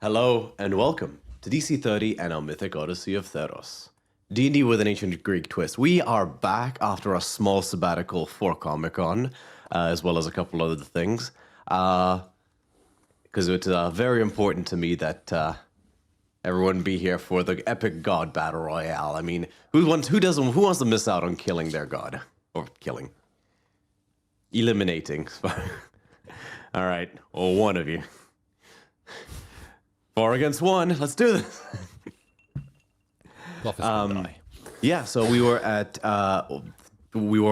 Hello and welcome to DC30 and our Mythic Odyssey of Theros. D&D with an ancient Greek twist. We are back after a small sabbatical for Comic-Con, as well as a couple other things. Because it's very important to me that everyone be here for the epic god battle royale. I mean, who wants to miss out on killing their god? Or eliminating. All right, well, one of you. 4 against 1. Let's do this. Yeah, so we were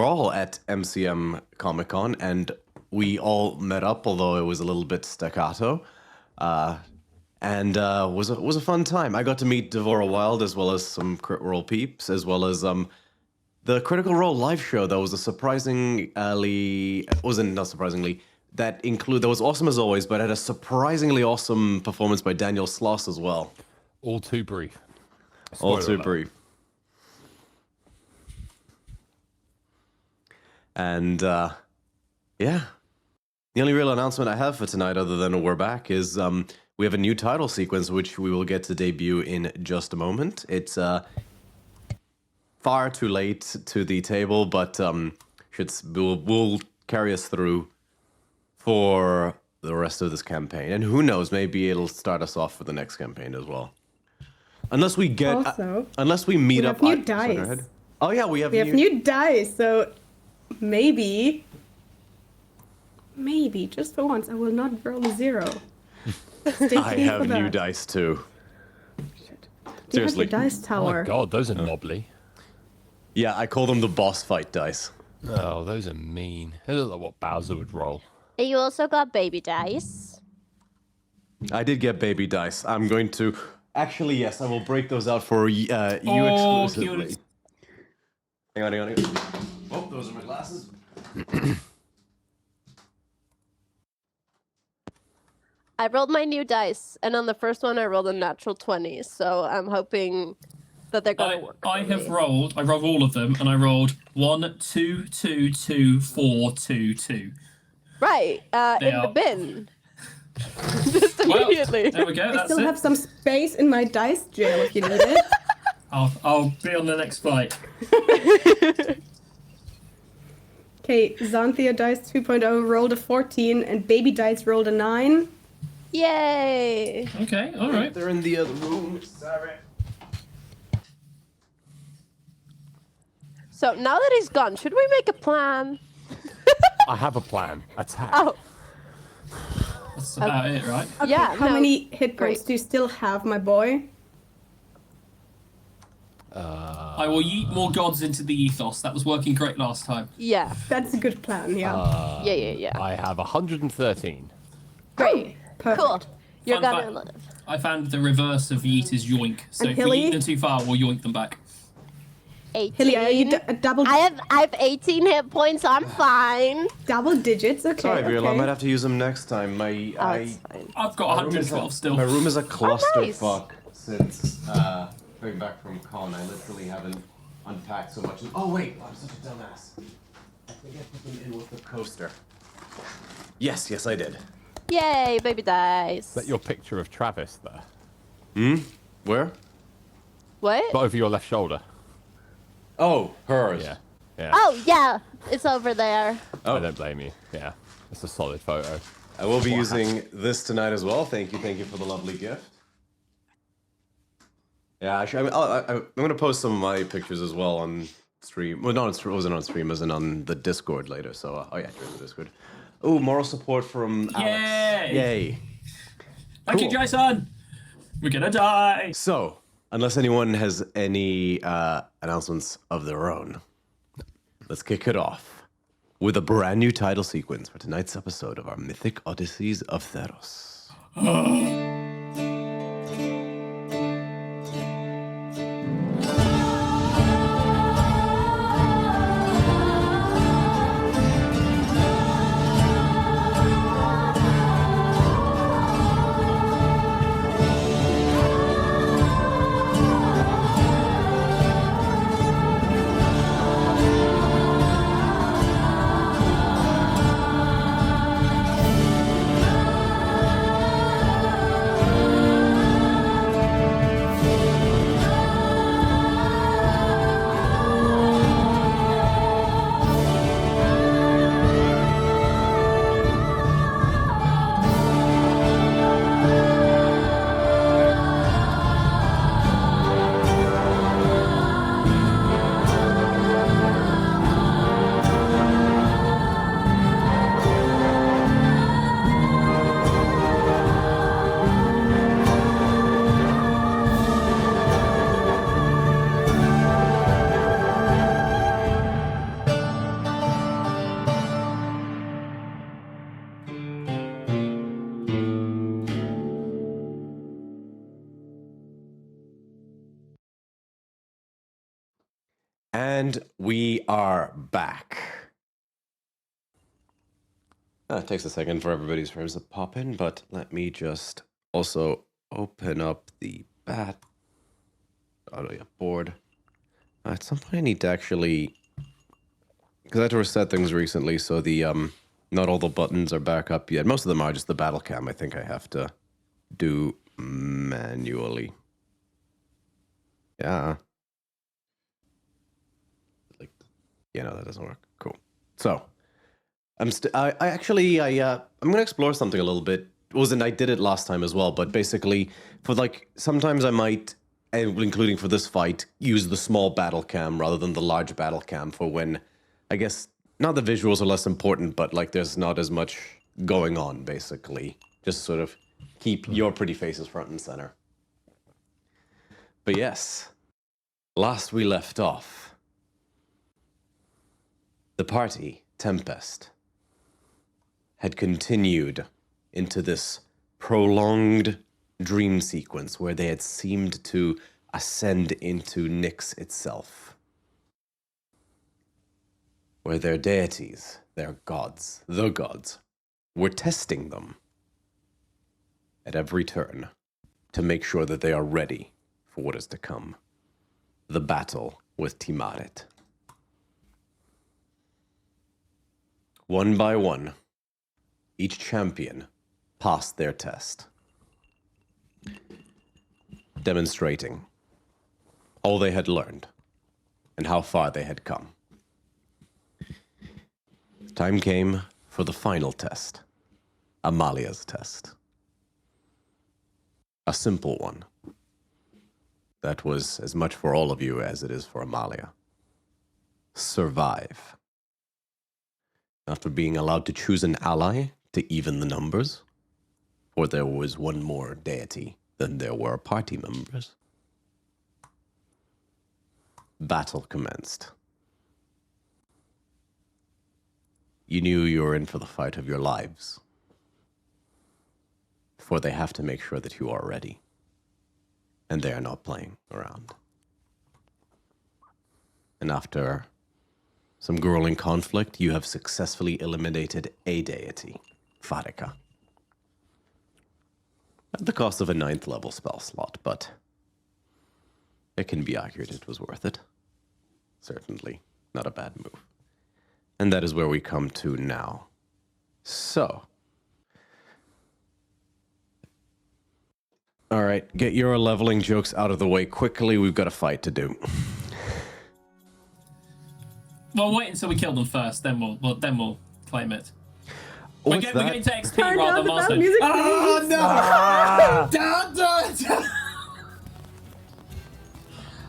all at MCM Comic Con, and we all met up, although it was a little bit staccato, and was a fun time. I got to meet Devora Wild as well as some Crit Roll peeps, as well as the Critical Role live show. That was not surprisingly. That was awesome as always, but had a surprisingly awesome performance by Daniel Sloss as well. All too brief. All too brief. And yeah, the only real announcement I have for tonight, other than we're back, is we have a new title sequence which we will get to debut in just a moment. It's far too late to the table, but will carry us through for the rest of this campaign. And who knows, maybe it'll start us off for the next campaign as well. Unless we get... unless we meet up... We have new dice. Oh yeah, we have new dice, so maybe, just for once, I will not roll a 0. I have new dice too. Shit. Seriously. You have your dice tower. Oh my god, those are knobbly. Yeah, I call them the boss fight dice. Oh, those are mean. Those are like what Bowser would roll. You also got baby dice. I did get baby dice. I'm going to... Actually, yes, I will break those out for you exclusively. Cute. Hang on. Oh, those are my glasses. I rolled my new dice, and on the first one I rolled a natural 20, so I'm hoping that they're going to work. I rolled all of them, and I rolled 1, 2, 2, 2, 4, 2, 2. Right, the bin. Just immediately. Well, there we go, I that's still it. have some space in my dice jail if you need it. I'll be on the next flight. Okay, Xanthia Dice 2.0 rolled a 14, and Baby Dice rolled a 9. Yay! Okay, alright. They're in the other room. Sorry. So now that he's gone, should we make a plan? I have a plan. Attack. Oh, That's about it, right? Okay, Yeah, how no, many hit points great. do you still have, my boy? I will yeet more gods into the ethos. That was working great last time. yeah. That's a good plan, yeah. Yeah. I have 113. Great. Perfect. Cool. You're Fun gonna fact. live. I found the reverse of yeet is yoink. So And if we Hilly? yeet them too far, we'll yoink them back. 18. Hilly, are you double I have 18 hit points. I'm fine. double digits? Okay. Sorry, Virla, I okay. might have to use them next time. Oh, it's fine. I've got 112 still. My room is a clusterfuck nice. since going back from con. I literally haven't unpacked so much. Oh wait, I'm such a dumbass. I think I put them in with the coaster. Yes, I did. Yay, baby dice. Is that your picture of Travis there? Where? What? But over your left shoulder. Oh, hers. Yeah. Oh, yeah. It's over there. Oh. I don't blame you. Yeah. It's a solid photo. I will be using this tonight as well. Thank you for the lovely gift. Yeah, actually, I'm going to post some of my pictures as well on stream. Well, no, it wasn't on stream, it was on the Discord later. So, oh yeah, here's the Discord. Oh, moral support from Alex. Yay! Thank you, Jason! We're gonna die! So, unless anyone has any announcements of their own, let's kick it off with a brand new title sequence for tonight's episode of our Mythic Odysseys of Theros. And we are back. It takes a second for everybody's frames to pop in, but let me just also open up the board. At some point I need to actually, because I had to reset things recently, so the not all the buttons are back up yet. Most of them are just the battle cam. I think I have to do manually. Yeah. Like, no, that doesn't work. Cool. So, I'm gonna explore something a little bit. I did it last time as well, but basically, for like, sometimes I might, including for this fight, use the small battle cam rather than the large battle cam for when, I guess, not the visuals are less important, but like there's not as much going on, basically. Just sort of keep your pretty faces front and center. But yes, last we left off, the party, Tempest, had continued into this prolonged dream sequence where they had seemed to ascend into Nyx itself, where their deities, their gods, the gods, were testing them at every turn to make sure that they are ready for what is to come. The battle with Timaret. One by one, each champion passed their test, demonstrating all they had learned and how far they had come. Time came for the final test, Amalia's test. A simple one. That was as much for all of you as it is for Amalia. Survive. After being allowed to choose an ally to even the numbers, for there was one more deity than there were party members, battle commenced. You knew you were in for the fight of your lives, for they have to make sure that you are ready, and they are not playing around. And after some grueling conflict, you have successfully eliminated a deity, Farika. At the cost of a 9th level spell slot, but it can be argued it was worth it. Certainly not a bad move. And that is where we come to now. So, all right, get your leveling jokes out of the way quickly. We've got a fight to do. Well, wait until we kill them first, then we'll claim it. We're What's getting to XP Turn rather down than the bad milestone. music, Oh please. no! Ah!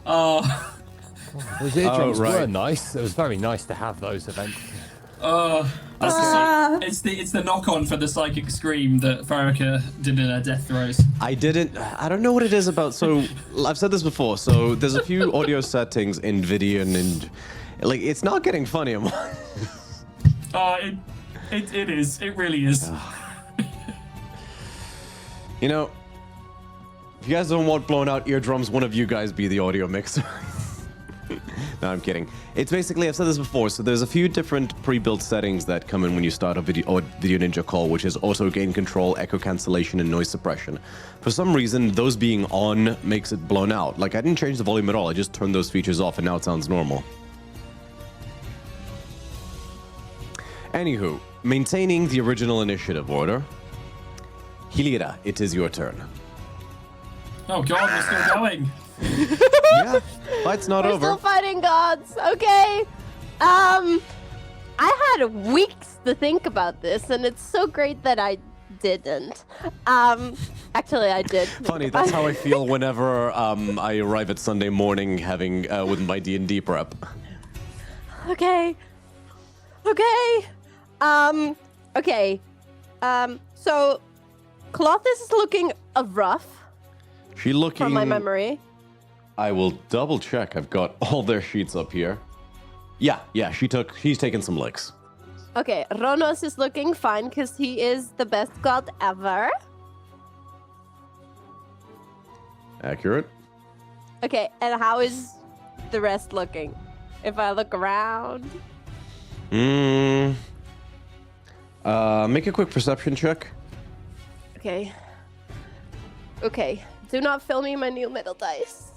Oh, Those eardrums right. were nice. It was very nice to have those events. it's the knock-on for the psychic scream that Farika did in her death throes. I don't know what it is about, so I've said this before, so there's a few audio settings in video and like, it's not getting funny. It is. It really is. You know, if you guys don't want blown out eardrums, one of you guys be the audio mixer. No, I'm kidding. It's basically, I've said this before, so there's a few different pre-built settings that come in when you start a video Ninja call, which is auto gain control, echo cancellation, and noise suppression. For some reason, those being on makes it blown out. Like, I didn't change the volume at all, I just turned those features off and now it sounds normal. Anywho, maintaining the original initiative order. Hilira, it is your turn. Oh god, we're still going. Yeah, fight's not We're over. still fighting gods. Okay. I had weeks to think about this, and it's so great that I didn't. Actually, I did. Funny, that's how I feel whenever I arrive at Sunday morning having with my D&D prep. Okay. Okay. Okay. So, Cloth is looking rough She looking. from my memory. I will double check. I've got all their sheets up here. Yeah, she's taken some licks. Okay, Ronos is looking fine because he is the best god ever. Accurate. Okay, and how is the rest looking? if I look around. Make a quick perception check. Okay. Okay. Do not fill me my new metal dice.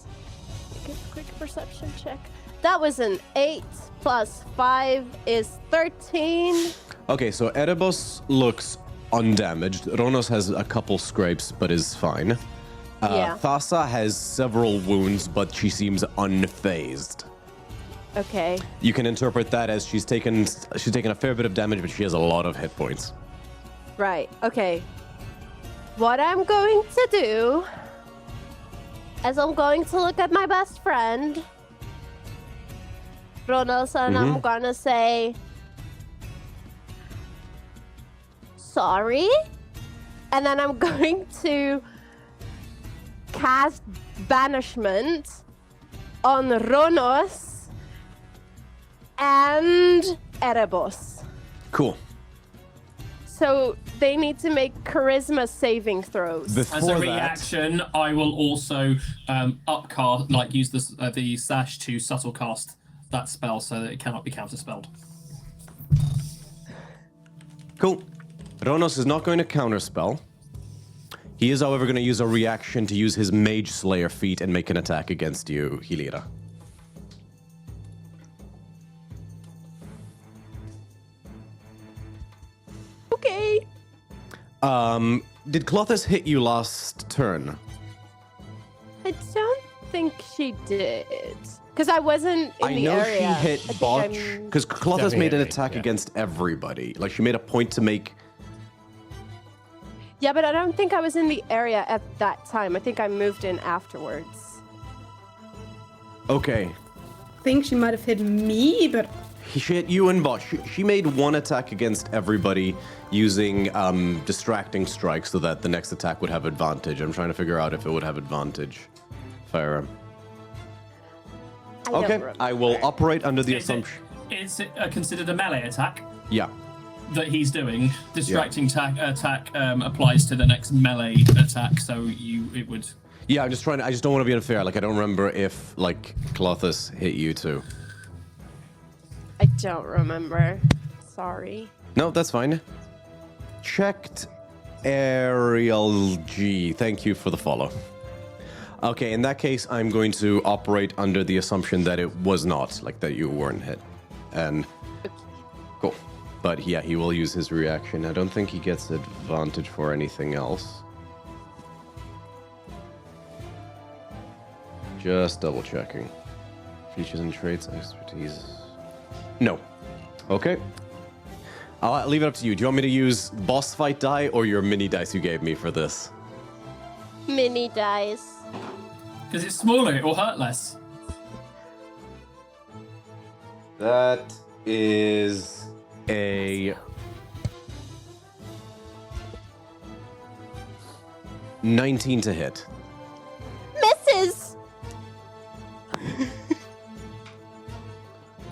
Make a quick perception check. That was an 8 plus 5 is 13. Okay, so Erebus looks undamaged. Ronos has a couple scrapes, but is fine. Yeah. Thassa has several wounds, but she seems unfazed. Okay. You can interpret that as she's taken a fair bit of damage, but she has a lot of hit points. Right. Okay. What I'm going to do is I'm going to look at my best friend, Ronos, and I'm gonna say, sorry. And then I'm going to cast Banishment on Ronos and Erebus. Cool. So they need to make charisma saving throws. As a Before that, reaction, I will also upcast, like use the sash to subtle cast that spell so that it cannot be counterspelled. cool. Ronos is not going to counterspell. He is, however, going to use a reaction to use his Mage Slayer feat and make an attack against you, Hilira. Okay. Did Clothis hit you last turn? I don't think she did. Because I wasn't in I the know area. she I hit think Botch, I'm- because Clothis Definitely made an hit me, attack yeah. against everybody. Like, she made a point to make... Yeah, but I don't think I was in the area at that time. I think I moved in afterwards. Okay. I think she might have hit me, but She hit you and Botch. She made one attack against everybody using distracting strike so that the next attack would have advantage. I'm trying to figure out if it would have advantage. Fire. I don't Okay, remember. I will operate under the assumption. Is it considered a melee attack Yeah. that he's doing? Distracting attack applies to the next melee attack, so it would. Yeah, I just don't want to be unfair. Like, I don't remember if, like, Clothis hit you too. I don't remember. Sorry. No, that's fine. Checked Ariel G. Thank you for the follow. Okay, in that case, I'm going to operate under the assumption that it was not, like, that you weren't hit. And cool. But yeah, he will use his reaction. I don't think he gets advantage for anything else. Just double checking. Features and traits, expertise. No. Okay. I'll leave it up to you. Do you want me to use boss fight die or your mini dice you gave me for this? Mini dice. Because it's smaller, it will hurt less. That is a 19 to hit. Misses!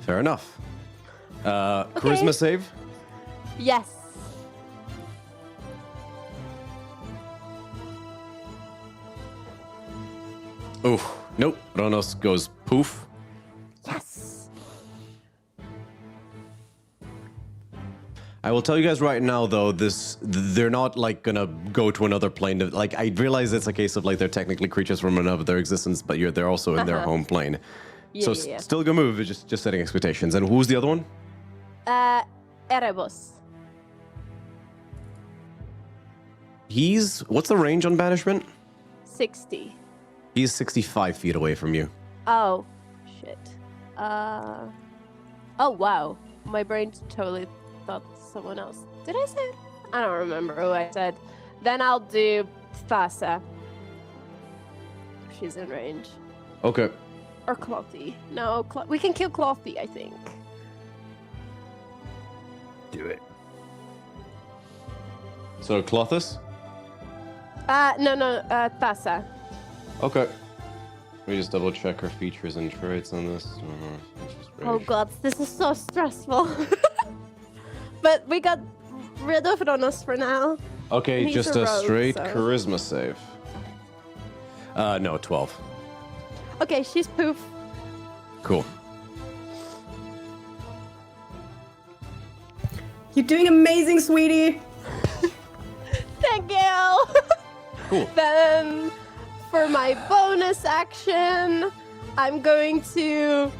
Fair enough. Charisma save? Yes. Oof. Nope. Ronos goes poof. Yes. I will tell you guys right now, though, they're not, like, gonna go to another plane. Like, I realize it's a case of, like, they're technically creatures from another existence, but they're also in their home plane. Yeah, So yeah. still a good move, just setting expectations. And who's the other one? Erebus. What's the range on banishment? 60. He's 65 feet away from you. Oh, shit. Oh, wow. My brain totally thought someone else. Did I say? I don't remember who I said. Then I'll do Thassa. She's in range. Okay. Or Clothy. No, we can kill Clothy, I think. Do it. So, Clothis? No, Thassa. Okay. Let me just double check her features and traits on this. Oh god, this is so stressful. But we got rid of Ronos for now. Okay, He's just a a rogue, straight so- charisma save. No, 12. Okay, she's poof. Cool. You're doing amazing, sweetie. Thank you. Cool. Then, for my bonus action, I'm going to.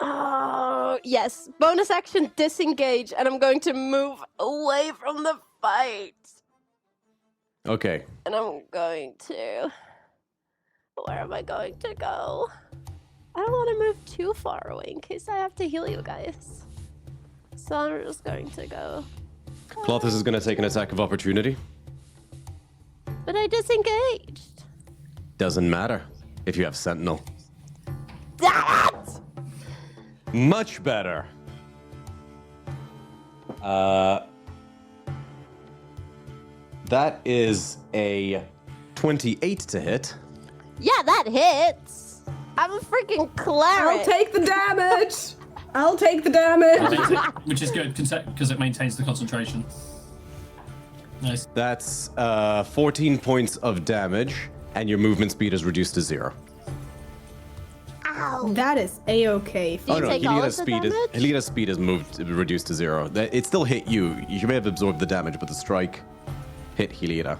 Oh, yes. Bonus action disengage, and I'm going to move away from the fight. Okay. And I'm going to. Where am I going to go? I don't want to move too far away in case I have to heal you guys. So I'm just going to go. Clothis is going to take an attack of opportunity. But I disengaged. Doesn't matter if you have Sentinel. Damn it! Much better. That is a 28 to hit. Yeah, that hits. I'm a freaking cleric. I'll take the damage. I'll take the damage. Which is good because it maintains the concentration. Nice. That's 14 points of damage, and your movement speed is reduced to 0. Ow. That is a-okay. Do you take all of the damage? Helida's speed is reduced to 0. It still hit you. You may have absorbed the damage, but the strike hit Helida.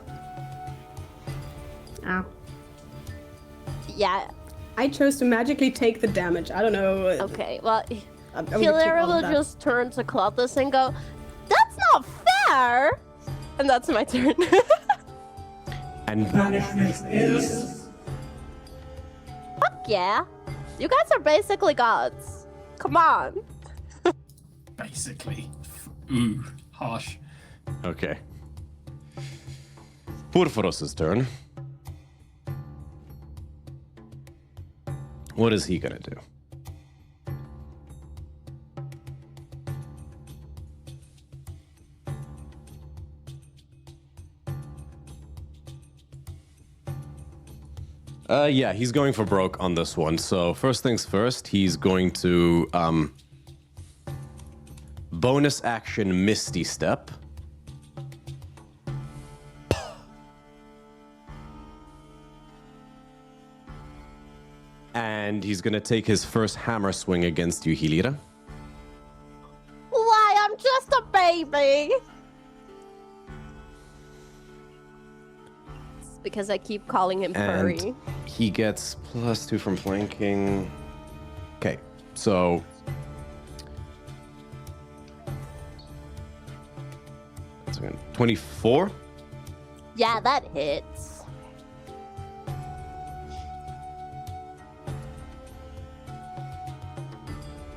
Ow. Yeah. I chose to magically take the damage. I don't know. Okay, well, I'm gonna keep Hilera all will of that. just turn to Clothis and go, "That's not fair!" And that's my turn. And Fuck yeah. You guys are basically gods. Come on. Basically. Ooh, harsh. okay. Purphoros' turn. What is he gonna do? Yeah, he's going for broke on this one. So first things first, he's going to bonus action Misty Step. And he's gonna take his first hammer swing against you, Helira. Why? I'm just a baby. It's because I keep calling him furry. And he gets +2 from flanking. Okay, so 24. Yeah, that hits.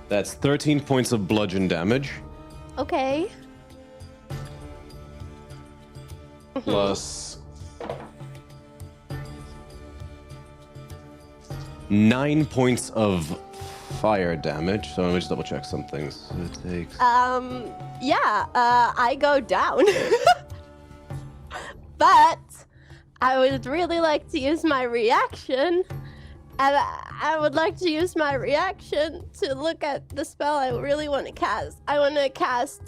That's 13 points of bludgeon damage. Okay. Plus 9 points of fire damage. So let me just double check some things. It takes. I go down. But I would really like to use my reaction. And I would like to use my reaction to look at the spell I really want to cast. I want to cast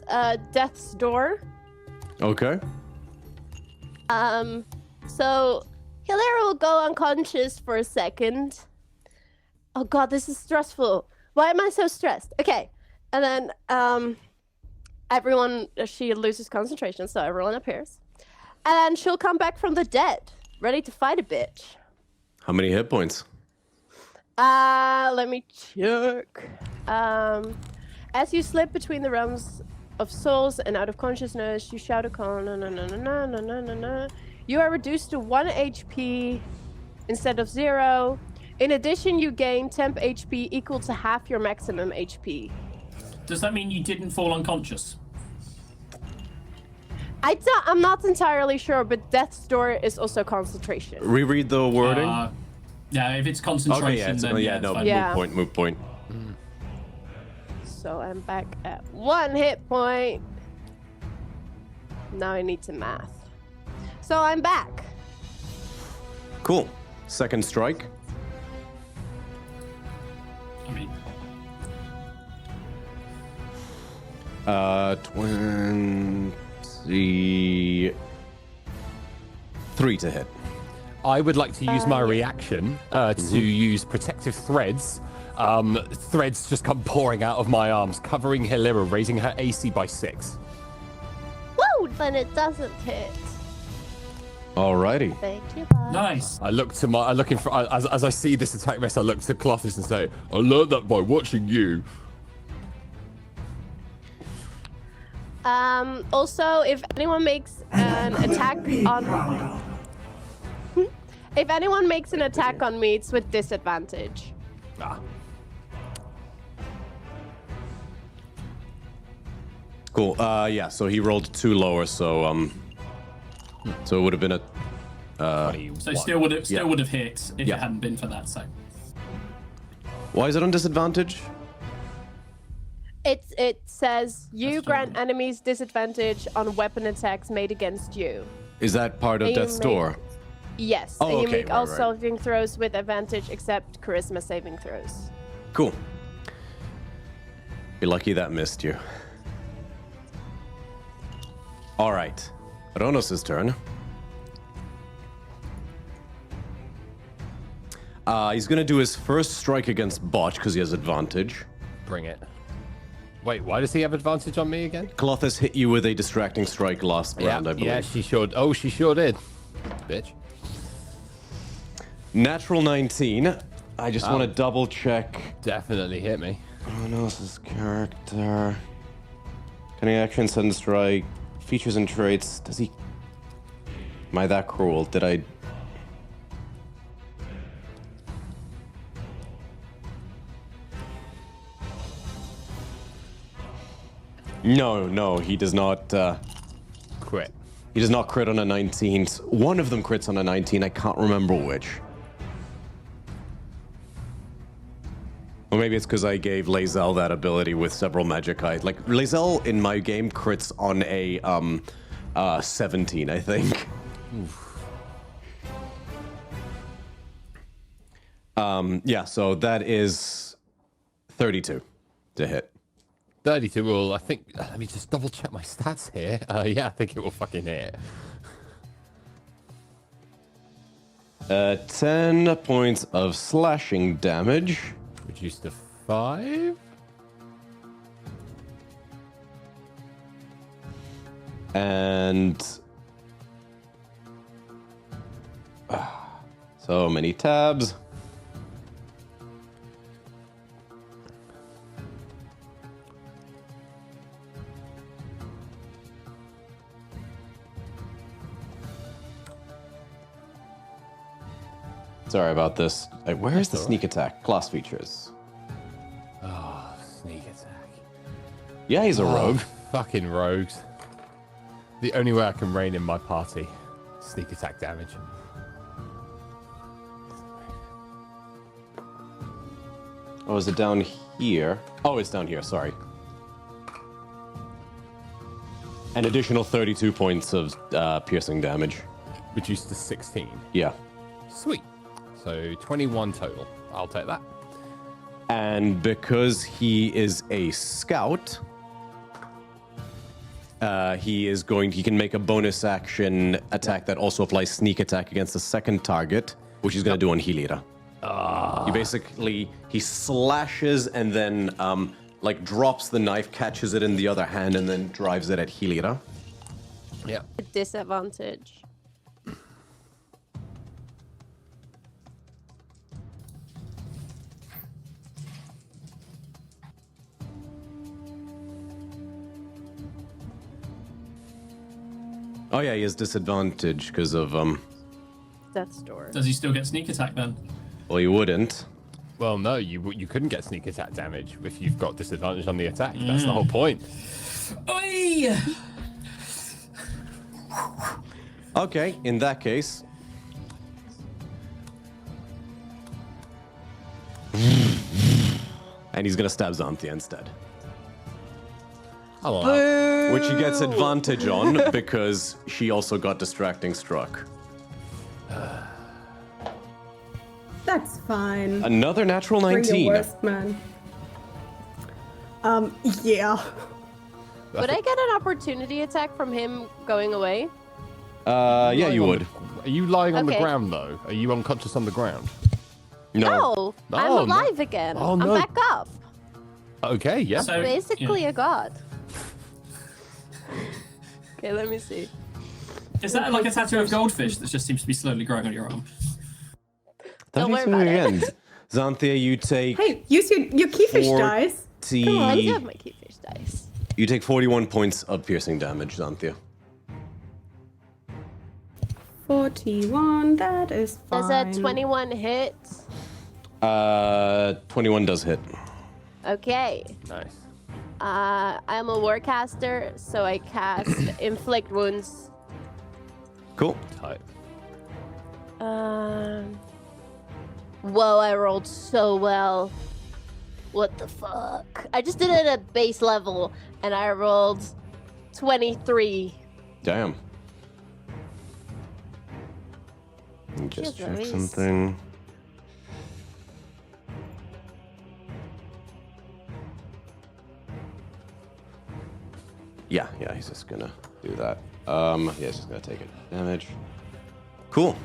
Death's Door. Okay. So Hilera will go unconscious for a second. Oh god, this is stressful. Why am I so stressed? Okay. And then she loses concentration, so everyone appears. And she'll come back from the dead, ready to fight a bitch. How many hit points? Let me check. As you slip between the realms of souls and out of consciousness, you shout a call. No. You are reduced to 1 HP instead of 0. In addition, you gain temp HP equal to half your maximum HP. Does that mean you didn't fall unconscious? I'm not entirely sure, but Death's Door is also concentration. Reread the wording. Yeah, if it's concentration, Okay, then no, fine. Yeah. Moot point. So I'm back at 1 hit point. Now I need to math. So I'm back. Cool. Second strike. I mean, 23 to hit. I would like to use my reaction to use Protective Threads Threads just come pouring out of my arms, covering Hilira, raising her AC by 6. Whoa, then it doesn't hit. Alrighty. Thank you, bud. Nice. I look to as I see this attack miss, I look to Clothis and say, I learned that by watching you. Also, if anyone makes an attack on... If anyone makes an attack on me, it's with disadvantage. Ah. Cool. Yeah, so he rolled 2 lower, so it would have been a 21. So still would have hit if Yeah. it hadn't been for that. So Why is it on disadvantage? It says you That's grant fine. enemies disadvantage on weapon attacks made against you. Is that part of And you Death's make- Door? Yes, Oh, and you okay, make right, all right. saving throws with advantage except charisma saving throws. Cool. You're lucky that missed you. All right. Ronos' turn. He's going to do his first strike against Botch because he has advantage. Bring it. Wait, why does he have advantage on me again? Clothis hit you with a distracting strike last round, I believe. Yeah, she sure. Oh, she sure did. Bitch. Natural 19. I just want to double check Definitely hit me. Ronos' character. Cunning action, sudden strike, features and traits. Does he... Am I that cruel? Did I... No, he does not. Quit. He does not crit on a 19. One of them crits on a 19. I can't remember which. Or maybe it's because I gave Lae'zel that ability with several magic items. Like, Lae'zel in my game crits on a 17, I think. Yeah, so that is 32 to hit. 32 will, I think, let me just double check my stats here. Yeah, I think it will fucking hit. 10 points of slashing damage. Reduced to 5. And... so many tabs. Sorry about this. Where is the sneak attack? Class features. Oh, sneak attack. Yeah, he's a rogue. Fucking rogues. The only way I can reign in my party. Sneak attack damage. Oh, is it down here? Oh, it's down here, sorry. An additional 32 points of piercing damage. Reduced to 16. Yeah. Sweet. So 21 total. I'll take that. And because he is a scout, he can make a bonus action attack that also applies sneak attack against the second target, which he's going to do on Hilira. He slashes and then like drops the knife, catches it in the other hand, and then drives it at Hilira. Yeah. Disadvantage. Oh yeah, he has disadvantage because of Death's Door. does he still get sneak attack then? well, he wouldn't. Well, no, you couldn't get sneak attack damage if you've got disadvantage on the attack. That's the whole point. Oi! Okay, in that case. And he's gonna stab Xanthia instead. I'll allow it. Which he gets advantage on because she also got distracting struck. That's fine. Another natural Bring 19. your worst, man. Yeah. Would I get an opportunity attack from him going away? Yeah, you would. Are you lying on the Okay. ground, though? Are you unconscious on the ground? No, I'm Oh, no. alive again. Oh, I'm no. back up. Okay, yeah. So, Basically yeah. a god. Okay, let me see. Is that like a tattoo of goldfish that just seems to be slowly growing on your arm? Don't worry about it. Xanthia, you take Hey, use your keyfish Four- dice. I do have my keyfish dice. You take 41 points of piercing damage, Xanthia. 41, that is fine. Does a 21 hit? 21 does hit. Okay. Nice. I'm a warcaster, so I cast inflict wounds. Cool. Tight. Whoa, I rolled so well. What the fuck? I just did it at base level, and I rolled 23. Damn. Let me just Jeez check Louise. something. Yeah, he's just gonna do that. Yeah, he's just gonna take it. Damage. Cool.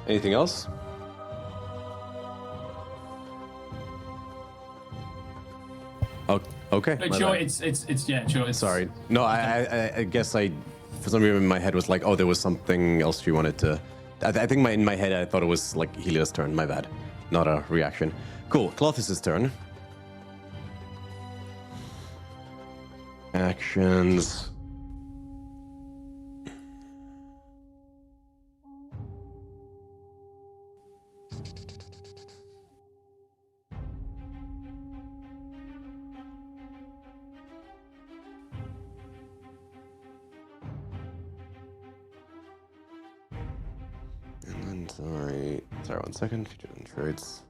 Anything else? Oh, okay. my Sure, bad. it's yeah, sure. It's, Sorry. No, I guess for some reason in my head was like, oh, there was something else you wanted to. I think in my head I thought it was like Helia's turn. My bad, not a reaction. Cool. Clothis' turn. Actions. And then, sorry, 1 second. Featured in traits.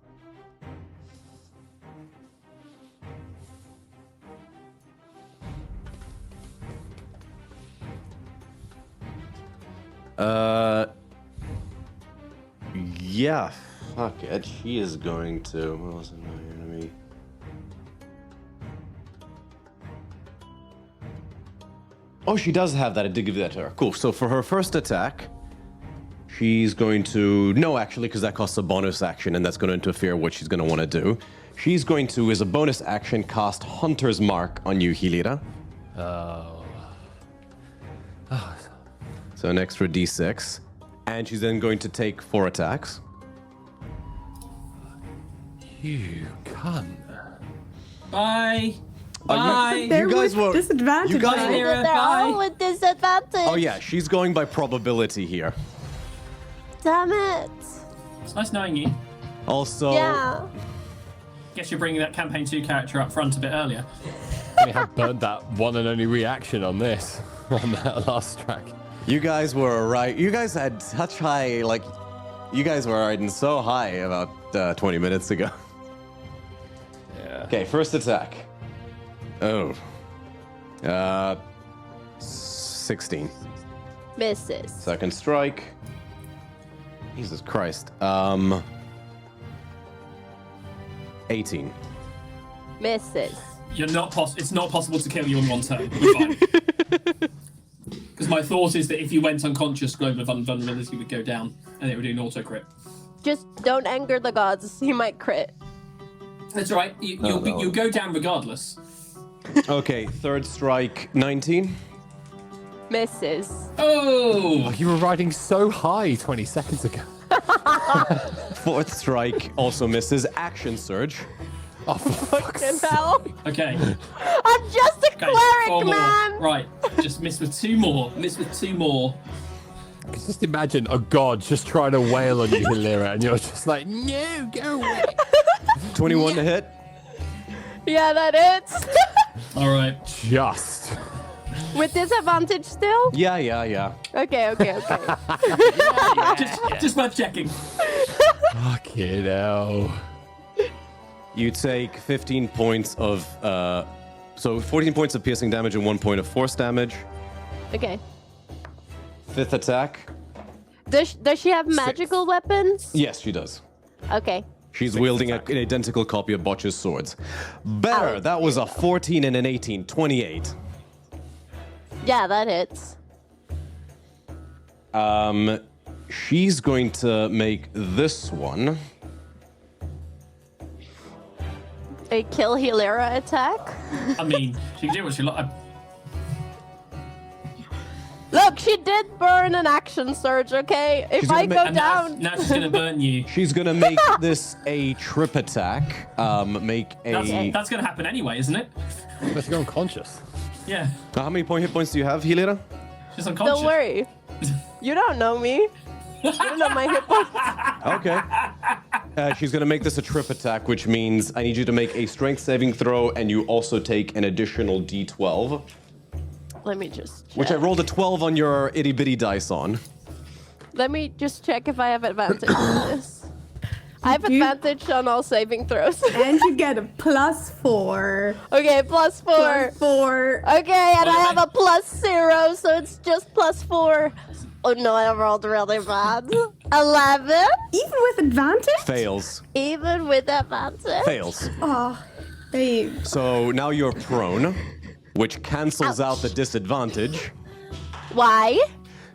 Yeah, fuck it. She is going to. What was it? No, your enemy. Oh, she does have that. I did give that to her. Cool. So for her first attack, she's going to. No, actually, because that costs a bonus action, and that's going to interfere with what she's going to want to do. She's going to, as a bonus action, cast Hunter's Mark on you, Helira. Oh. So an extra d6. And she's then going to take 4 attacks. You cunt. Bye. Oh, Bye. They're you guys with were. disadvantage. You guys Bye, were. Lyra. They're all Bye. with disadvantage. Oh yeah, she's going by probability here. Damn it. It's nice knowing you. Also, Yeah. Guess you're bringing that campaign 2 character up front a bit earlier. We have burnt that one and only reaction on this, on that last track. you guys were right. You guys had such high, like, you guys were riding so high about 20 minutes ago. Yeah. Okay, first attack. Oh. 16. Misses. Second strike. Jesus Christ. 18. Misses. It's not possible to kill you in one turn. We're fine. Because my thought is that if you went unconscious, global vulnerability would go down, and it would do an auto crit. Just don't anger the gods. He might crit. That's right. You'll go down regardless. Okay, third strike. 19. Misses. Oh! You were riding so high 20 seconds ago. Fourth strike also misses. Action surge. Oh, for fuck's Fucking sake. hell. Okay. I'm just a Okay. cleric, 4 more. man. Right. Just miss with 2 more. Miss with 2 more. Just imagine a god just trying to wail on you, Hilira, and you're just like, no, go away. 21 to hit. Yeah, that hits. All right. Just. With disadvantage still? Yeah. Okay. Just worth checking. Fucking hell. You take 15 points of, so 14 points of piercing damage and 1 point of force damage. Okay. 5th attack. Does she have magical weapons? Yes, she does. Okay. She's wielding an identical copy of Botch's swords. Better. That was a 14 and an 18. 28. Yeah, that hits. She's going to make this one. A kill Hilera attack? I mean, she can do what she likes. Look, she did burn an action surge, okay? If She's I gonna go make- down... Now she's gonna burn you. She's going to make this a trip attack. Make a... That's gonna happen anyway, isn't it? Let's go unconscious. Yeah. How many hit points do you have, Hilera? She's unconscious. Don't worry. You don't know me. You don't know my hit points. Okay. She's going to make this a trip attack, which means I need you to make a strength saving throw, and you also take an additional d12. Let me just check. Which I rolled a 12 on your itty bitty dice on. Let me just check if I have advantage on this. I have You- advantage on all saving throws. And you get a +4. Okay, +4. +4. Okay, and I have a +0, so it's just +4. Oh no, I rolled really bad. 11? Even with advantage? Fails. Even with advantage? Fails. Oh, they. So now you're prone, which cancels Ouch. out the disadvantage Why?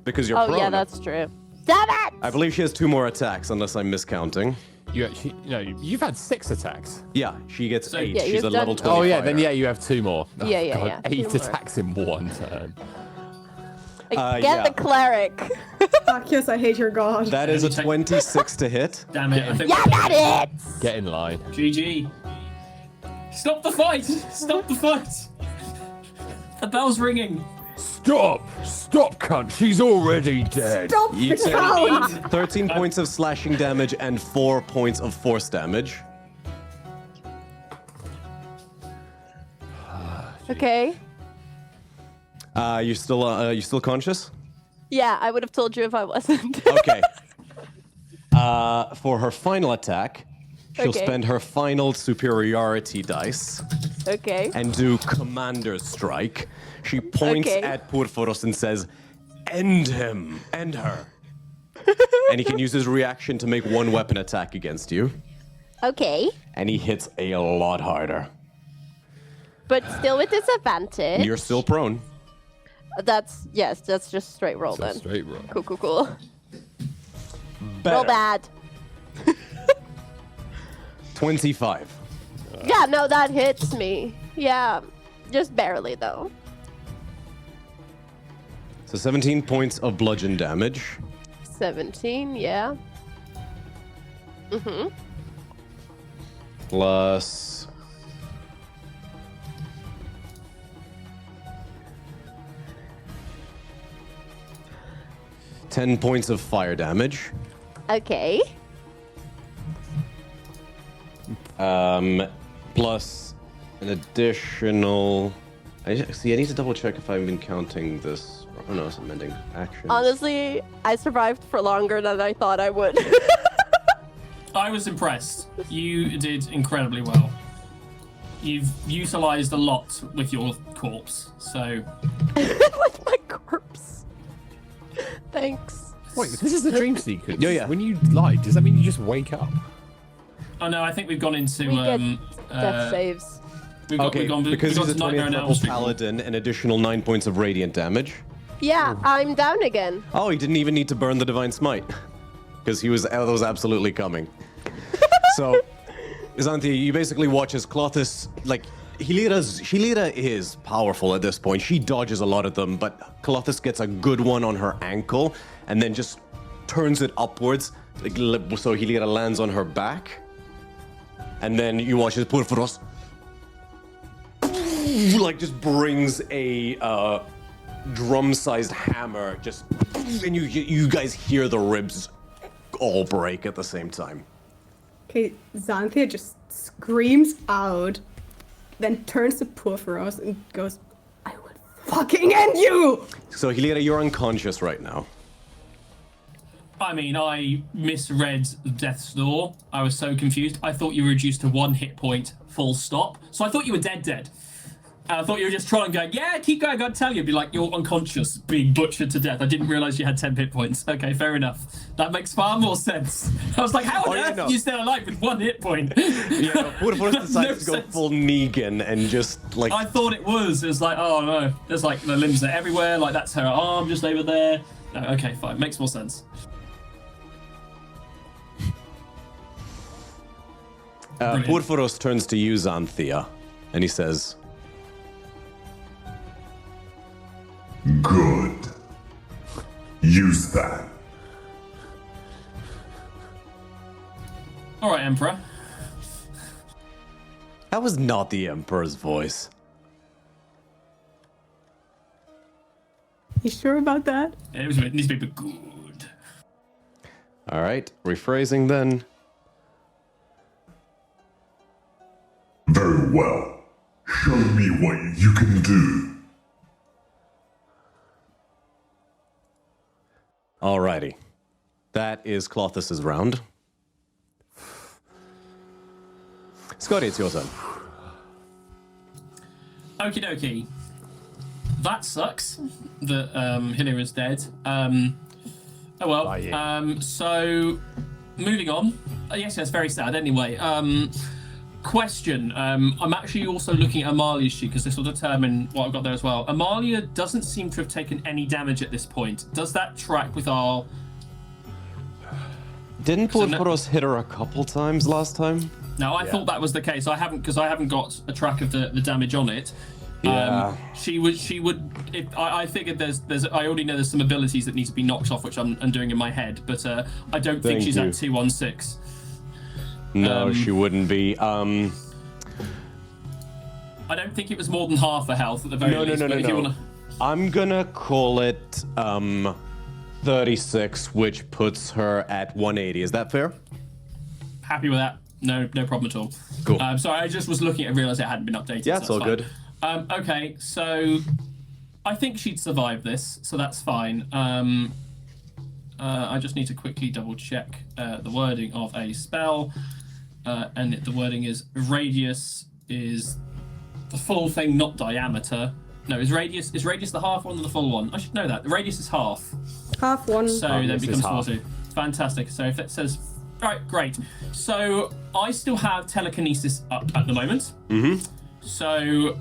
because you're Oh prone. yeah, that's true. Damn it! I believe she has 2 more attacks, unless I'm miscounting. You actually, no, you've had 6 attacks. Yeah, she gets So- 8. Yeah, She's you've a done- level 20 Oh yeah, fire. then yeah, you have 2 more. Oh, Yeah, God, yeah. 8 2 more. attacks in 1 turn. Get yeah. the cleric. Fuck yes, I hate your god. That is a 26 to hit. Damn it. I think Yeah, that hits! Get in line. GG. Stop the fight! Stop the fight! The bell's ringing. Stop! Stop, cunt! She's already dead. Stop You the take count! 13 points of slashing damage and 4 points of force damage. Okay. You still conscious? Yeah, I would have told you if I wasn't. Okay. For her final attack, she'll Okay. spend her final superiority dice Okay. and do Commander's Strike. She points Okay. at Purphoros and says, "End him, end her." And he can use his reaction to make 1 weapon attack against you. Okay. And he hits a lot harder. But still with disadvantage. You're still prone. That's just straight roll then. Straight roll. Cool. Roll bad. 25. Yeah, no, that hits me. Yeah, just barely though. So 17 points of bludgeon damage. 17, yeah. Mm-hmm. Plus... $10 points of fire damage. Okay. Plus an additional... I need to double check if I've been counting this. Oh no, it's amending actions. Honestly, I survived for longer than I thought I would. I was impressed. You did incredibly well. You've utilized a lot with your corpse, so With my corpse. Thanks. Wait, this is the dream sequence. Yeah. When you lie, does that mean you just wake up? oh no, I think we've gone into We get death saves. we've got, Okay, we've gone, because we've he's gone a to Nightmare 20th on Elm level Street. paladin, an additional 9 points of radiant damage. Yeah, I'm down again. Oh, he didn't even need to burn the divine smite, because that was absolutely coming. So, Xanthia, you basically watch as Clothis, like, Hilira is powerful at this point. She dodges a lot of them, but Clothis gets a good one on her ankle, and then just turns it upwards, like, so Hilira lands on her back. And then you watch as Purphoros, like, just brings a drum-sized hammer, and you guys hear the ribs all break at the same time. Okay, Xanthia just screams out, then turns to Purphoros and goes, "I would fucking end you! So, Hilira, you're unconscious right now. I mean, I misread Death's Door. I was so confused. I thought you were reduced to 1 hit point, full stop. So I thought you were dead. And I thought you were just trying to go, yeah, keep going, I'd tell you. Be like, you're unconscious, being butchered to death. I didn't realize you had 10 hit points. Okay, fair enough. That makes far more sense. I was like, how on earth are you still alive with 1 hit point? Yeah, what if decided to go sense. full Negan and just, like... I thought it was. It was like, oh no. There's like the limbs are everywhere. Like that's her arm just over there. No, okay, fine. Makes more sense. Porphyros turns to you, Xanthia, and he says... Good. Use that. All right, Emperor. That was not the Emperor's voice. You sure about that? It was needs to be good. All right, rephrasing then. Very well. Show me what you can do. Alrighty. That is Clothus's round. Scotty, it's your turn. Okie dokie. That sucks that Hilira's dead. Oh well. Bye, you. So moving on. Yes, that's very sad. Anyway, question. I'm actually also looking at Amalia's sheet because this will determine what I've got there as well. Amalia doesn't seem to have taken any damage at this point. Does that track with our... Didn't Porphyros hit her a couple times last time? No, I thought that was the case. I haven't got a track of the damage on it. Yeah. She would. If I figured I already know there's some abilities that need to be knocked off, which I'm doing in my head, but I don't think she's at 216. No, she wouldn't be. I don't think it was more than half a health at the very least. No. I'm gonna call it 36, which puts her at 180. Is that fair? Happy with that. No problem at all. Cool. Sorry, I just was looking and realised it hadn't been updated. Yeah, so it's all fine. good. Okay, so I think she'd survive this, so that's fine. I just need to quickly double check the wording of a spell, and the wording is radius is the full thing, not diameter. No, is radius the half one or the full one? I should know that. The radius is half. Half one. So then it becomes half. 40. Fantastic. So if it says, all right, great. So I still have telekinesis up at the moment. Mm-hmm. So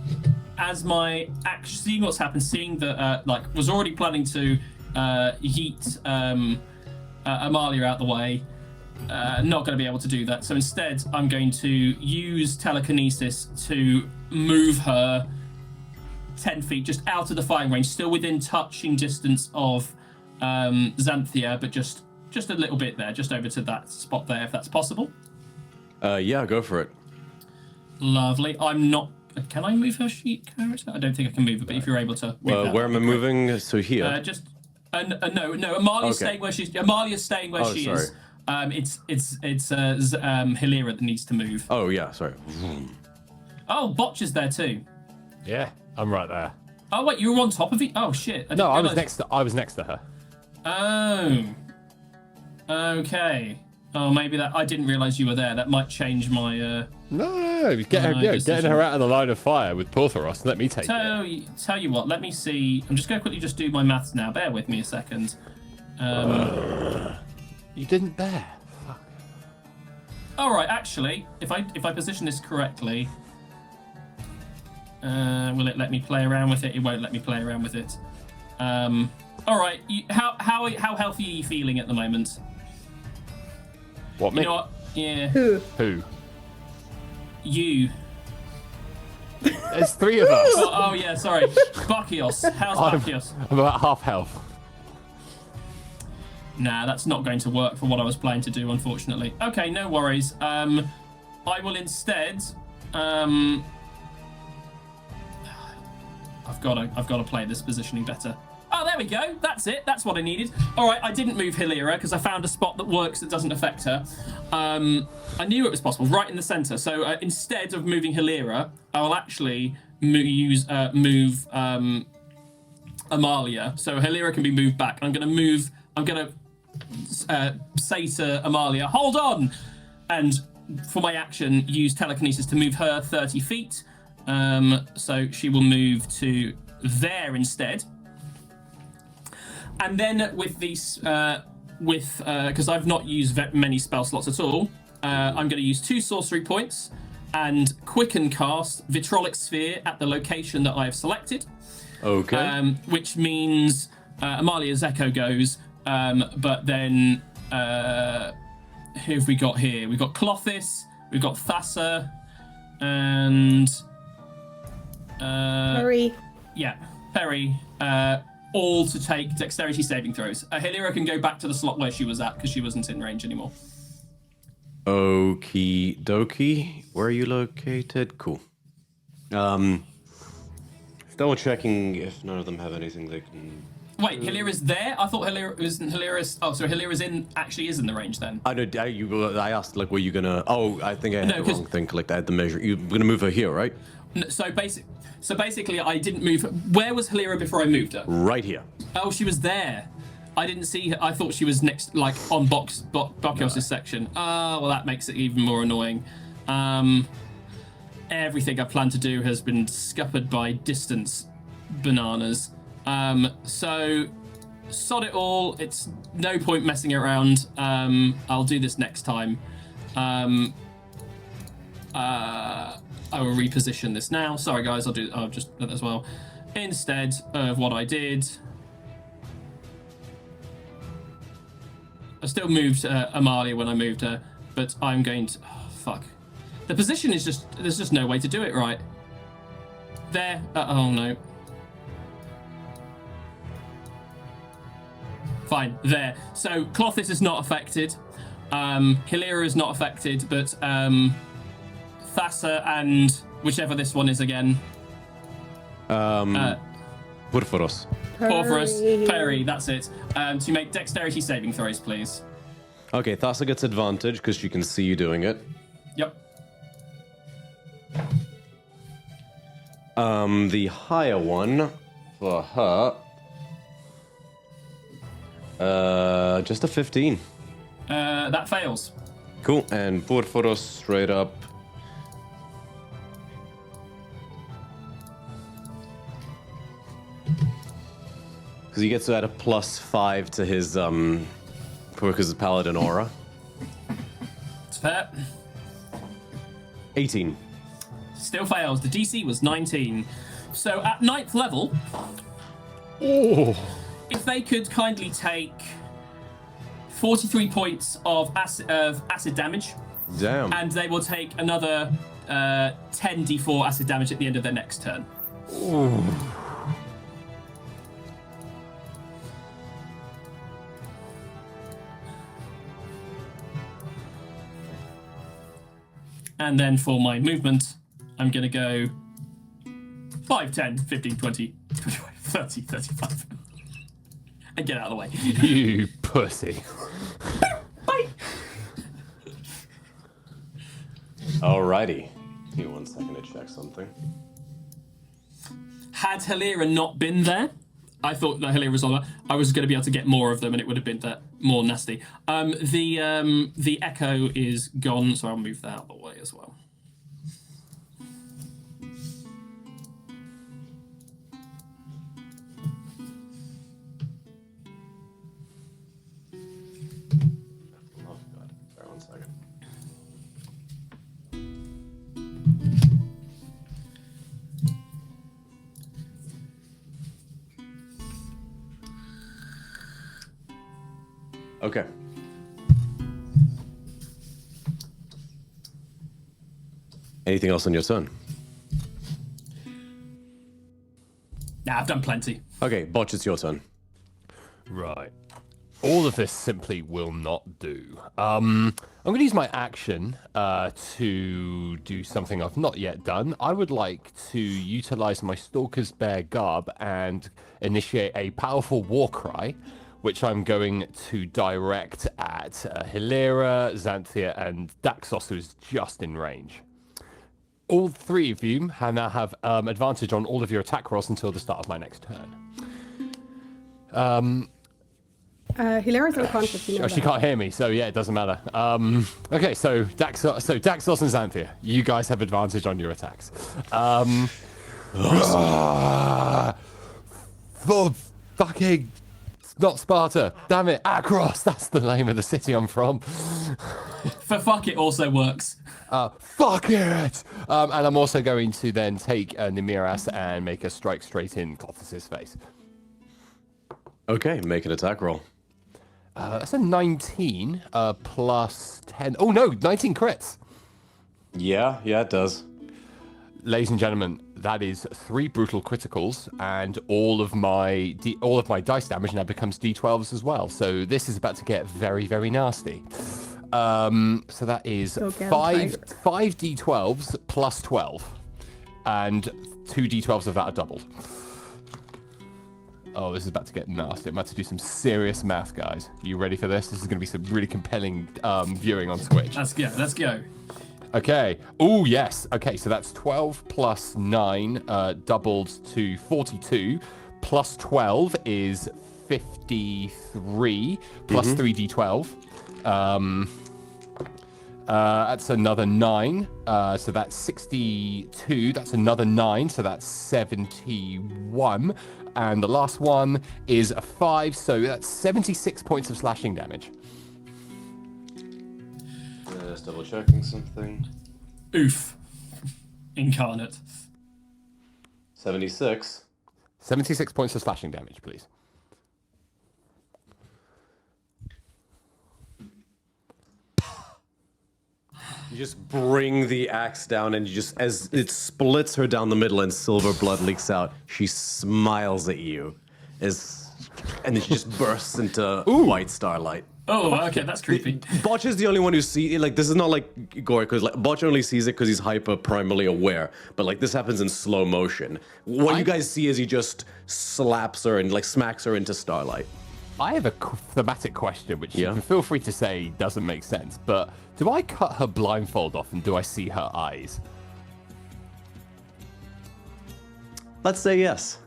as my seeing what's happened, seeing that was already planning to yeet Amalia out the way, not going to be able to do that. So instead, I'm going to use telekinesis to move her 10 feet just out of the firing range, still within touching distance of Xanthia, but just a little bit there, just over to that spot there, if that's possible. Yeah, go for it. Lovely. I'm not. Can I move her sheet character? I don't think I can move it, but if you're able to. Move that, Where am I moving? So here. No. Amalia's staying where she's. Amalia's staying where she is. It's Hilira that needs to move. Oh yeah, sorry. Oh, Botch is there too. Yeah, I'm right there. Oh wait, you were on top of it. Oh shit. No, I was next to her. Oh. Okay. Oh, maybe that. I didn't realise you were there. That might change my. No, getting her out of the line of fire with Porphyros. Let me take it. Tell you what. Let me see. I'm just going to quickly just do my maths now. Bear with me a second. You didn't there. Fuck. All right. Actually, if I position this correctly, will it let me play around with it? It won't let me play around with it. All right. How healthy are you feeling at the moment? What, me? You know what? Yeah. Who? You. There's 3 of us. Oh yeah, sorry. Bacchios. How's Bacchios? I'm about half health. Nah, that's not going to work for what I was planning to do, unfortunately. Okay, no worries. I will instead. I've got to play this positioning better. Oh, there we go. That's it. That's what I needed. All right, I didn't move Hilira because I found a spot that works that doesn't affect her. I knew it was possible, right in the center. So instead of moving Hilira, I will actually move Amalia, so Hilira can be moved back. I'm going to say to Amalia, hold on! And for my action, use telekinesis to move her 30 feet. So she will move to there instead. And then with these, because I've not used many spell slots at all, I'm going to use 2 sorcery points and quicken cast Vitrolic Sphere at the location that I have selected. Okay. Which means Amalia's echo goes, but then who have we got here? We've got Clothis, we've got Thassa, and Perry. Yeah, Perry. All to take dexterity saving throws. Hilira can go back to the slot where she was at because she wasn't in range anymore. Okie dokie. Where are you located? Cool. Double checking if none of them have anything they can. Wait, Hilira's there? I thought Hilira wasn't Hilira's. Oh, so Hilira's actually is in the range then. I know. I asked like, were you gonna? Oh, I think I had No, the wrong thing. Like I had the measure. You're gonna move her here, right? No, so basically, I didn't move her. Where was Hilira before I moved her? Right here. Oh, she was there. I didn't see her. I thought she was next, like on Bokios' section. Oh, well, that makes it even more annoying. Everything I plan to do has been scuppered by distance bananas. So sod it all. It's no point messing around. I'll do this next time. I will reposition this now. Sorry, guys. I'll just do that as well. Instead of what I did, I still moved Amalia when I moved her, but I'm going to. Oh, fuck. The position is just. There's just no way to do it right. There. Oh no. Fine. There. So Clothis is not affected. Hilira is not affected, but Thassa and whichever this one is again. Porphyros. Porphyros, Perry, that's it. To make dexterity saving throws, please. Okay, Thassa gets advantage because she can see you doing it. Yep. The higher one for her. Just a 15. That fails. Cool, and Porphyros straight up. Because he gets to add a +5 to his, because of Paladin Aura. It's fair. 18. Still fails. The DC was 19. So at 9th level, if they could kindly take 43 points of acid damage. Damn. And they will take another 10d4 acid damage at the end of their next turn. Ooh. And then for my movement, I'm going to go 5, 10, 15, 20, 25, 30, 35. And get out of the way. You pussy. Bye. Alrighty. Give me 1 second to check something. Had Hilira not been there, I thought that Hilira was on that. I was going to be able to get more of them, and it would have been that more nasty. The echo is gone, so I'll move that out of the way as well. Oh god. Sorry, 1 second. Okay. Anything else on your turn? Nah, I've done plenty. Okay, Botch, it's your turn. Right. All of this simply will not do. I'm going to use my action to do something I've not yet done. I would like to utilize my Stalker's Bear Garb and initiate a powerful war cry, which I'm going to direct at Hilira, Xanthia, and Daxos, who is just in range. All three of you now have advantage on all of your attack rolls until the start of my next turn. Hilarious unconscious. You know Oh, she that. can't hear me, so yeah, it doesn't matter. Okay, so Daxos and Xanthia, you guys have advantage on your attacks. For fucking not Sparta, damn it, Akros, that's the name of the city I'm from. For fuck it also works. Fuck it! And I'm also going to then take Nimiras and make a strike straight in Clothis' face. Okay, make an attack roll. That's a 19 plus 10. Oh no, 19 crits. Yeah, it does. Ladies and gentlemen, that is 3 brutal criticals, and all of my dice damage now becomes d12s as well. So this is about to get very, very nasty. So that is Go get 'em, 5 d12s plus 12, and 2 d12s of that are doubled. Oh, this is about to get nasty. I'm about to do some serious math, guys. You ready for this? This is going to be some really compelling viewing on Twitch. Let's go. Okay. Oh, yes. Okay, so that's 12 plus 9 doubled to 42. Plus 12 is 53. Plus 3d12. That's another 9. So that's 62. That's another 9. So that's 71. And the last one is a 5. So that's 76 points of slashing damage. Just double checking something. Oof. Incarnate. 76. 76 points of slashing damage, please. You just bring the axe down, and you just, as it splits her down the middle and silver blood leaks out, she smiles at you, and then she just bursts into white starlight. Oh, okay, that's creepy. Botch is the only one who sees, like, this is not like Gore, because like, Botch only sees it because he's hyper primarily aware, but like this happens in slow motion. What you guys see is he just slaps her and like smacks her into starlight. I have a thematic question, which you Yeah. can feel free to say doesn't make sense, but do I cut her blindfold off and do I see her eyes? Let's say yes.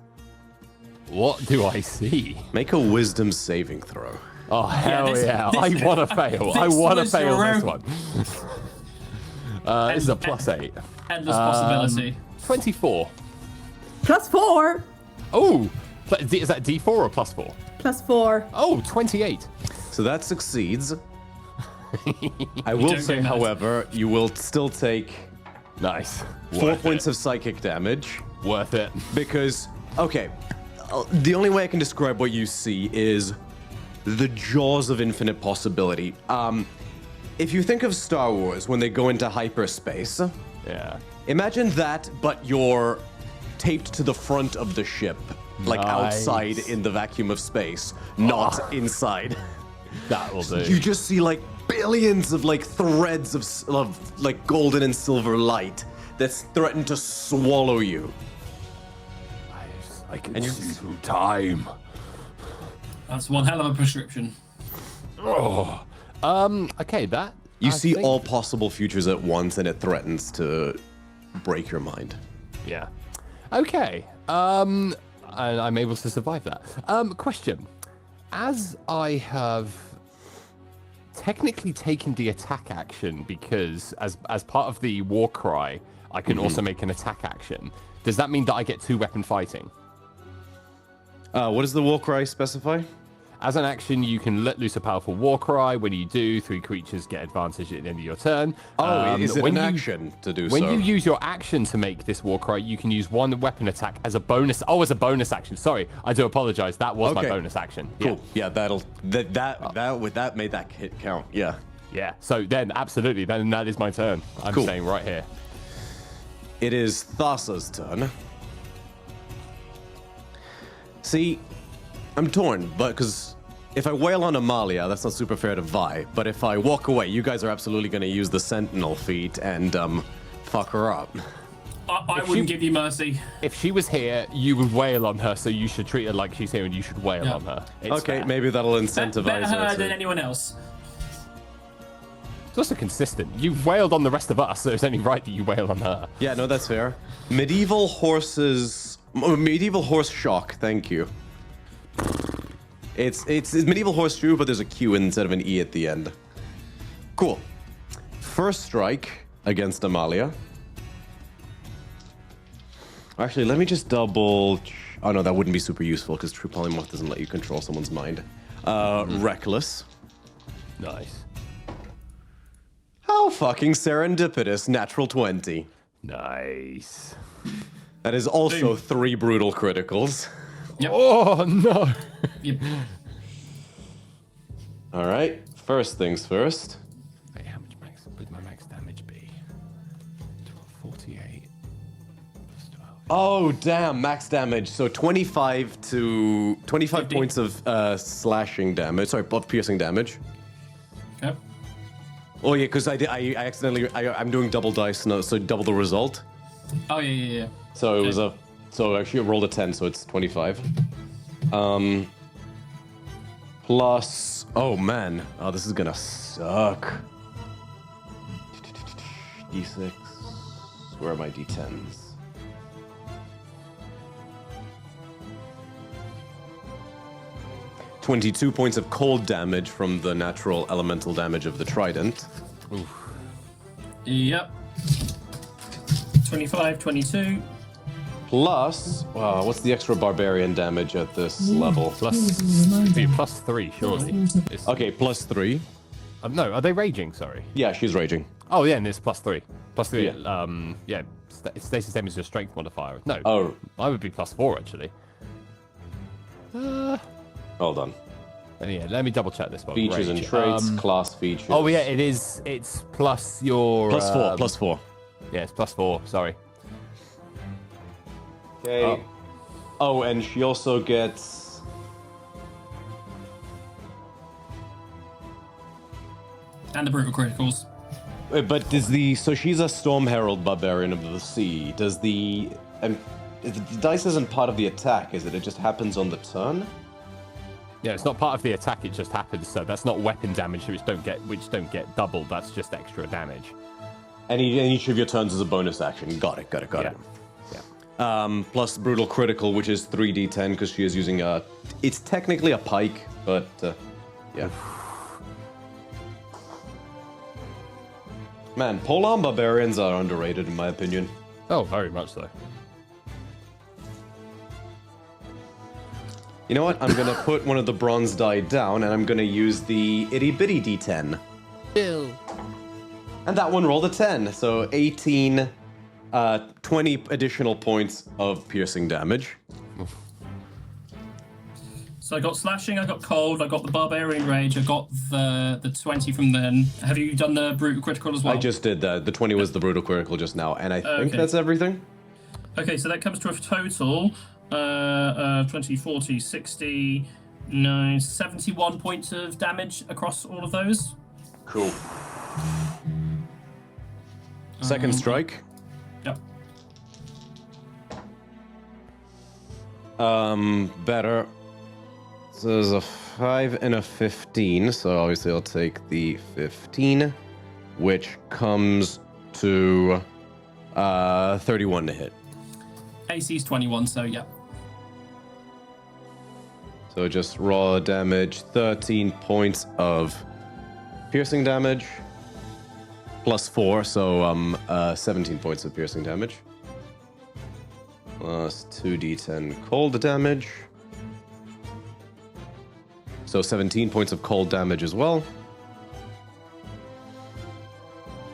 What do I see? Make a wisdom saving throw. Oh, hell this- yeah. this- I want to fail. I this want to was fail your this own- one. This is a plus 8. Endless possibility. 24. +4. Oh, is that D4 or plus 4? +4. Oh, 28. So that succeeds. I will don't say, get that. however, you will still take Nice. 4 points of psychic damage. Worth it. Because, okay, the only way I can describe what you see is the jaws of infinite possibility. If you think of Star Wars when they go into hyperspace, Yeah. imagine that, but you're taped to the front of the ship, like Nice. outside in the vacuum of space, not inside. That will do. You just see like billions of like threads of like golden and silver light that's threatened to swallow you. I can see through time. That's one hell of a prescription. Oh. Okay, that... You I see think- all possible futures at once, and it threatens to break your mind. Yeah. Okay. And I'm able to survive that. Question. As I have technically taken the attack action because as part of the war cry, I can also make an attack action. Does that mean that I get 2 weapon fighting? What does the war cry specify? As an action, you can let loose a powerful war cry. When you do, 3 creatures get advantage at the end of your turn. Is it when an you- action to do When so? you use your action to make this war cry, you can use 1 weapon attack as a bonus. Oh, as a bonus action. Sorry, I do apologize. That was my Okay. bonus action. Cool. Yeah, that made that hit count. Yeah. Yeah. So then, absolutely, then that is my turn. I'm Cool. staying right here. It is Thassa's turn. See, I'm torn, but because if I wail on Amalia, that's not super fair to Vi. But if I walk away, you guys are absolutely going to use the Sentinel feat and fuck her up. I wouldn't give you mercy. If she was here, you would wail on her, so you should treat her like she's here and you should wail Yeah. on her. It's Okay, fair. maybe that'll incentivize Better her her than to... anyone else. It's also consistent. You've wailed on the rest of us, so it's only right that you wail on her. Yeah, no, that's fair. Medieval horse shock, thank you. It's medieval horseshoe, but there's a Q instead of an E at the end. Cool. First strike against Amalia. Actually, let me just double... Oh no, that wouldn't be super useful because True Polymorph doesn't let you control someone's mind. Reckless. Nice. How fucking serendipitous. Natural 20. Nice. That is also 3 brutal criticals. Yep. Oh, no. Yep. All right. First things first. Wait, how much would my max damage be? 48. Plus 12. Oh, damn. Max damage. So 25 50. points of slashing damage. Sorry, of piercing damage. Okay. Oh, yeah, because I accidentally... I'm doing double dice now, so double the result. Oh, yeah. So it was a... So actually I rolled a 10, so it's 25. Plus... Oh, man. Oh, this is gonna suck. D6. Where are my D10s? $22 points of cold damage from the natural elemental damage of the trident. Yep. 25, 22. Plus, what's the extra barbarian damage at this level? Plus 3, surely. It's, Okay, plus 3. no, are they raging? Sorry. Yeah, she's raging. Oh, yeah, and it's plus 3. Plus 3, Yeah. yeah, it stays the same as your strength modifier. No, Oh, I would be plus 4, actually. hold on. And yeah, let me double check this one. Features and Rage. traits, class features. Oh, yeah, it's plus your... Plus 4, plus 4. Yeah, it's plus 4, sorry. Okay. Oh, and she also gets... And the brutal criticals. But does the... So she's a Storm Herald Barbarian of the Sea. Does the... And the dice isn't part of the attack, is it? It just happens on the turn? Yeah, it's not part of the attack, it just happens, so that's not weapon damage which don't get doubled, that's just extra damage. And each of your turns is a bonus action. Got it. Yeah. Plus brutal critical, which is 3d10 because she is using a... It's technically a pike, but yeah. Man, polearm barbarians are underrated in my opinion. Oh, very much so. You know what? I'm gonna put one of the bronze die down, and I'm gonna use the itty bitty d10. Ew. And that one rolled a 10, so 18, 20 additional points of piercing damage. So I got slashing, I got cold, I got the barbarian rage, I got the 20 from then. Have you done the brutal critical as well? I just did that. The 20 was the brutal critical just now, and I think Okay. that's everything. Okay, so that comes to a total 20, 40, 60, 9, 71 points of damage across all of those. Cool. Second strike. Yep. Better. So there's a 5 and a 15, so obviously I'll take the 15, which comes to 31 to hit. AC's 21, so yeah. So just raw damage, 13 points of piercing damage, plus 4, so 17 points of piercing damage. Plus 2d10 cold damage. So 17 points of cold damage as well.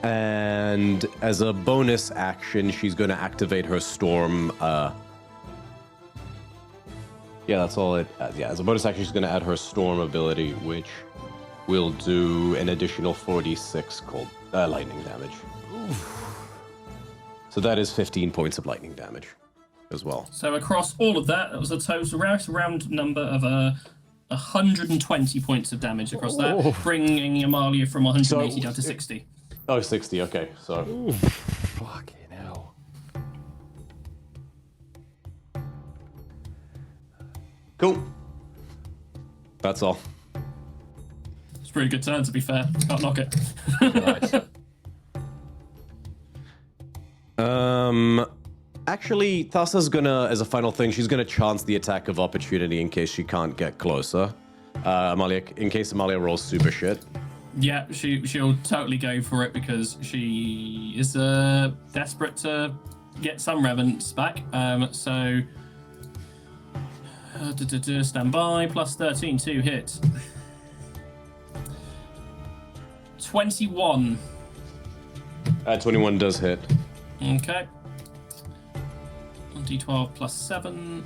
And as a bonus action, she's going to activate her storm. Yeah, that's all it. Yeah, as a bonus action, she's going to add her storm ability, which will do an additional 46 cold lightning damage. Oof. So that is 15 points of lightning damage as well. So across all of that, it was a total round number of 120 points of damage across that, bringing Amalia from 180 down to 60. Oh, 60, okay. So. Ooh, fucking hell. Cool. That's all. It's a pretty good turn, to be fair. Can't knock it. Nice. Actually, Thassa's gonna, as a final thing, she's gonna chance the attack of opportunity in case she can't get closer. Amalia, in case Amalia rolls super shit. Yeah, she'll totally go for it because she is desperate to get some revenants back. So stand by, plus 13 to hit. 21. 21 does hit. Okay. D12 plus 7.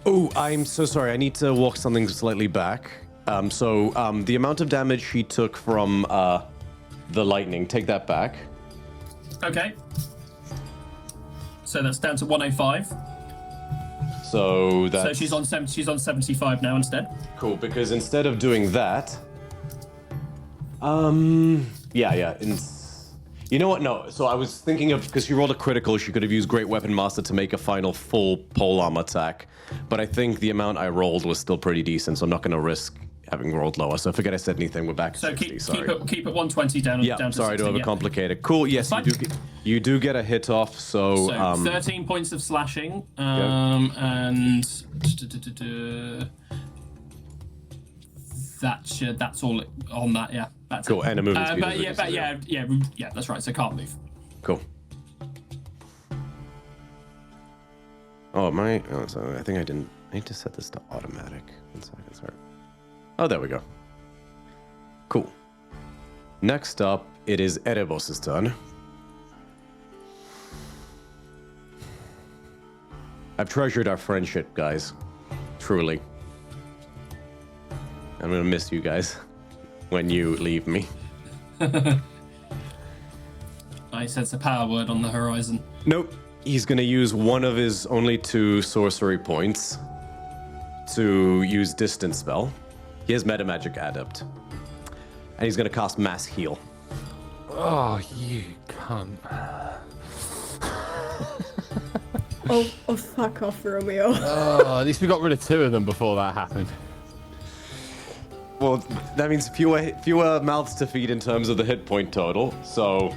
Oh, I'm so sorry. I need to walk something slightly back. The amount of damage she took from the lightning, take that back. Okay. So that's down to 105. So that's... So she's on 75 now instead. Cool, because instead of doing that... You know what? No. So I was thinking of, because she rolled a critical, she could have used Great Weapon Master to make a final full polearm attack. But I think the amount I rolled was still pretty decent, so I'm not going to risk having rolled lower. So I forget I said anything. We're back to 60, sorry. Keep it 120 down. Yeah, down to sorry 60, to overcomplicate it. Cool, yes, you do get a hit off, so 13 points of slashing, and that's all on that, yeah. That's cool, it. and a movement speed. Yeah, that's right, so can't move. Cool. So I think I didn't. I need to set this to automatic. 1 second, sorry. Oh, there we go. Cool. Next up, it is Erebos' turn. I've treasured our friendship, guys. Truly. I'm gonna miss you guys when you leave me. I sense a power word on the horizon. Nope. He's gonna use one of his only 2 sorcery points to use Distance Spell. He has Metamagic Adept. And he's gonna cast Mass Heal. Oh, you cunt. Oh, fuck off, Romeo. At least we got rid of 2 of them before that happened. Well, that means fewer mouths to feed in terms of the hit point total. So,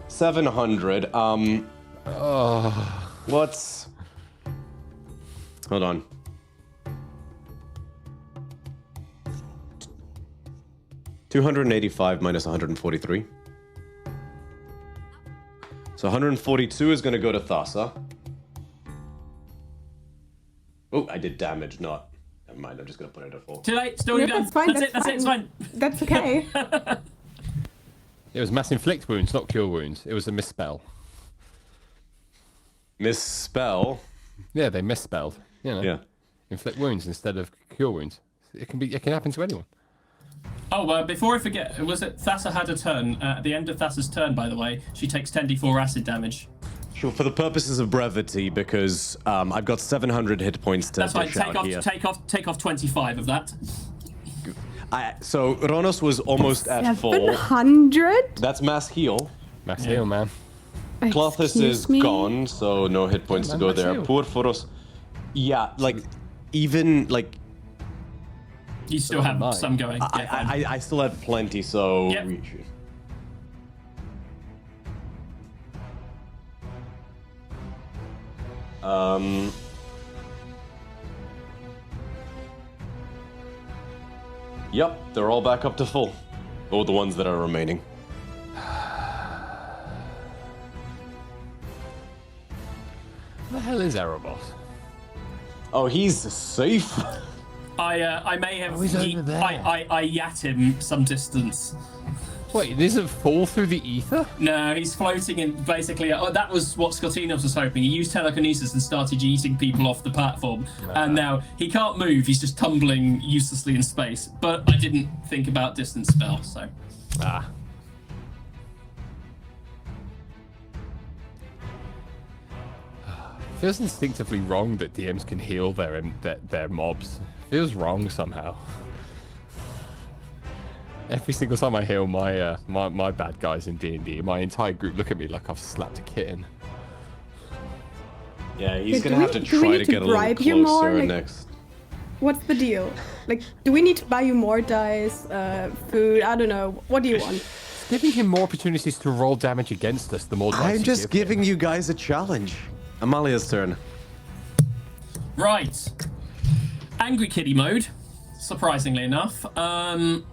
700. What's... Hold on. $285 minus 143. So 142 is going to go to Thassa. Oh, I did damage, not... Never mind, I'm just going to put it at 4. Too late, still done. That's fine. That's it, it's fine. That's okay. It was mass inflict wounds, not cure wounds. It was a misspell. Misspell? Yeah, they misspelled. You know, Yeah. inflict wounds instead of cure wounds. It can happen to anyone. Oh, before I forget, was it Thassa had a turn? At the end of Thassa's turn, by the way, she takes 10d4 acid damage. Sure, for the purposes of brevity, because I've got 700 hit points to That's fine. dish out here. Take off 25 of that. So Ronos was almost at full. 700? That's mass heal. Mass heal, man. Clothis is gone, so no hit points to go mass there. heal. Poor Foros. Yeah, like, even, like... You still have some going. I still have plenty, so... Yep. Yep, they're all back up to full. All the ones that are remaining. Where the hell is Erebos? Oh, he's safe. I may have he's over there. I yat him some distance. Wait, does it fall through the ether? No, he's floating in basically. That was what Scottinos was hoping. He used telekinesis and started yeeting people off the platform, and now he can't move. He's just tumbling uselessly in space. But I didn't think about distance spell, so. Ah. Feels instinctively wrong that DMs can heal their mobs. Feels wrong somehow. Every single time I heal my my bad guys in D&D, my entire group look at me like I've slapped a kitten. Yeah, he's Do gonna we- have to do we try need to to get a little bribe you more? closer Like- next. What's the deal? Like, do we need to buy you more dice, food? I don't know. What do you want? It's giving him more opportunities to roll damage against us the more dice I'm you just give him. giving you guys a challenge. Amalia's turn. Right. Angry kitty mode, surprisingly enough. I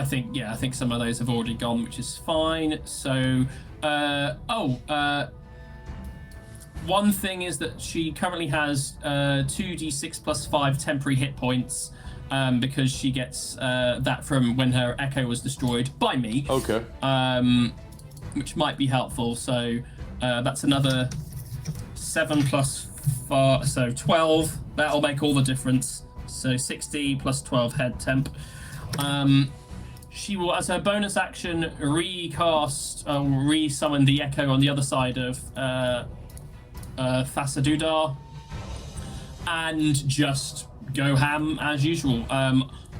think some of those have already gone, which is fine. So, one thing is that she currently has 2d6 plus 5 temporary hit points because she gets that from when her echo was destroyed by me. Okay. Which might be helpful. So that's another 7 plus 4, so 12. That'll make all the difference. So 60 plus 12 head temp. She will, as her bonus action, re-summon the echo on the other side of Fasadudar and just go ham as usual.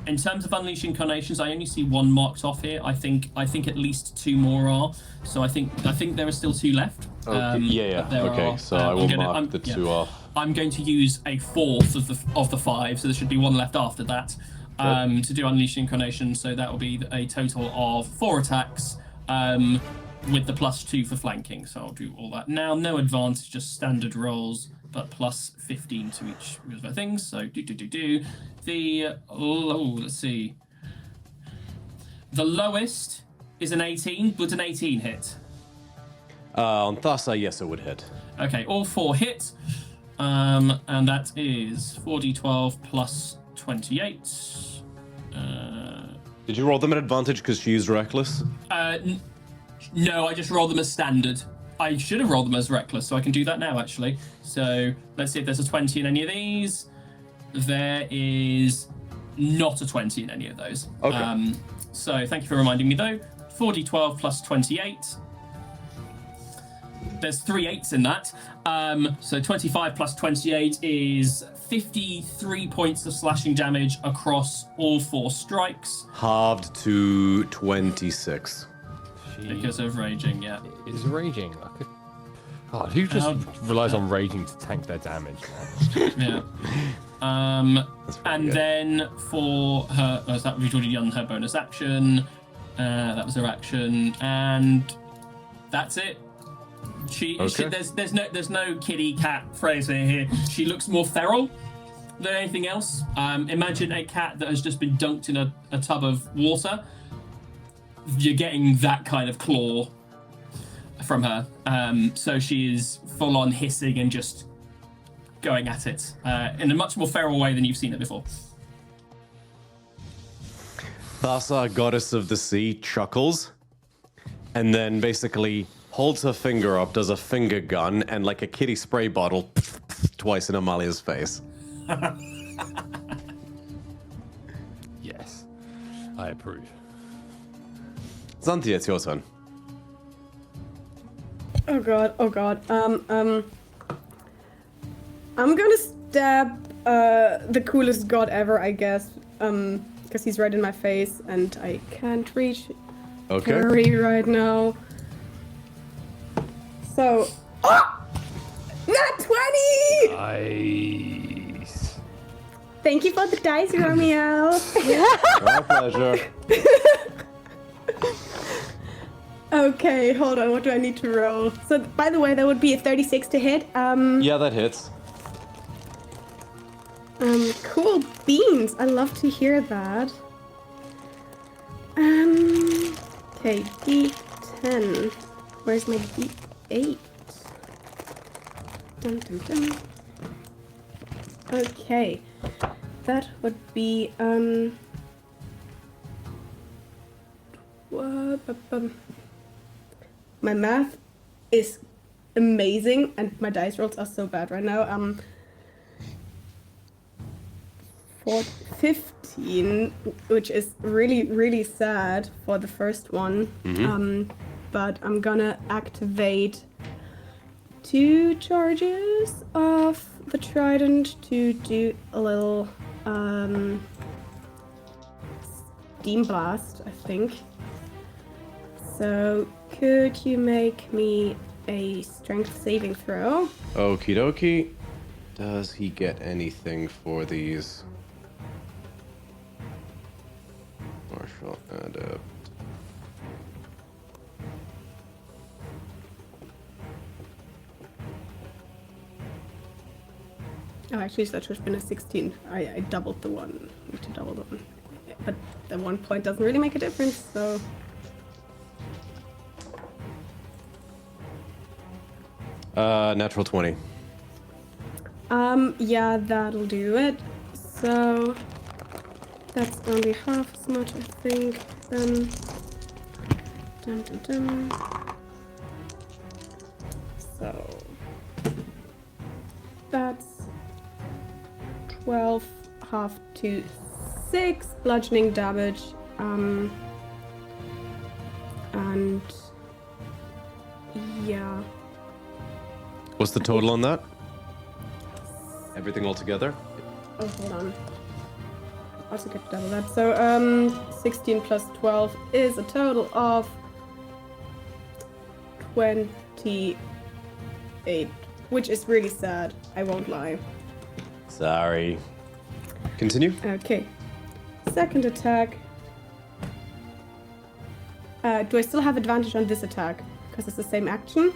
In terms of Unleash Incarnations, I only see one marked off here. I think at least 2 more are. So I think there are still 2 left. Okay, so I will mark the 2 off. I'm going to use a 4th of the 5, so there should be 1 left after that. To do Unleash Incarnation, so that will be a total of 4 attacks with the +2 for flanking. So I'll do all that now. No advantage, just standard rolls, but plus 15 to each of the things. So let's see. The lowest is an 18. Would an 18 hit? On Thassa, yes, it would hit. Okay, all 4 hit. And that is 4d12 plus 28. Did you roll them at advantage because she used Reckless? No, I just rolled them as standard. I should have rolled them as reckless, so I can do that now, actually. So let's see if there's a 20 in any of these. There is not a 20 in any of those. Okay. So thank you for reminding me, though. 4d12 plus 28. There's 3 8s in that. So 25 plus 28 is 53 points of slashing damage across all 4 strikes. Halved to 26. Because of raging, yeah. It is raging. God, who just relies on raging to tank their damage? Yeah. And good. then for her, we've already done her bonus action. That was her action, and that's it. There's no kitty cat phrase here. She looks more feral than anything else. Imagine a cat that has just been dunked in a tub of water. You're getting that kind of claw from her. So she is full on hissing and just going at it in a much more feral way than you've seen it before. Thassa, goddess of the sea, chuckles and then basically holds her finger up, does a finger gun, and like a kitty spray bottle, twice in Amalia's face. Yes, I approve. Xanthia, it's your turn. Oh god. I'm gonna stab the coolest god ever, I guess. Because he's right in my face and I can't reach Harry right now. So, not 20! Nice. Thank you for the dice, Romeo. My pleasure. Okay, hold on. What do I need to roll? So, by the way, that would be a 36 to hit. Yeah, that hits. Cool beans. I love to hear that. Okay, D10. Where's my D8? Dun, dun, dun. Okay, that would be my math is amazing and my dice rolls are so bad right now. 15, which is really, really sad for the first one. But I'm gonna activate 2 charges of the trident to do a little steam blast, I think. So could you make me a strength saving throw? Okie dokie. Does he get anything for these? Martial adept. Oh, actually, that should have been a 16. I doubled the one. Need to double the one. But the 1 point doesn't really make a difference, so... Natural 20. Yeah, that'll do it. So... That's only half as much, I think. Then... Dun, dun, dun. So... That's... 12, half to 6 bludgeoning damage, and yeah. What's the total on that? Everything all together? Oh, hold on. Also get double that. So 16 plus 12 is a total of 28, which is really sad. I won't lie. Sorry. Continue. Okay. Second attack. Do I still have advantage on this attack? Because it's the same action.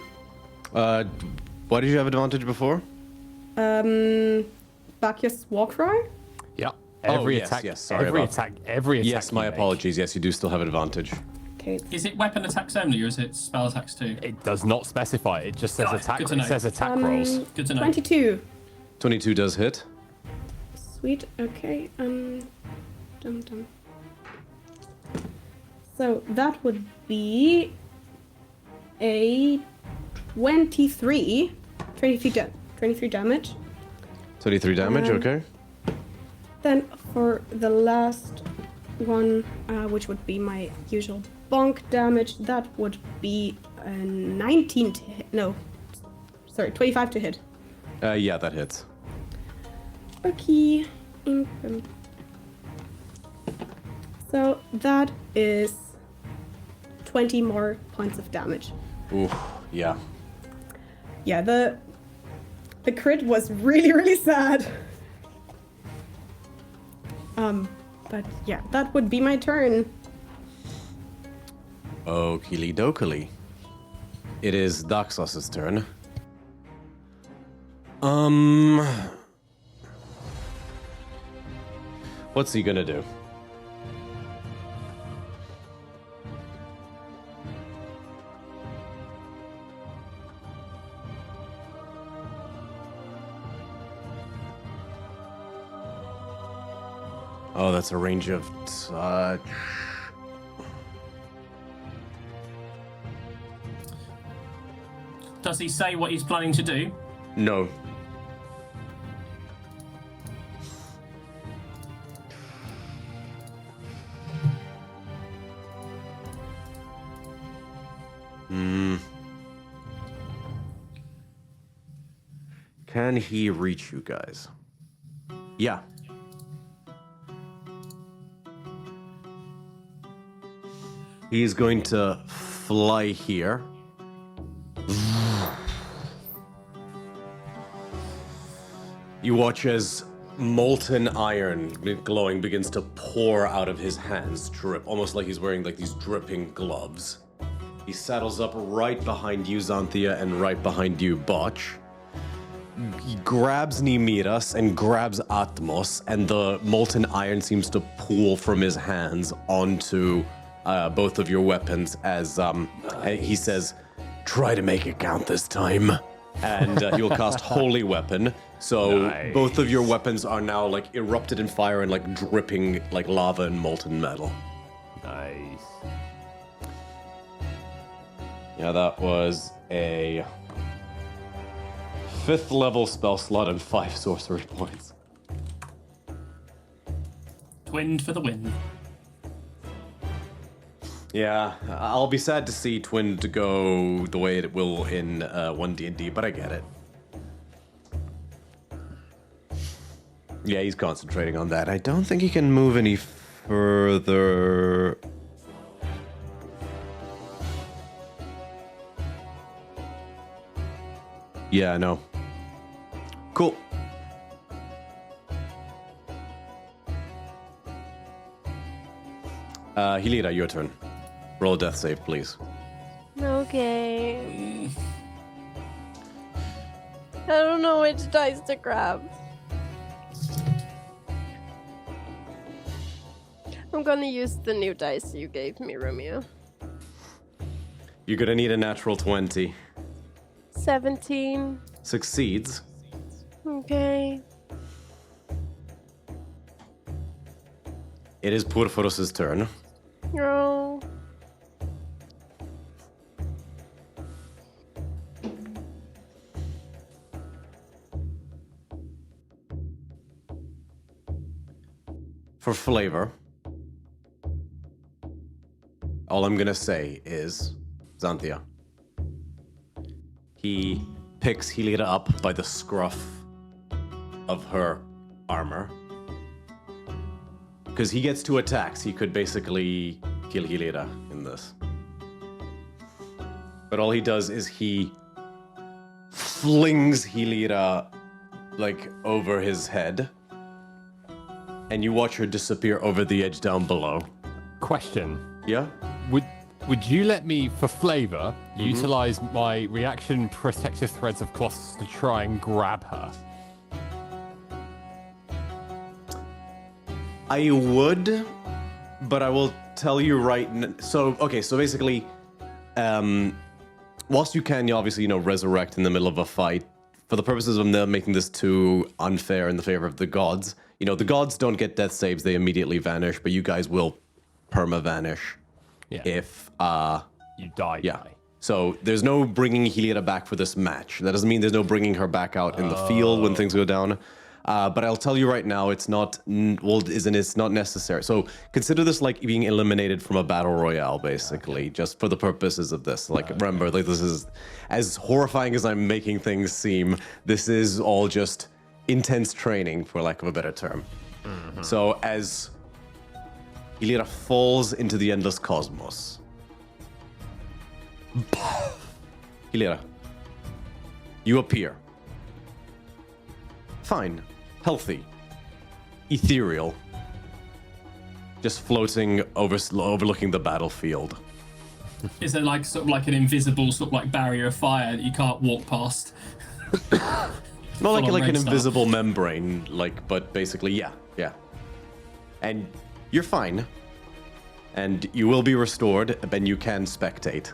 Why did you have advantage before? Bacchus war cry? Yeah. Oh, Every yes, attack. yes, sorry every about- attack. Every attack. Yes, my you make, apologies. Yes, you do still have advantage. Okay. Is it weapon attacks only, or is it spell attacks too? It does not specify. It just says Oh, attack. good to It know. says attack rolls. Good to know. 22. 22 does hit. Sweet. Okay. Dum dum. So that would be a 23. 23 damage. 23 damage, okay. Then for the last one, which would be my usual bonk damage, that would be a 19 to hit. No, sorry, 25 to hit. Yeah, that hits. Okay. So that is 20 more points of damage. Ooh, yeah. Yeah, the crit was really, really sad. But yeah, that would be my turn. Okie dokily. It is Daxos's turn. What's he gonna do? Oh, that's a range of touch. Does he say what he's planning to do? No. Can he reach you guys? Yeah. He's going to fly here. You watch as molten iron glowing begins to pour out of his hands, drip, almost like he's wearing like these dripping gloves. He saddles up right behind you, Xanthia, and right behind you, Botch. He grabs Nimiras and grabs Atmos, and the molten iron seems to pool from his hands onto both of your weapons as he says, "Try to make it count this time." And he will cast Holy Weapon. So Nice. both of your weapons are now like erupted in fire and like dripping like lava and molten metal. Nice. Yeah, that was a 5th level spell slot and 5 sorcery points. Twinned for the win. Yeah, I'll be sad to see Twin to go the way it will in 1D&D, but I get it. Yeah, he's concentrating on that. I don't think he can move any further. Yeah, no. Cool. Hilira, your turn. Roll a death save, please. Okay. I don't know which dice to grab. I'm gonna use the new dice you gave me, Romeo. You're gonna need a natural 20. 17. Succeeds. Okay. It is Purphoros' turn. Oh. For flavor, all I'm gonna say is Xanthia. He picks Hilira up by the scruff of her armor. Because he gets 2 attacks, he could basically kill Hilira in this. But all he does is he flings Hilira like over his head. And you watch her disappear over the edge down below. Question. Yeah? Would you let me, for flavor, utilize my reaction protective threads of cloths to try and grab her? I would, but I will tell you right now. So basically, whilst you can, obviously, resurrect in the middle of a fight, for the purposes of them making this too unfair in the favor of the gods, the gods don't get death saves, they immediately vanish, but you guys will perma-vanish if, you die. Yeah. So there's no bringing Hilira back for this match. That doesn't mean there's no bringing her back out in the field when things go down. But I'll tell you right now, it's not necessary. So consider this like being eliminated from a battle royale, basically, just for the purposes of this. Like, remember, like this is as horrifying as I'm making things seem. This is all just intense training, for lack of a better term. So as Hilira falls into the endless cosmos, Hilira, you appear. Fine. Healthy. Ethereal. Just floating overlooking the battlefield. Is there like sort of like an invisible sort of like barrier of fire that you can't walk past? Not like an stuff. invisible membrane, but basically, yeah. And you're fine. And you will be restored, and you can spectate.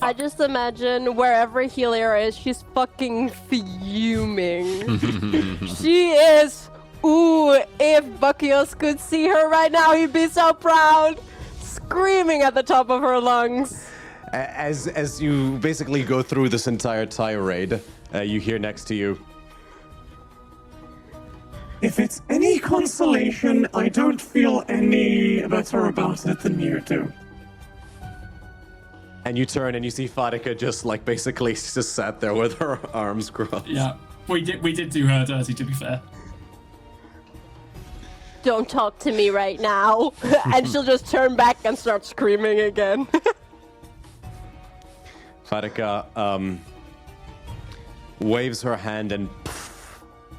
I just imagine wherever Hilira is, she's fucking fuming. She is. Ooh, if Buckios could see her right now, he'd be so proud. Screaming at the top of her lungs. As you basically go through this entire tirade, you hear next to you, If it's any consolation, I don't feel any better about it than you do. and you turn and you see Fatica just basically just sat there with her arms crossed. Yeah, we did do her dirty, to be fair. Don't talk to me right now. And she'll just turn back and start screaming again. Fatica waves her hand and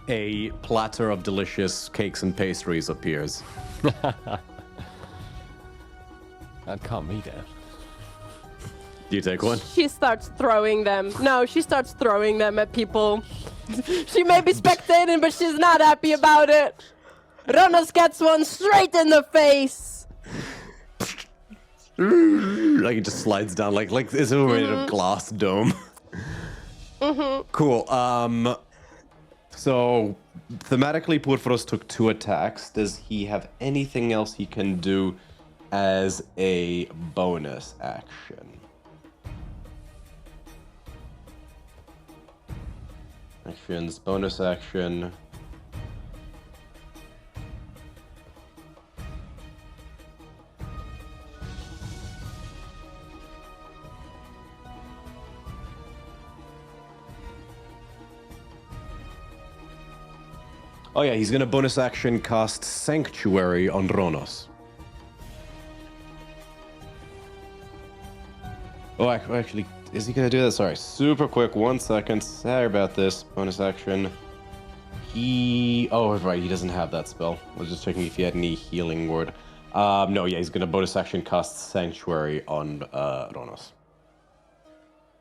a platter of delicious cakes and pastries appears. That calmed me down. Do you take one? She starts throwing them. No, she starts throwing them at people. She may be spectating, but she's not happy about it. Ronos gets one straight in the face. Like it just slides down like it's a made of glass dome. Cool. So thematically, Purphoros took 2 attacks. Does he have anything else he can do as a bonus action? Actions, bonus action. Oh yeah, he's gonna bonus action cast Sanctuary on Ronos. Oh, actually, is he gonna do that? Sorry, super quick, 1 second. Sorry about this. Bonus action. Oh, right, he doesn't have that spell. I was just checking if he had any healing word. No, yeah, he's gonna bonus action cast Sanctuary on Ronos.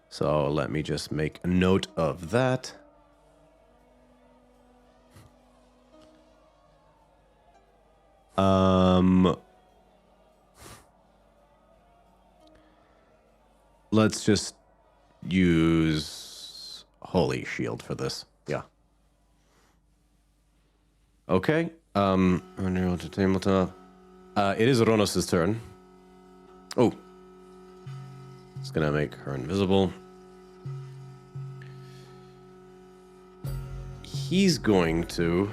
So let me just make a note of that. Let's just use Holy Shield for this. Yeah. Okay. It is Ronos' turn. Oh. It's gonna make her invisible. He's going to...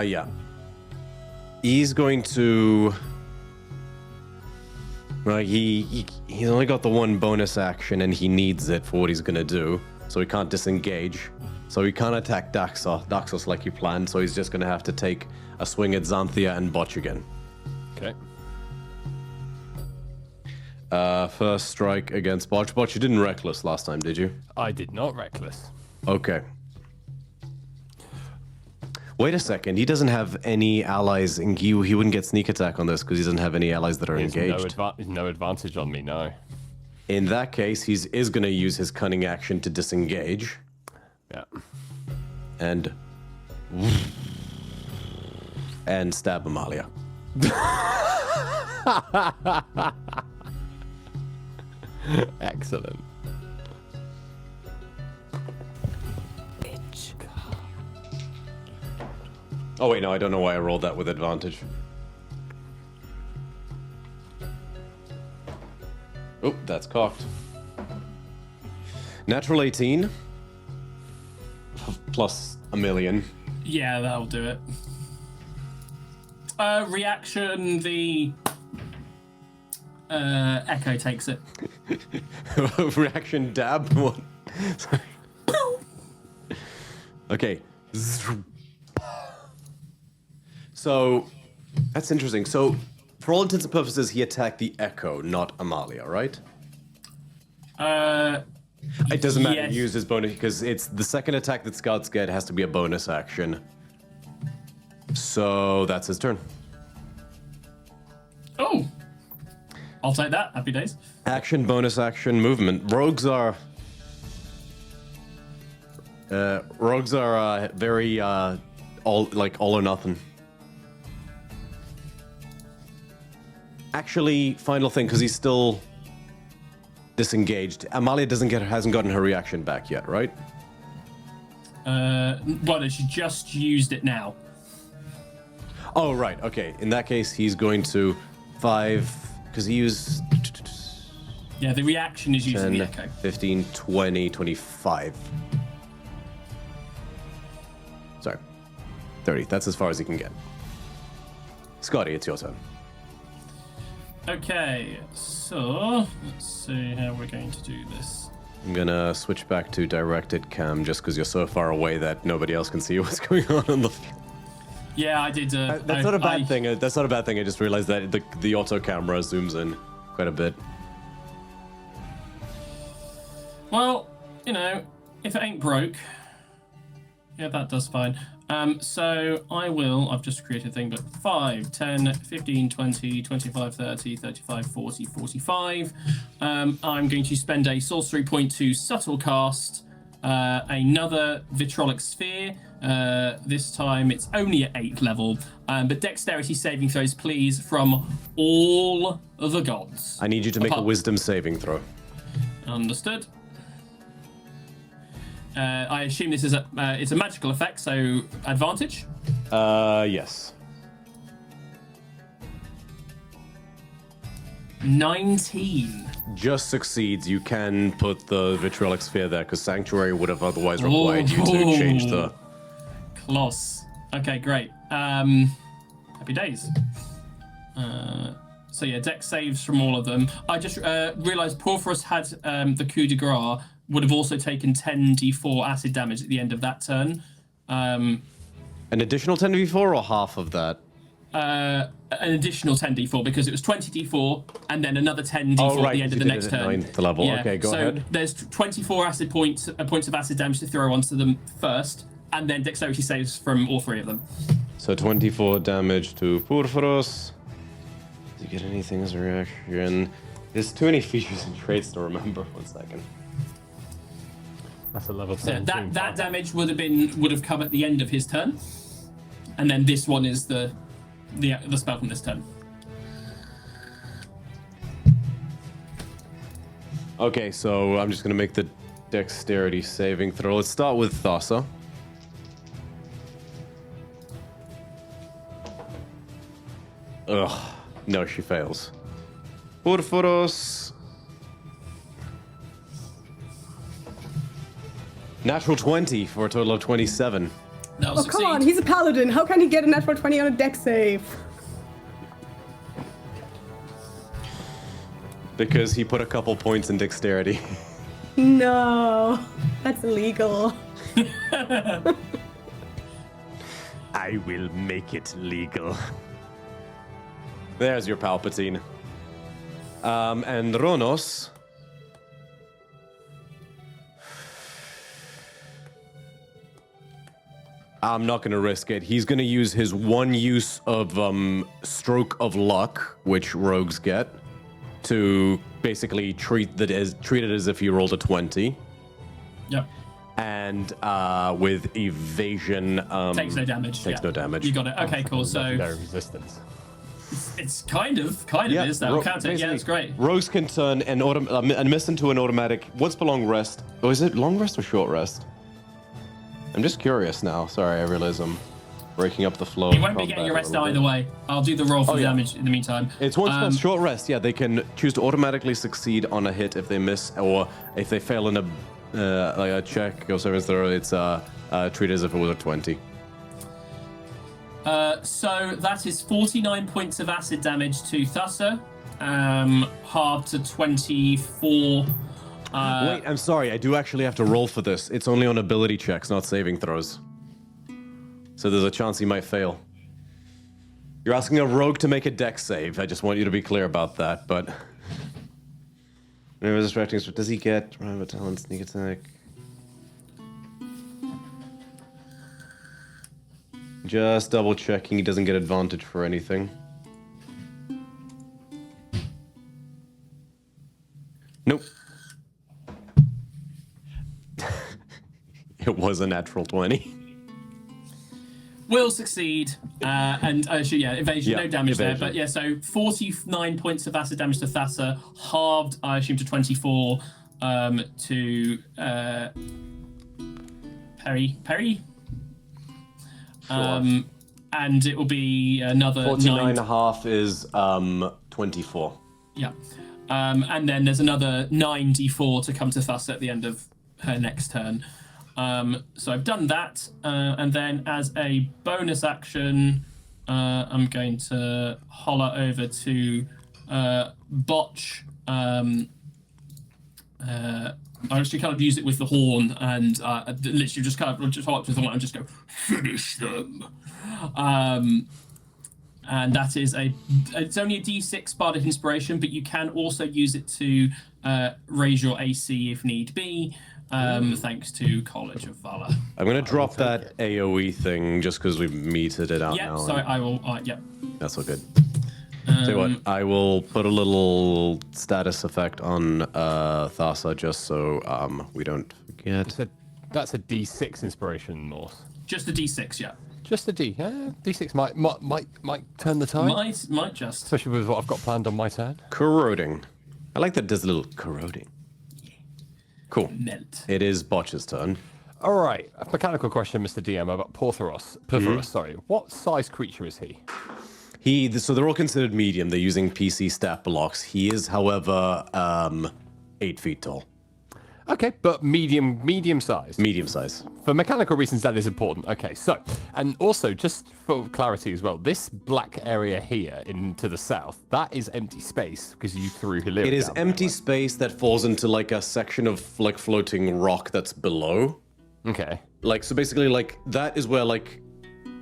yeah. He's going to... Well, he's only got the one bonus action, and he needs it for what he's gonna do. So he can't disengage. So he can't attack Daxos like he planned, so he's just gonna have to take a swing at Xanthia and botch again. Okay. First strike against Botch. Botch, you didn't Reckless last time, did you? I did not reckless. Okay. Wait a second, he doesn't have any allies, and he wouldn't get sneak attack on this because he doesn't have any allies that are engaged. No advantage on me, no. In that case, he is going to use his cunning action to disengage. Yeah. And stab Amalia. Excellent. Oh wait, no, I don't know why I rolled that with advantage. Oh, that's cocked. Natural 18. Plus a million. Yeah, that'll do it. Reaction, the Echo takes it. Reaction dab? What? Sorry. Okay. So, that's interesting. So, for all intents and purposes, he attacked the Echo, not Amalia, right? It doesn't matter. Yes. He used his bonus because it's the second attack that scouts get has to be a bonus action. So that's his turn. Oh, I'll take that. Happy days. Action, bonus action, movement. Rogues are very all or nothing. Actually, final thing, because he's still disengaged. Amalia hasn't gotten her reaction back yet, right? Well, she just used it now. Oh, right. Okay. In that case, he's going to 5, because he used... Yeah, the reaction is using 10, the Echo. 15, 20, 25. Sorry. 30. That's as far as he can get. Scotty, it's your turn. Okay, so let's see how we're going to do this. I'm gonna switch back to directed cam just because you're so far away that nobody else can see what's going on the field. Yeah, I did. That's not a bad thing. That's not a bad thing. I just realized that the auto camera zooms in quite a bit. Well, if it ain't broke, yeah, that does fine. So I've just created a thing, but 5, 10, 15, 20, 25, 30, 35, 40, 45. I'm going to spend a sorcery point to subtle cast another vitrolic sphere. This time it's only at 8th level, but dexterity saving throws, please, from all of the gods. I need you to make a wisdom saving throw. Understood. I assume this is it's a magical effect, so advantage? Yes. 19. Just succeeds. You can put the vitriolic sphere there because Sanctuary would have otherwise required you to change the... Close. Okay, great. Happy days. So yeah, dex saves from all of them. I just realised Porphyros had the coup de grace, would have also taken 10d4 acid damage at the end of that turn. An additional 10d4 or half of that? An additional 10d4 because it was 20d4 and then another 10d4 at the end of the next turn. 9th level. Yeah. Okay, go ahead. So there's 24 acid points of acid damage to throw onto them first, and then dexterity saves from all three of them. So 24 damage to Porphyros. Does he get anything as a reaction? There's too many features and traits to remember. 1 second. That's a level So 17. that damage would have come at the end of his turn, and then this one is the spell from this turn. Okay, so I'm just gonna make the dexterity saving throw. Let's start with Thassa. Ugh. No, she fails. Porphyros. Natural 20 for a total of 27. That'll Oh, succeed. come on, he's a paladin. How can he get a natural 20 on a dex save? Because he put a couple points in dexterity. No, that's illegal. I will make it legal. There's your Palpatine. And Ronos. I'm not going to risk it. He's going to use his one use of Stroke of Luck, which rogues get, to basically treat it as if he rolled a 20. Yep. And with evasion, Takes no damage. Takes no damage. You got it. Okay, cool. So No resistance. it's kind of is that. I'll count it. Yeah, that's great. Rogues can turn a miss into an automatic. What's the long rest? Oh, is it long rest or short rest? I'm just curious now. Sorry, I realize I'm breaking up the flow. You won't be getting your rest either way. I'll do the roll for the damage in the meantime. It's one spell, short rest. Yeah, they can choose to automatically succeed on a hit if they miss, or if they fail in a check or service throw, it's treated as if it was a 20. So that is 49 points of acid damage to Thassa, halved to 24. Wait, I'm sorry. I do actually have to roll for this. It's only on ability checks, not saving throws. So there's a chance he might fail. You're asking a rogue to make a dex save. I just want you to be clear about that, but... Distracting. Does he get private talent, sneak attack? Just double checking he doesn't get advantage for anything. Nope. It was a natural 20. Will succeed, and evasion, no damage evasion. there. But yeah, so 49 points of acid damage to Thassa, halved, I assume, to 24 to Perry. And it will be another 49.5 is 24. Yeah. And then there's another 9d4 to come to Thassa at the end of her next turn. So I've done that, and then as a bonus action, I'm going to holler over to Botch. I actually kind of use it with the horn, and literally just holler up to the horn and just go, finish them. And that is it's only a D6 Bardic Inspiration, but you can also use it to raise your AC if need be. Thanks to College of Valor. I'm gonna drop that AoE thing just because we've meted it out now. Yeah, so I will. Yeah. That's all good. Tell you what, I will put a little status effect on Thassa just so we don't forget. That's a D6 inspiration, Morse. Just a D6, yeah. Just a D. Yeah, D6 might turn the tide. Might just. Especially with what I've got planned on my turn. Corroding. I like that it does a little corroding. Cool. Melt. It is Botch's turn. All right, a mechanical question, Mr. DM, about Porphyros. Sorry, what size creature is he? So they're all considered medium. They're using PC stat blocks. He is, however, 8 feet tall. Okay, but medium size. Medium size. For mechanical reasons, that is important. Okay, so, and also, just for clarity as well, this black area here to the south, that is empty space because you threw Hillyria. It is down empty there, space that falls into like a section of like floating rock that's below. right? Okay. Like, so basically, like, that is where like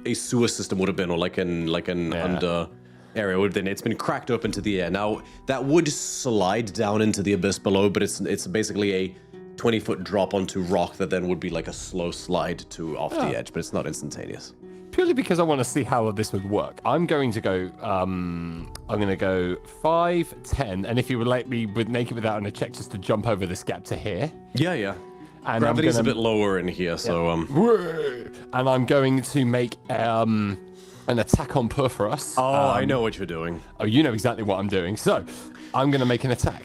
a sewer system would have been, or like an under area would have been. It's been cracked open to the air. Now, that would slide down into the abyss below, but it's basically a 20-foot drop onto rock that then would be like a slow slide to off the edge, but it's not instantaneous. Purely because I want to see how this would work. I'm going to go, I'm going to go 5, 10, and if you would like me would make it without a check just to jump over this gap to here. Yeah. And Gravity's a bit lower in here, so And I'm going to make an attack on Perforos. I know what you're doing. Oh, you know exactly what I'm doing. So, I'm going to make an attack.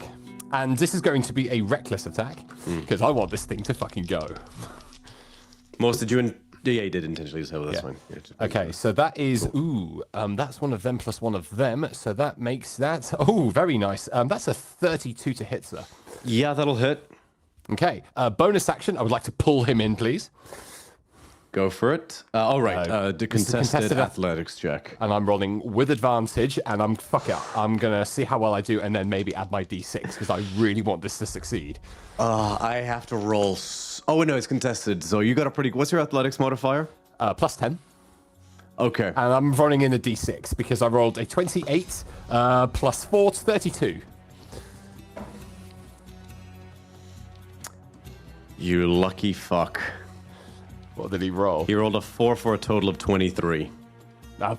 And this is going to be a reckless attack, because I want this thing to fucking go. Most did you... Yeah, you did intentionally just have this one. Yeah, Okay, so that is... Ooh, that's one of them plus one of them. So that makes that... Oh, very nice. That's a 32 to hit, sir. Yeah, that'll hit. Okay, bonus action. I would like to pull him in, please. Go for it. All right, the contested athletics check. And I'm rolling with advantage, and I'm gonna see how well I do, and then maybe add my d6 because I really want this to succeed. I have to roll. Oh no, it's contested. So you got a pretty. What's your athletics modifier? Plus 10. Okay. And I'm running in a d6 because I rolled a 28 plus 4, 32. You lucky fuck. What did he roll? He rolled a 4 for a total of 23.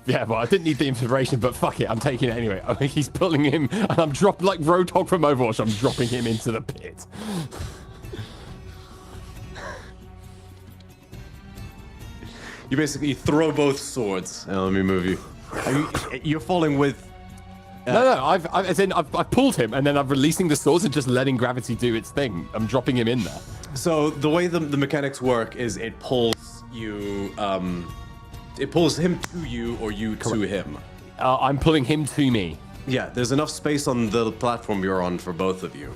Yeah, well, I didn't need the inspiration, but fuck it, I'm taking it anyway. I think he's pulling him, and I'm dropping like Roadhog from Overwatch. I'm dropping him into the pit. You basically throw both swords. Let me move you. You're falling with. No, I've pulled him, and then I'm releasing the swords and just letting gravity do its thing. I'm dropping him in there. So the way the mechanics work is it pulls you. It pulls him to you or you to him. I'm pulling him to me. Yeah, there's enough space on the platform you're on for both of you.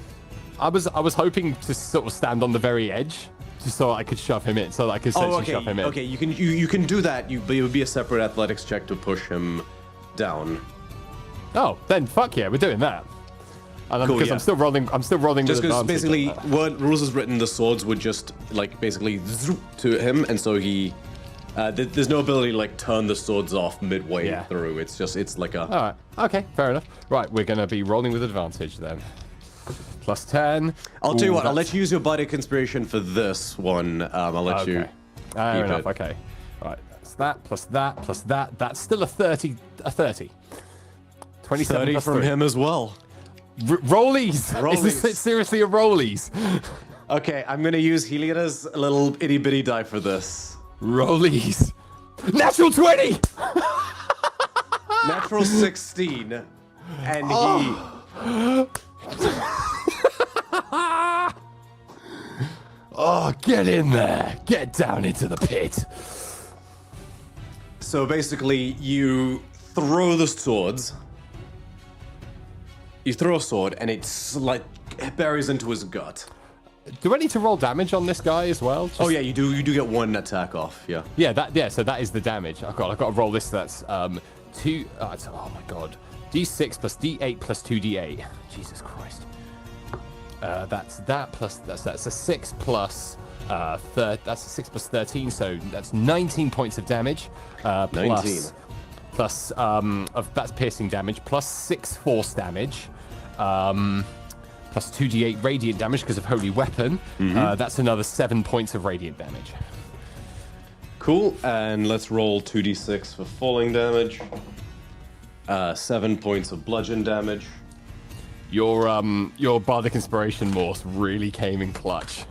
I was hoping to sort of stand on the very edge, just so I could shove him in, so that I could essentially shove him in. Okay, you can do that. But it would be a separate athletics check to push him down. Oh, then fuck yeah, we're doing that. And Cool, because yeah. I'm still rolling Just with because advantage basically, on that. what rules is written, the swords would just like basically zoop to him, and so he. There's no ability to like turn the swords off midway through. It's like a. All right. Okay. Fair enough. Right. We're gonna be rolling with advantage then. Plus 10. I'll tell you what. I'll that's- let you use your bardic inspiration for this one. I'll let you. Fair keep enough. it. Okay. Right. That's that plus that plus that. That's still a 30. A 30. 27 30 plus from 3. him as well. Rollies. Is this seriously a rollies? Okay, I'm gonna use Heliada's little itty bitty die for this. Rollies. Natural 20. Natural 16, and he. Oh, get in there. Get down into the pit. So basically, you throw the swords. You throw a sword, and it's like it buries into his gut. Do I need to roll damage on this guy as well? Oh yeah, you do. You do get one attack off. Yeah. Yeah, so that is the damage. I've got to roll this. That's 2. Oh my god. D6 plus D8 plus 2D8. Jesus Christ. That's a 6 plus that's a 6 plus 13. So that's 19 points of damage. 19. Plus that's piercing damage. Plus 6 force damage. Plus 2d8 radiant damage because of holy weapon. That's another 7 points of radiant damage. Cool. And let's roll 2d6 for falling damage. 7 points of bludgeon damage. Your bardic inspiration, Morse, really came in clutch.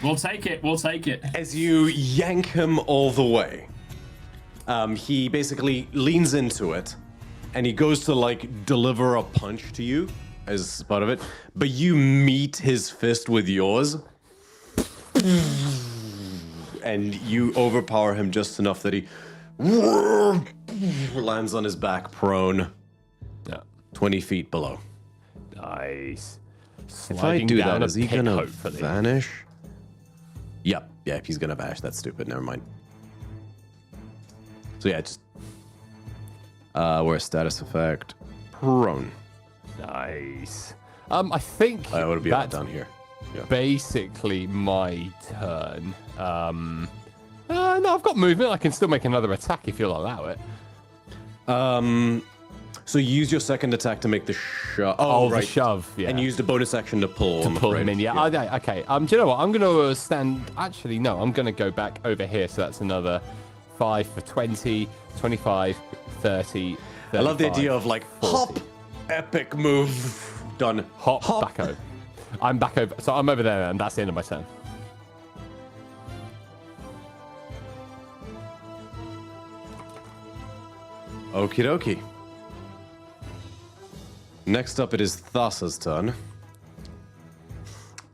We'll take it. We'll take it. As you yank him all the way, he basically leans into it, and he goes to like deliver a punch to you as part of it, but you meet his fist with yours, and you overpower him just enough that he lands on his back prone, Yeah. 20 feet below. Nice. If I do that, is he gonna hopefully. vanish? Yep. Yeah, he's gonna vanish. That's stupid. Never mind. So yeah, just where's status effect? Prone. Nice. I think I would be that's down here. Yeah. basically my turn. No, I've got movement. I can still make another attack if you'll allow it. So use your second attack to make the shove. Oh, right. the shove, yeah. And use the bonus action to pull. I'm Pull afraid. him in, yeah. Okay. Do you know what? I'm going to stand... Actually, no. I'm going to go back over here. So that's another 5 for 20, 25, 30, 35, I love the idea of like 40. hop, epic move. Done. Hop, back over. I'm back over. So I'm over there, and that's the end of my turn. Okie dokie. Next up, it is Thassa's turn.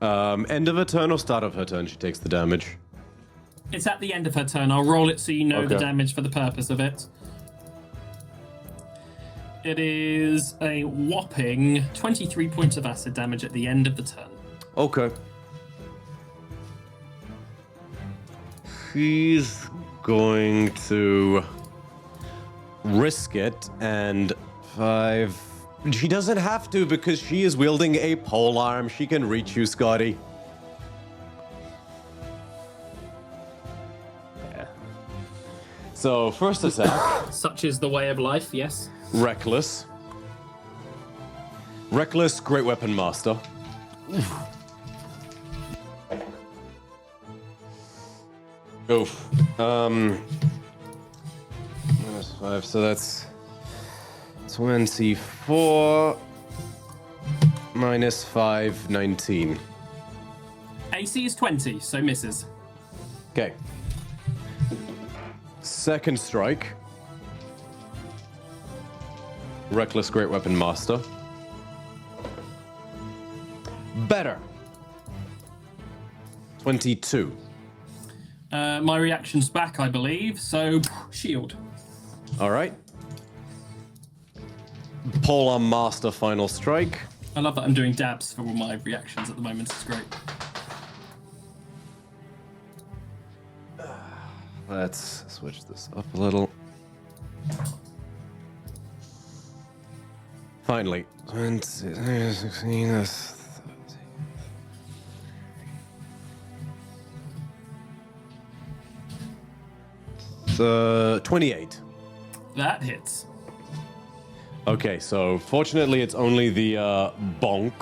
End of her turn or start of her turn, she takes the damage. It's at the end of her turn. I'll roll it so you know the Okay. damage for the purpose of it. It is a whopping 23 points of acid damage at the end of the turn. Okay. She's going to risk it and 5. She doesn't have to because she is wielding a pole arm. She can reach you, Scotty. Yeah. So, first attack, Such is the way of life, yes. Reckless. Reckless, Great Weapon Master. Oof. Minus 5, so that's 24 minus 5, 19. AC is 20, so misses. Okay. Second strike. Reckless Great Weapon Master. Better. 22. My reaction's back, I believe, so shield. All right. Polearm Master Final Strike. I love that I'm doing dabs for all my reactions at the moment. It's great. Let's switch this up a little. Finally. 20, 16, that's 28. That hits. Okay, so fortunately it's only the bonk.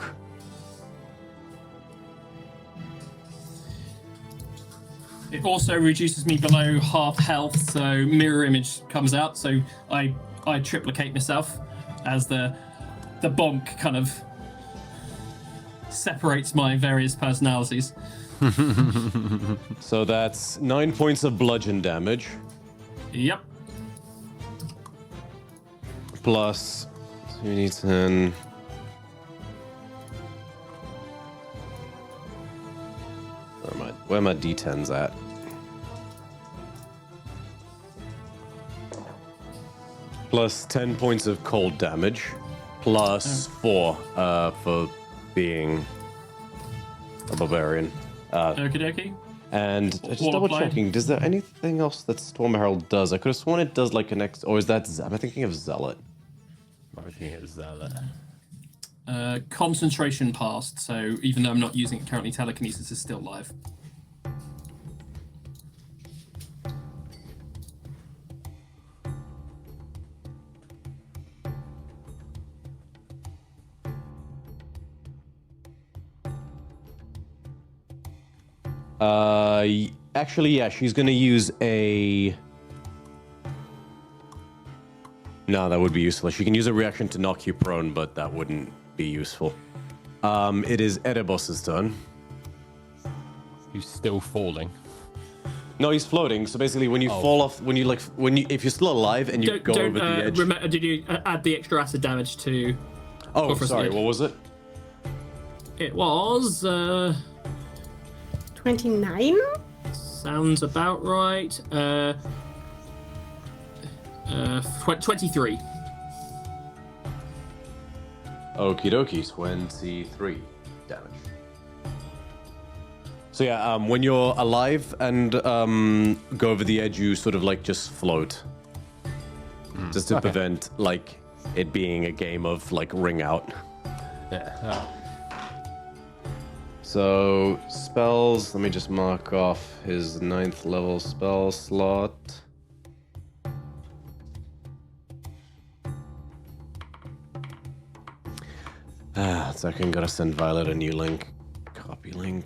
It also reduces me below half health, so mirror image comes out, so I triplicate myself as the bonk kind of separates my various personalities. So that's 9 points of bludgeon damage. Yep. Plus 2d10. Where are my d10s at? Plus 10 points of cold damage. Plus 4 for being a barbarian. Okie dokie. And just All double applied. checking, is there anything else that Storm Herald does? I could have sworn it does like an X, or is that, am I thinking of Zealot? Everything is there. Concentration passed, so even though I'm not using it currently, telekinesis is still live. Actually, yeah, she's gonna use a... No, that would be useless. She can use a reaction to knock you prone, but that wouldn't be useful. It is Erebos's turn. Who's still falling? No, he's floating. So basically, when you fall off, if you're still alive and you go over the edge. Did you add the extra acid damage to? Oh, for sorry. Snake? What was it? It was 29? sounds about right. 23. Okie dokie, 23. damage. So yeah, when you're alive and go over the edge, you sort of like just float, just to prevent like it being a game of like ring out. Yeah. So spells. Let me just mark off his 9th level spell slot. Second, gotta send Violet a new link. Copy link.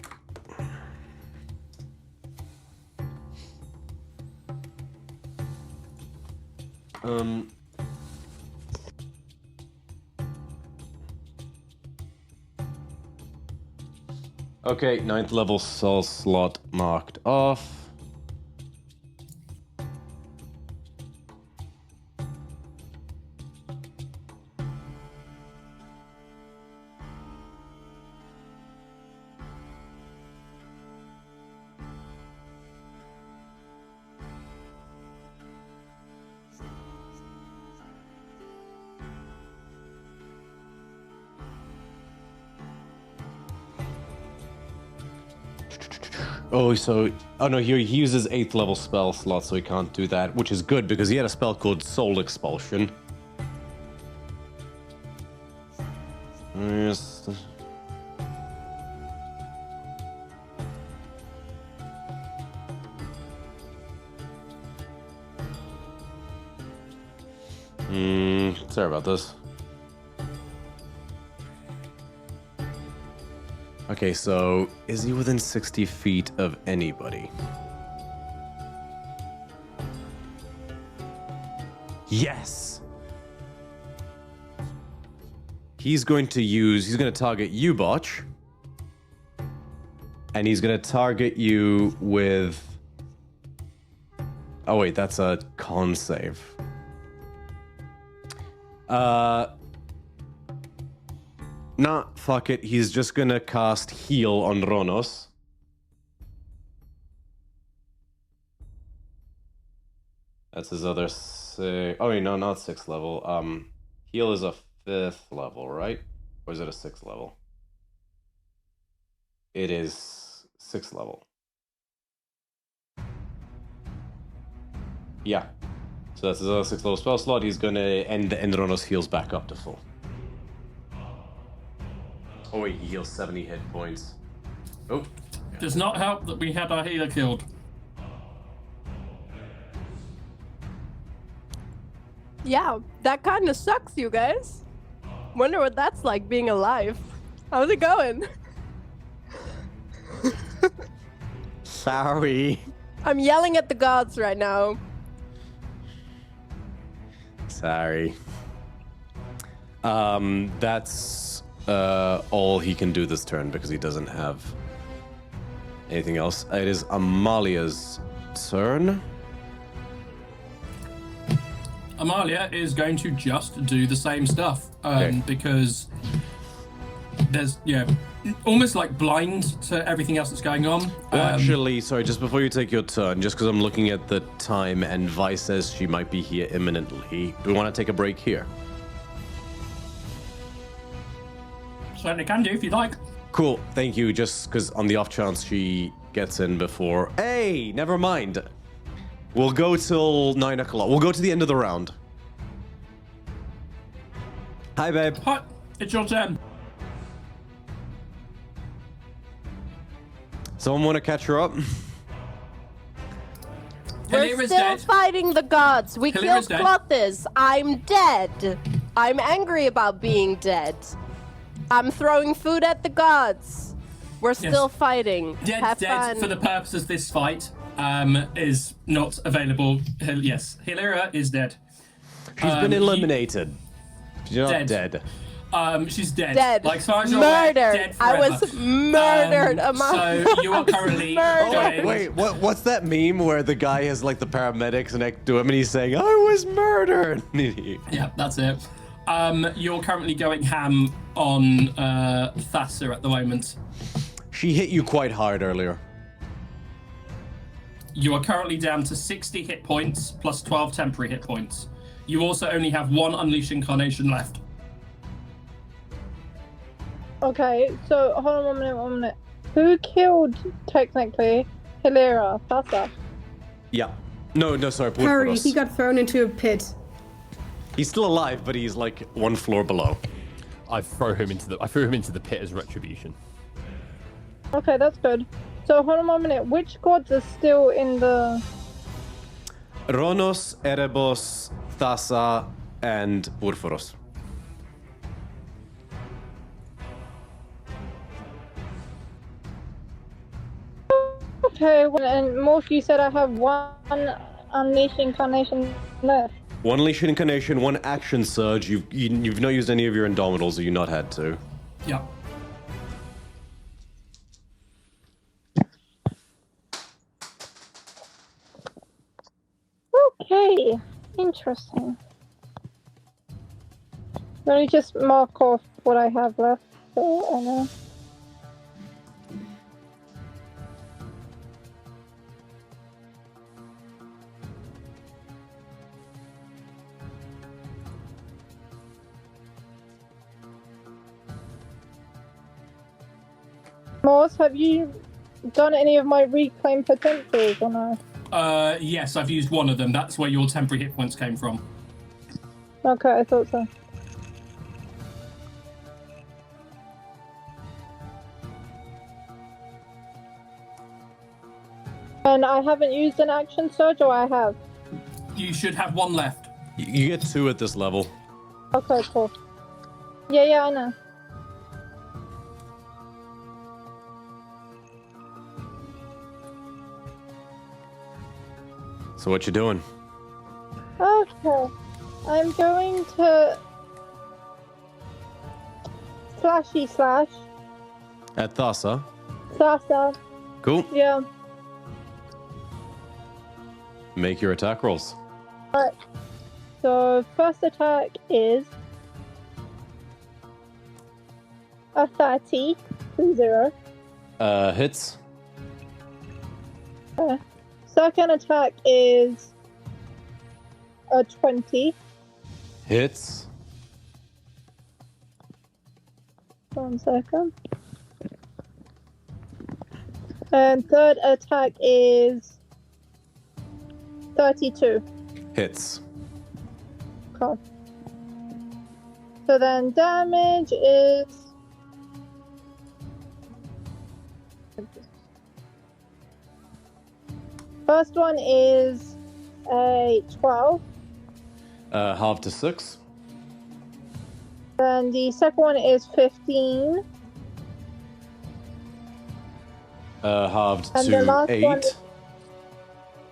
Okay, 9th level spell slot marked off. Oh no, he uses 8th level spell slot, so he can't do that, which is good because he had a spell called Soul Expulsion. Yes. Sorry about this. Okay, so is he within 60 feet of anybody? Yes! He's going to target you, Botch. And he's going to target you with... Oh wait, that's a con save. Nah, fuck it. He's just gonna cast Heal on Ronos. That's his other oh wait, no, not 6th level. Heal is a 5th level, right? Or is it a 6th level? It is 6th level. Yeah. So that's his other 6th level spell slot. He's gonna end Ronos heals back up to full. Oh wait, he heals 70 hit points. Oh. Does not help that we had our healer killed. Yeah, that kind of sucks, you guys. Wonder what that's like being alive. How's it going? Sorry. I'm yelling at the gods right now. Sorry. That's all he can do this turn because he doesn't have anything else. It is Amalia's turn. Amalia is going to just do the same stuff because there's almost like blind to everything else that's going on. Actually, sorry, just before you take your turn, just because I'm looking at the time and Vi says she might be here imminently, do we want to take a break here? Certainly can do if you'd like. Cool, thank you, just because on the off chance she gets in before... Hey, never mind. We'll go till 9 o'clock. We'll go to the end of the round. Hi, babe. Hi, it's your turn. Someone want to catch her up? We're Hilira's still dead. fighting the gods. We Hilira's killed dead. Clothis. I'm dead. I'm angry about being dead. I'm throwing food at the gods. We're still fighting. Dead, Have dead fun. for the purpose of this fight is not available. Yes, Hilira is dead. She's been eliminated. She's not dead. She's dead. Dead. Like, as far as you're aware, Murdered. dead I forever. was murdered. So you are currently going... Wait, what's that meme where the guy has like the paramedics next to him and he's saying, I was murdered? Yeah, that's it. You're currently going ham on Thassa at the moment. She hit you quite hard earlier. You are currently down to 60 hit points plus 12 temporary hit points. You also only have one Unleash Incarnation left. Okay, so hold on 1 minute. Who killed, technically, Hilera? Thassa? Yeah. No, sorry. Hurry, Purphoros. he got thrown into a pit. He's still alive, but he's like one floor below. I threw him into the pit as retribution. Okay, that's good. So hold on 1 minute. Which gods are still in the... Ronos, Erebos, Thassa, and Purphoros. Okay, and Morph, you said I have one Unleashed incarnation left. One Leash Incarnation, one Action Surge. You've not used any of your Indomitals, or you not had to. Yeah. Okay, interesting. Let me just mark off what I have left, so I know. Morse, have you done any of my reclaim potentials or no? Yes, I've used one of them. That's where your temporary hit points came from. Okay, I thought so. And I haven't used an action surge, or I have? You should have one left. You get 2 at this level. Okay, cool. Yeah, I know. So what you doing? Okay. I'm going to... Slashy slash. At Thassa. Thassa. Cool. Yeah. Make your attack rolls. Alright. So, first attack is... a 30. 2-0. Hits. Second attack is... a 20. Hits. 1 second. And third attack is 32. Hits. Cool. So then damage is... First one is a 12. Half to 6. Then the second one is 15. Halved And the to last 8. one is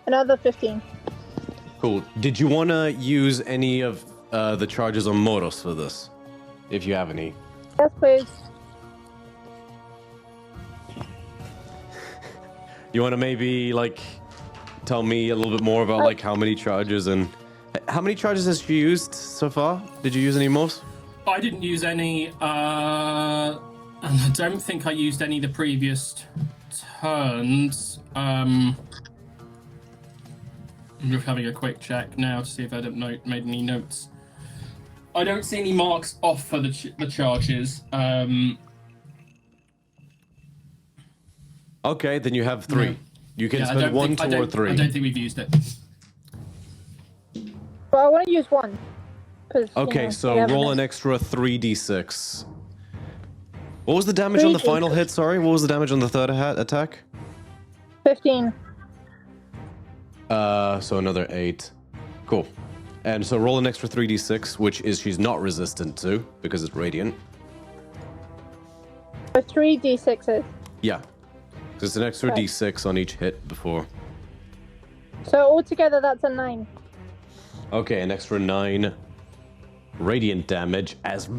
another 15. Cool. Did you want to use any of the charges on Moros for this? If you have any. Yes, please. You want to maybe, like, tell me a little bit more about, like, how many charges and... How many charges has she used so far? Did you use any more? I didn't use any, and I don't think I used any the previous turns. I'm just having a quick check now to see if I made any notes. I don't see any marks off for the charges. Okay, then you have 3. No. You can Yeah, spend 1, 2, or 3. I don't think we've used it. But I want to use one. Okay, so we haven't roll done- an extra 3d6. What was the damage on the final hit? Sorry, what was the damage on the third attack? 15. So another 8. Cool. And so roll an extra 3d6, which is she's not resistant to because it's radiant. So 3 d6s. Yeah. So it's an extra Okay. d6 on each hit before. So altogether, that's a 9. Okay, an extra 9 radiant damage as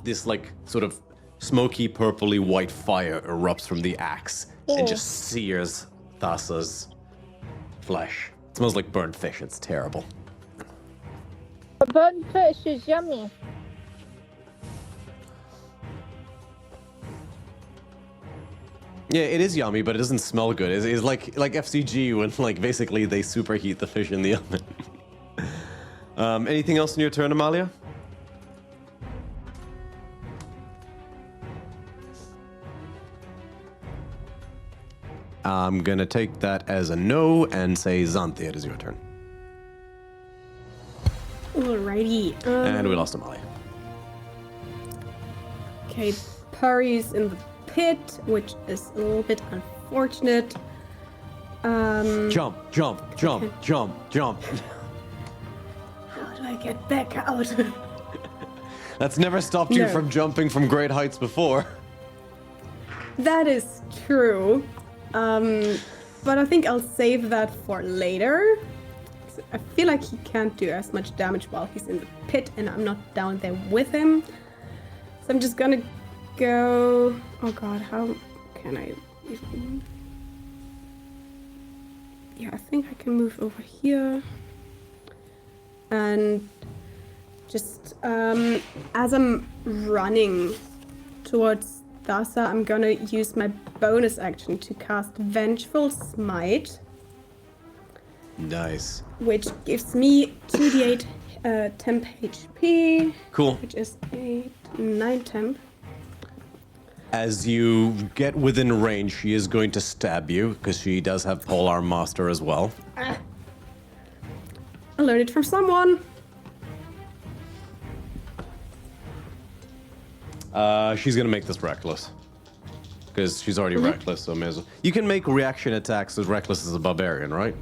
this, like, sort of smoky, purpley white fire erupts from the axe and just sears Thassa's flesh. It smells like burnt fish. It's terrible. But burnt fish is yummy. Yeah, it is yummy, but it doesn't smell good. It's like FCG when, like, basically they superheat the fish in the oven. Anything else in your turn, Amalia? I'm gonna take that as a no and say Xanthi, it is your turn. Alrighty. And we lost Amalia. Okay, Purry's in the pit, which is a little bit unfortunate. Jump. How do I get back out? That's never stopped you No. from jumping from great heights before. That is true. But I think I'll save that for later. I feel like he can't do as much damage while he's in the pit and I'm not down there with him. So I'm just gonna go... Oh god, how can I even... Yeah, I think I can move over here. And just as I'm running towards Thassa, I'm gonna use my bonus action to cast Vengeful Smite, Nice. which gives me 2d8 temp HP, Cool. which is 8, 9 temp. As you get within range, she is going to stab you, because she does have Polearm Master as well. I learned it from someone. She's gonna make this reckless. Because she's already reckless, so may as well. You can make reaction attacks as reckless as a barbarian, right?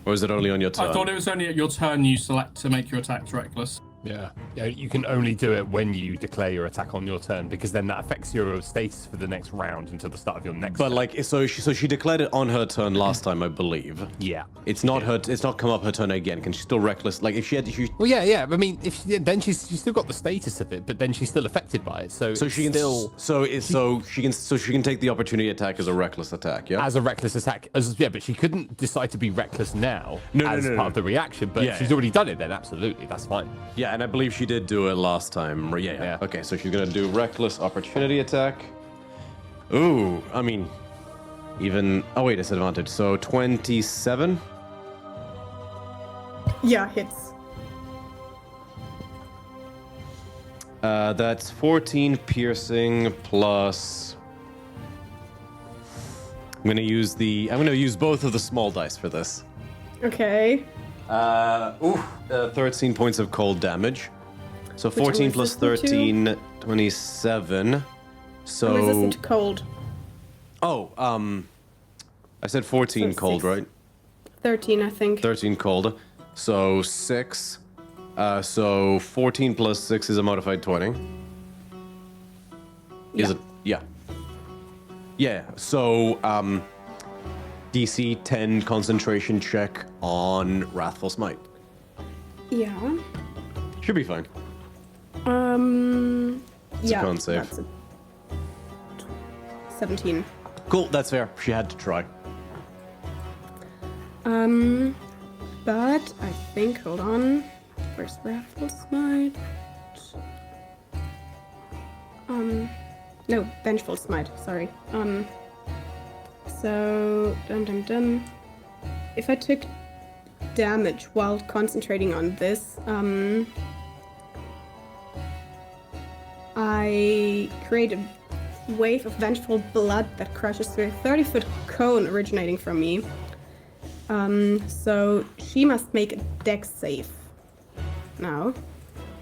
Or is it only on your turn? I thought it was only at your turn you select to make your attacks reckless. Yeah, you can only do it when you declare your attack on your turn, because then that affects your status for the next round until the start of your next But turn. like, so she declared it on her turn last time, I believe. Yeah. It's not her. It's not come up her turn again. Can she still reckless? Like if she had, Well, yeah. I mean, if she, then she's still got the status of it, but then she's still affected by it. So she can still she can take the opportunity attack as a reckless attack. Yeah. as a reckless attack. But she couldn't decide to be reckless now No, as no, part no. of the reaction. But Yeah, if she's yeah. already done it, then absolutely, that's fine. Yeah, and I believe she did do it last time. Yeah. Okay, so she's gonna do reckless opportunity attack. Ooh, I mean, even. Oh wait, disadvantage. So 27. Yeah, hits. That's 14 piercing plus. I'm gonna use both of the small dice for this. Okay. 13 points of cold damage. So 14 I'm plus resistant 13, 27. So. I'm resistant to cold. Oh, I said 14 So cold, 6. right? 13, I think. 13 cold. So 6. So 14 plus 6 is a modified 20. Is Yeah. it? Yeah. Yeah. So, DC 10 concentration check on Wrathful Smite. Yeah. Should be fine. Yeah. con save. That's a 17. Cool, that's fair. She had to try. But I think, hold on. Where's Wrathful Smite? No, Vengeful Smite, sorry. So, if I took damage while concentrating on this, I create a wave of vengeful blood that crashes through a 30-foot cone originating from me. So she must make a dex save now.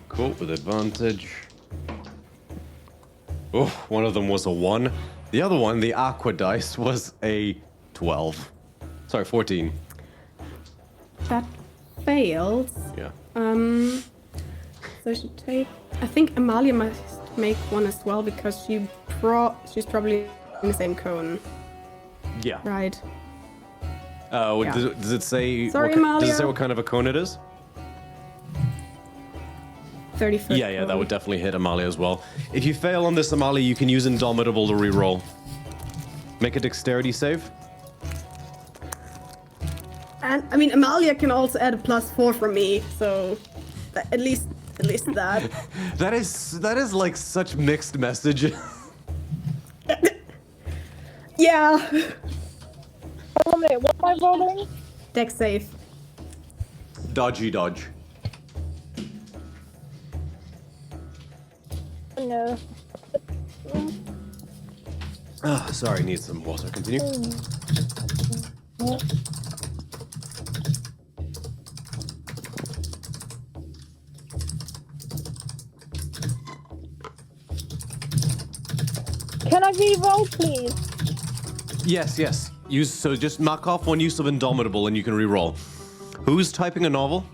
Cool, with advantage. Oh, one of them was a 1. The other one, the aqua dice, was a 12. Sorry, 14. That fails. Yeah. So she take. I think Amalia must make one as well because she's probably in the same cone, Yeah. right? Yeah. Does it say? Sorry, does it Amalia. say what kind of a cone it is? 30-foot. Yeah, that would definitely hit Amalia as well. If you fail on this, Amalia, you can use Indomitable to reroll. Make a dexterity save. And I mean, Amalia can also add a +4 from me, so at least that. That is like such mixed messages. Yeah. Wait, what am I rolling? Dex save. Dodgy dodge. No. Sorry, need some water. Continue. Can I re-roll, please? Yes. So just mark off one use of Indomitable and you can re-roll. Who's typing a novel?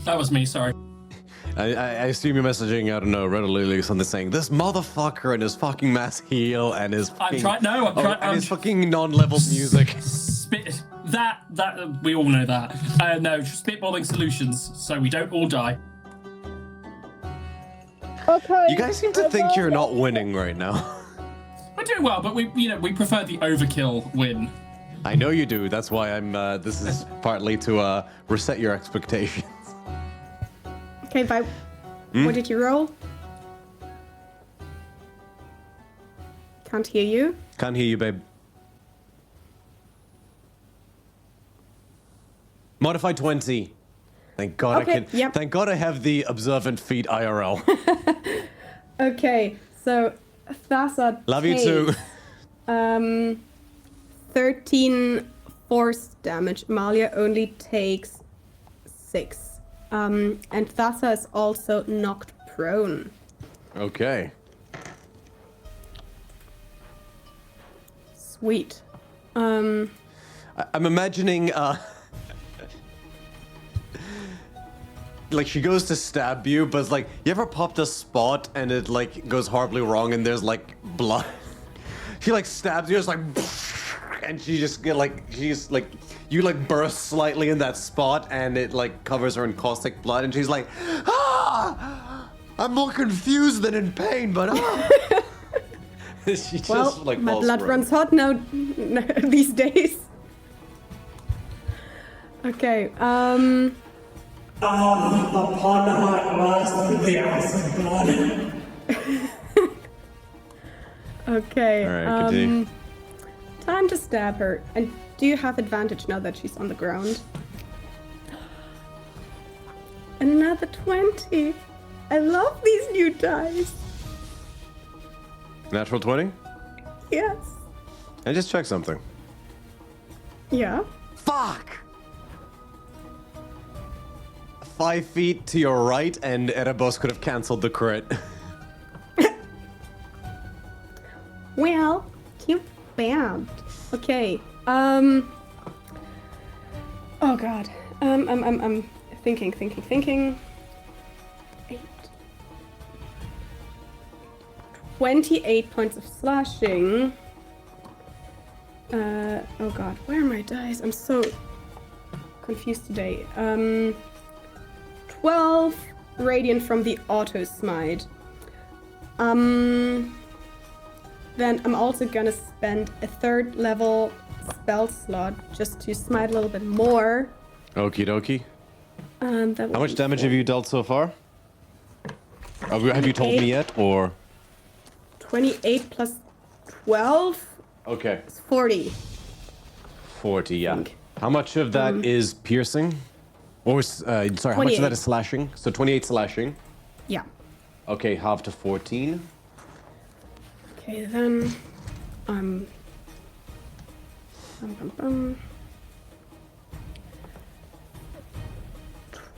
That was me, sorry. I assume you're messaging, I don't know, readily or something saying, this motherfucker and his fucking mass heal and his fucking... and his fucking non-leveled music. That, we all know that. No, spitballing solutions so we don't all die. Okay. You guys seem to think you're not winning right now. We're doing well, but we prefer the overkill win. I know you do. That's why I'm. This is partly to reset your expectations. Okay, bye. What did you roll? Can't hear you. Can't hear you, babe. Modify 20. Thank God Okay, I can. yep. Thank God I have the observant feet IRL. Okay, so Thassa Love you too. 13 force damage. Amalia only takes 6. And Thassa is also knocked prone. Okay. Sweet. I'm imagining. Like she goes to stab you, but it's like you ever popped a spot and it like goes horribly wrong and there's like blood. She like stabs you, it's like, and she just get like she's like you like burst slightly in that spot and it like covers her in caustic blood and she's like, I'm more confused than in pain, but she just Well, like my falls blood prone. runs hot now these days. Okay, Upon her was the acid blood. okay. All right, continue. Time to stab her. And do you have advantage now that she's on the ground? Another 20. I love these new dice. Natural 20? Yes. I just checked something. Yeah. Fuck! 5 feet to your right, and Erebos could have cancelled the crit. Well, too bad. Okay. Oh god. I'm thinking. 28 points of slashing. Oh god, where are my dice? I'm so confused today. 12 radiant from the auto smite. Then I'm also gonna spend a 3rd level spell slot just to smite a little bit more. Okie dokie. That How much damage have you dealt so far? Have you told me yet, or? 28 plus 12 Okay. is 40. 40, yeah. think. How much of that is piercing? Or, sorry, how much of 28. that is slashing? So 28 slashing. Yeah. Okay, half to 14. Okay, then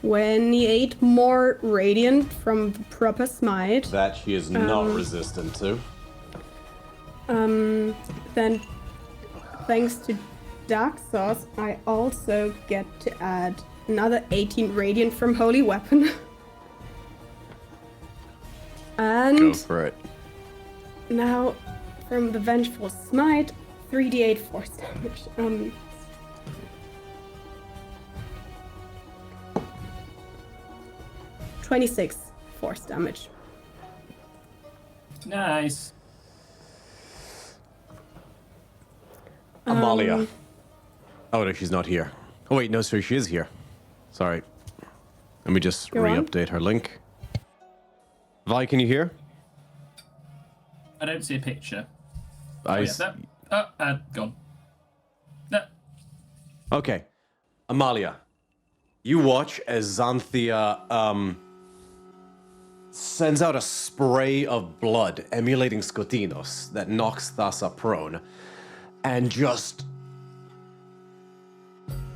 28 more radiant from the proper smite. That she is not resistant to. Then thanks to Dark Sauce, I also get to add another 18 radiant from Holy Weapon. Go And for it. now from the Vengeful Smite, 3d8 force damage. 26 force damage. Nice. Amalia. Oh, no, she's not here. Oh, wait, no, sorry, she is here. Sorry. Let me just Go on. re-update her link. Vi, can you hear? I don't see a picture. I Oh, yeah, s- gone. No. Okay. Amalia, you watch as Xanthia, sends out a spray of blood emulating Skotinos that knocks Thassa prone, and just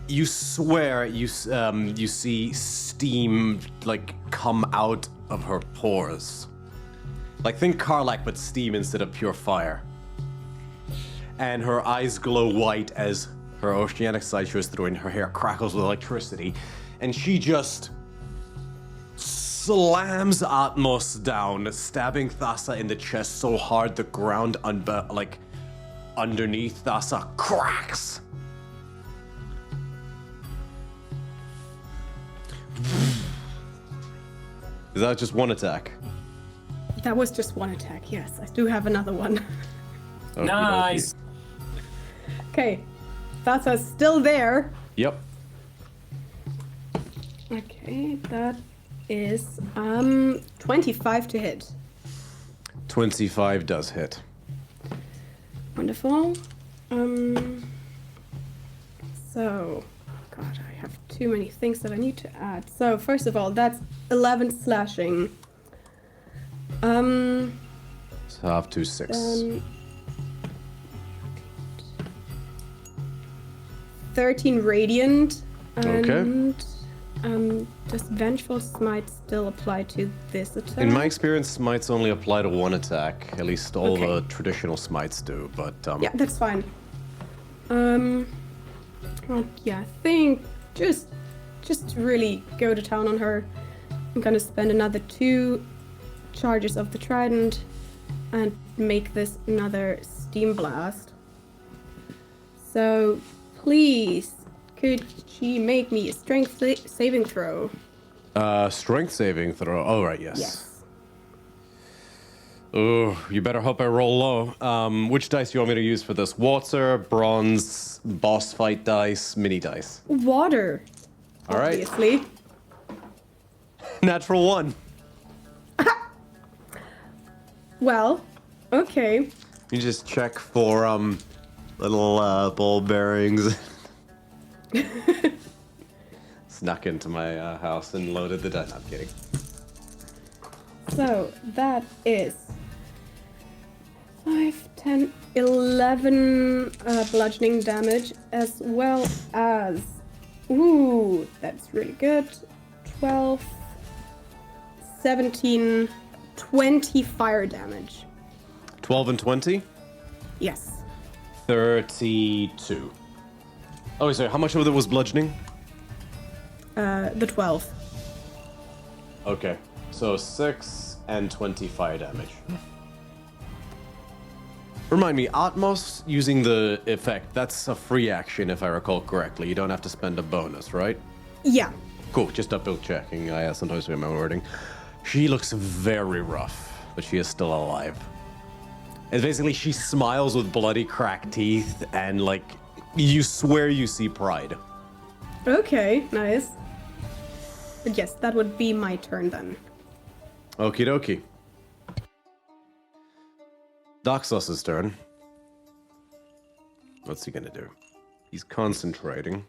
you swear you see steam like come out of her pores. Like think Karlak but steam instead of pure fire. And her eyes glow white as her oceanic side shows through and her hair crackles with electricity. And she just slams Atmos down, stabbing Thassa in the chest so hard the ground underneath Thassa cracks. Is that just one attack? That was just one attack, yes. I do have another one. Okie Nice. dokie. Okay. Thassa's still there. Yep. Okay, that is 25 to hit. 25 does hit. Wonderful. So, God, I have too many things that I need to add. So, first of all, that's 11 slashing. So half to 6. 13 radiant. Okay. And does Vengeful Smite still apply to this attack? In my experience, smites only apply to one attack. At least all Okay. the traditional smites do, but Yeah, that's fine. Well, yeah, I think just really go to town on her. I'm gonna spend another 2 charges of the trident and make this another steam blast. So please, could she make me a strength saving throw? strength saving throw. Oh, right, yes. Yes. Oh, you better hope I roll low. Which dice do you want me to use for this? Water, bronze, boss fight dice, mini dice. Water. All right. Obviously. Natural 1. Well, okay. You just check for little ball bearings. Snuck into my house and loaded the dice. No, I'm kidding. So that is 5, 10, 11 bludgeoning damage, as well as, ooh, that's really good, 12, 17, 20 fire damage. 12 and 20? Yes. 32. Oh, sorry, how much of it was bludgeoning? The 12. Okay, so 6 and 20 fire damage. Remind me, Atmos using the effect, that's a free action if I recall correctly. You don't have to spend a bonus, right? Yeah. Cool, just double checking. I sometimes forget my wording. She looks very rough, but she is still alive. And basically, she smiles with bloody cracked teeth, and like, you swear you see pride. Okay, nice. But yes, that would be my turn then. Okie dokie. Doxos's turn. What's he gonna do? He's concentrating.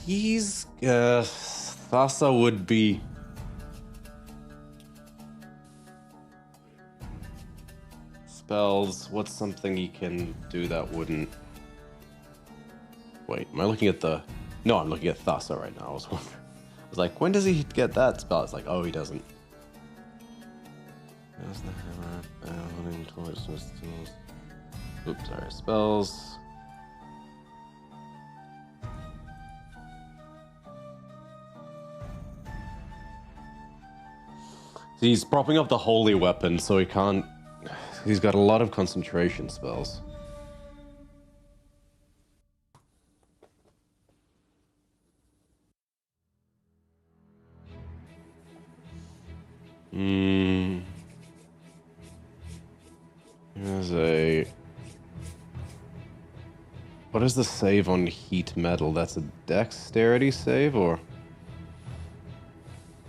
He's Thassa would be spells. What's something he can do that wouldn't? Wait, am I looking at the? No, I'm looking at Thassa right now. I was wondering. I was like, when does he get that spell? It's like, oh, he doesn't. There's the hammer, battling towards pistols. Oops, sorry, spells. He's propping up the holy weapon, so he can't. He's got a lot of concentration spells. There's a. What is the save on heat metal? That's a dexterity save, or?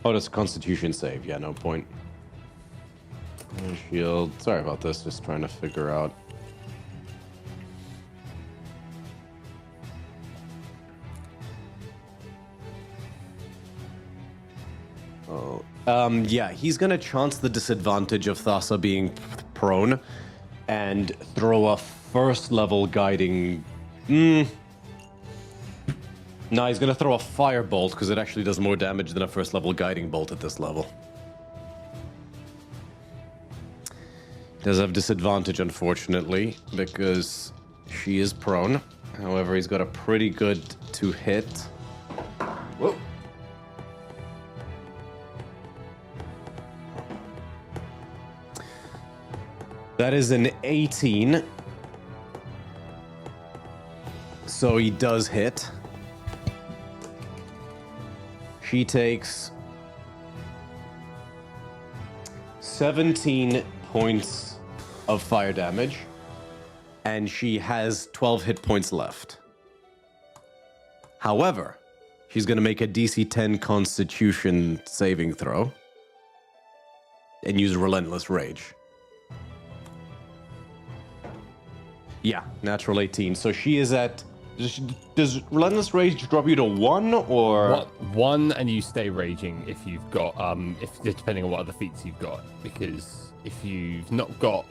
Oh, that's a constitution save. Yeah, no point. Shield. Sorry about this. Just trying to figure out. Yeah, he's gonna chance the disadvantage of Thassa being prone and throw a first level guiding. No, he's gonna throw a firebolt because it actually does more damage than a first level guiding bolt at this level. Does have disadvantage, unfortunately, because she is prone. However, he's got a pretty good to hit. Whoa. That is an 18. So he does hit. She takes 17 points of fire damage, and she has 12 hit points left. However, she's going to make a DC 10 Constitution saving throw and use Relentless Rage. Yeah, natural 18. So she is at... Does Relentless Rage drop you to 1 or... What, 1, and you stay raging if you've got, depending on what other feats you've got. Because if you've not got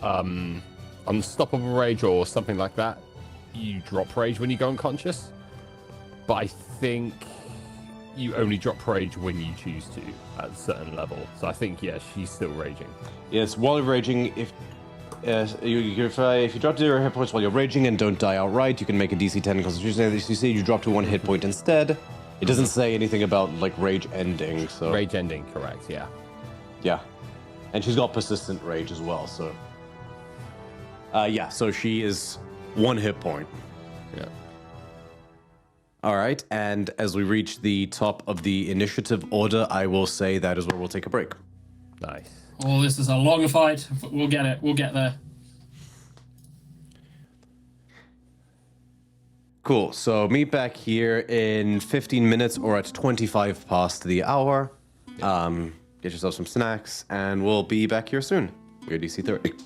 Unstoppable Rage or something like that, you drop rage when you go unconscious. But I think you only drop rage when you choose to at a certain level. So I think, yeah, she's still raging. Yes, while raging, if you drop 0 hit points while you're raging and don't die outright, you can make a DC 10 Constitution. As you see, you drop to 1 hit point instead. It doesn't say anything about like rage ending. So rage ending, correct? Yeah. Yeah, and she's got persistent rage as well. So yeah, so she is 1 hit point. Yeah. All right, and as we reach the top of the initiative order, I will say that is where we'll take a break. Nice. Oh, this is a long fight. We'll get it. We'll get there. Cool. So meet back here in 15 minutes or at 25 past the hour. Get yourself some snacks, and we'll be back here soon. We're DC30.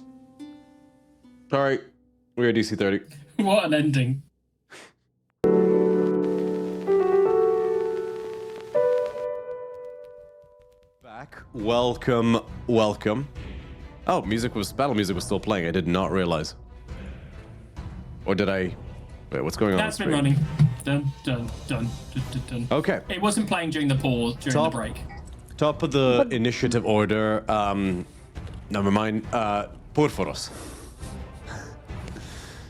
Sorry, we're DC30. What an ending. Welcome, welcome. Oh, battle music was still playing. I did not realize. Or did I? Wait, what's going on? That's been running. Dun, dun, dun, dun, dun, dun. Okay. It wasn't playing during the pause, during the break. Top of the initiative order. Never mind. Porphyros.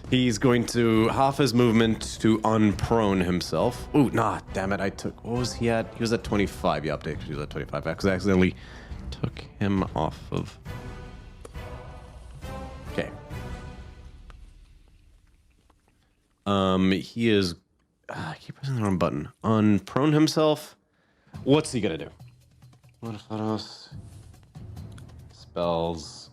He's going to half his movement to unprone himself. Ooh, nah, damn it. What was he at? He was at 25. Yeah, update. He was at 25. Because I accidentally took him off of... Okay. He is... I keep pressing the wrong button. Unprone himself. What's he gonna do? Porphyros. Spells...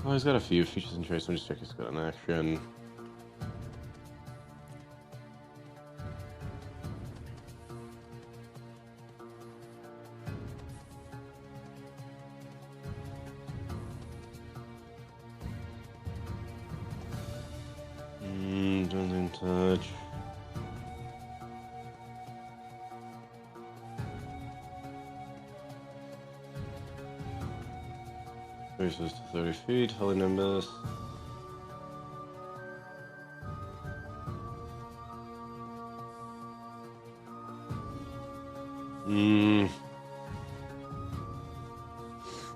Oh, he's got a few features and traits. Let me just check he's got an action. Don't touch. Races to 30 feet, Holy Nimbus.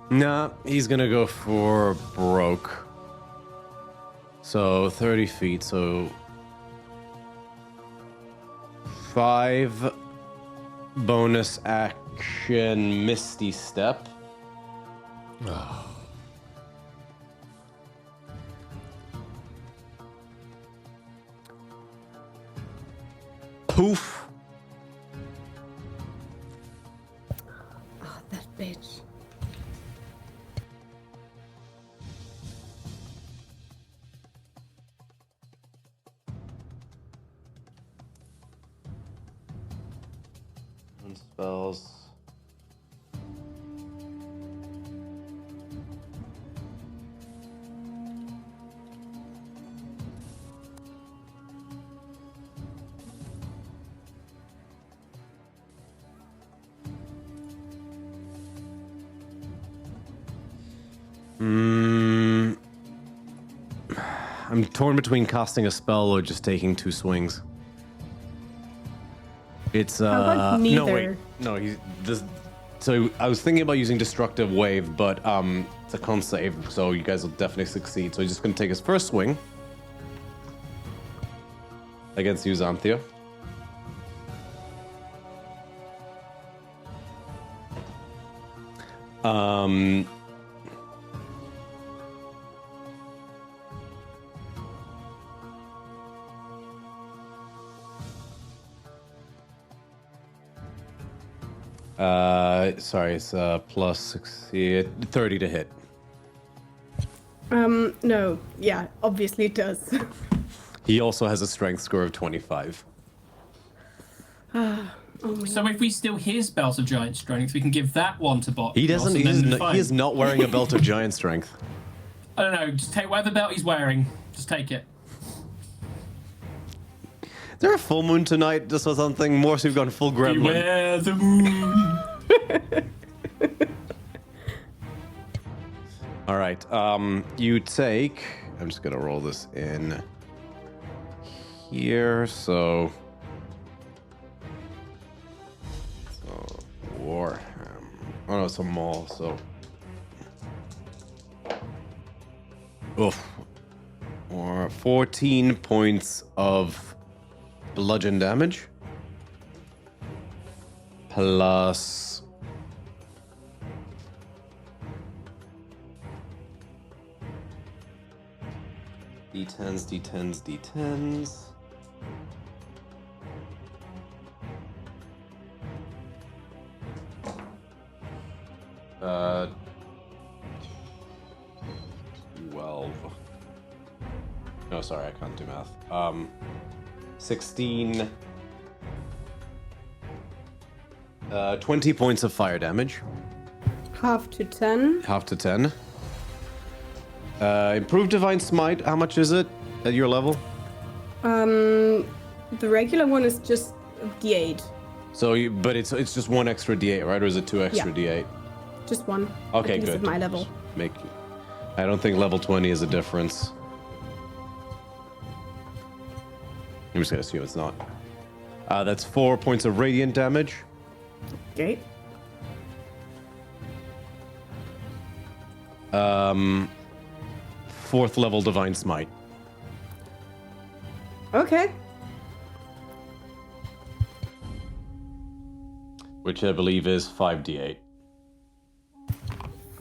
Nah, he's gonna go for broke. So 30 feet, so 5 bonus action Misty Step. Poof. Oh, that bitch. And spells. I'm torn between casting a spell or just taking 2 swings. It's How about no wait, neither? no he's this. So I was thinking about using Destructive Wave, but it's a con save, so you guys will definitely succeed. So he's just gonna take his first swing against you, Xanthia. Sorry, it's plus 60, 30 to hit. No. Yeah, obviously it does. He also has a strength score of 25. So if we steal his belt of giant strength, we can give that one to Bot. He doesn't. He is not wearing a belt of giant strength. I don't know. Just take whatever belt he's wearing. Just take it. Is there a full moon tonight, just or something? More so we've gone full gremlin. Beware the moon. All right. You take. I'm just gonna roll this in here. So Warhammer. Oh no, it's a mall. So. Oof. Or 14 points of bludgeon damage. Plus. D10s. Uh, 12. No, sorry, I can't do math. 16. 20 points of fire damage. Half to 10. Half to 10. Improved Divine Smite, how much is it at your level? The regular one is just D8. So, but it's just 1 extra D8, right? Or is it 2 extra D8? Just one. Okay, at least good. At my level. I don't think level 20 is a difference. I'm just gonna assume it's not. That's 4 points of radiant damage. Okay. 4th level Divine Smite. Okay. Which I believe is 5d8.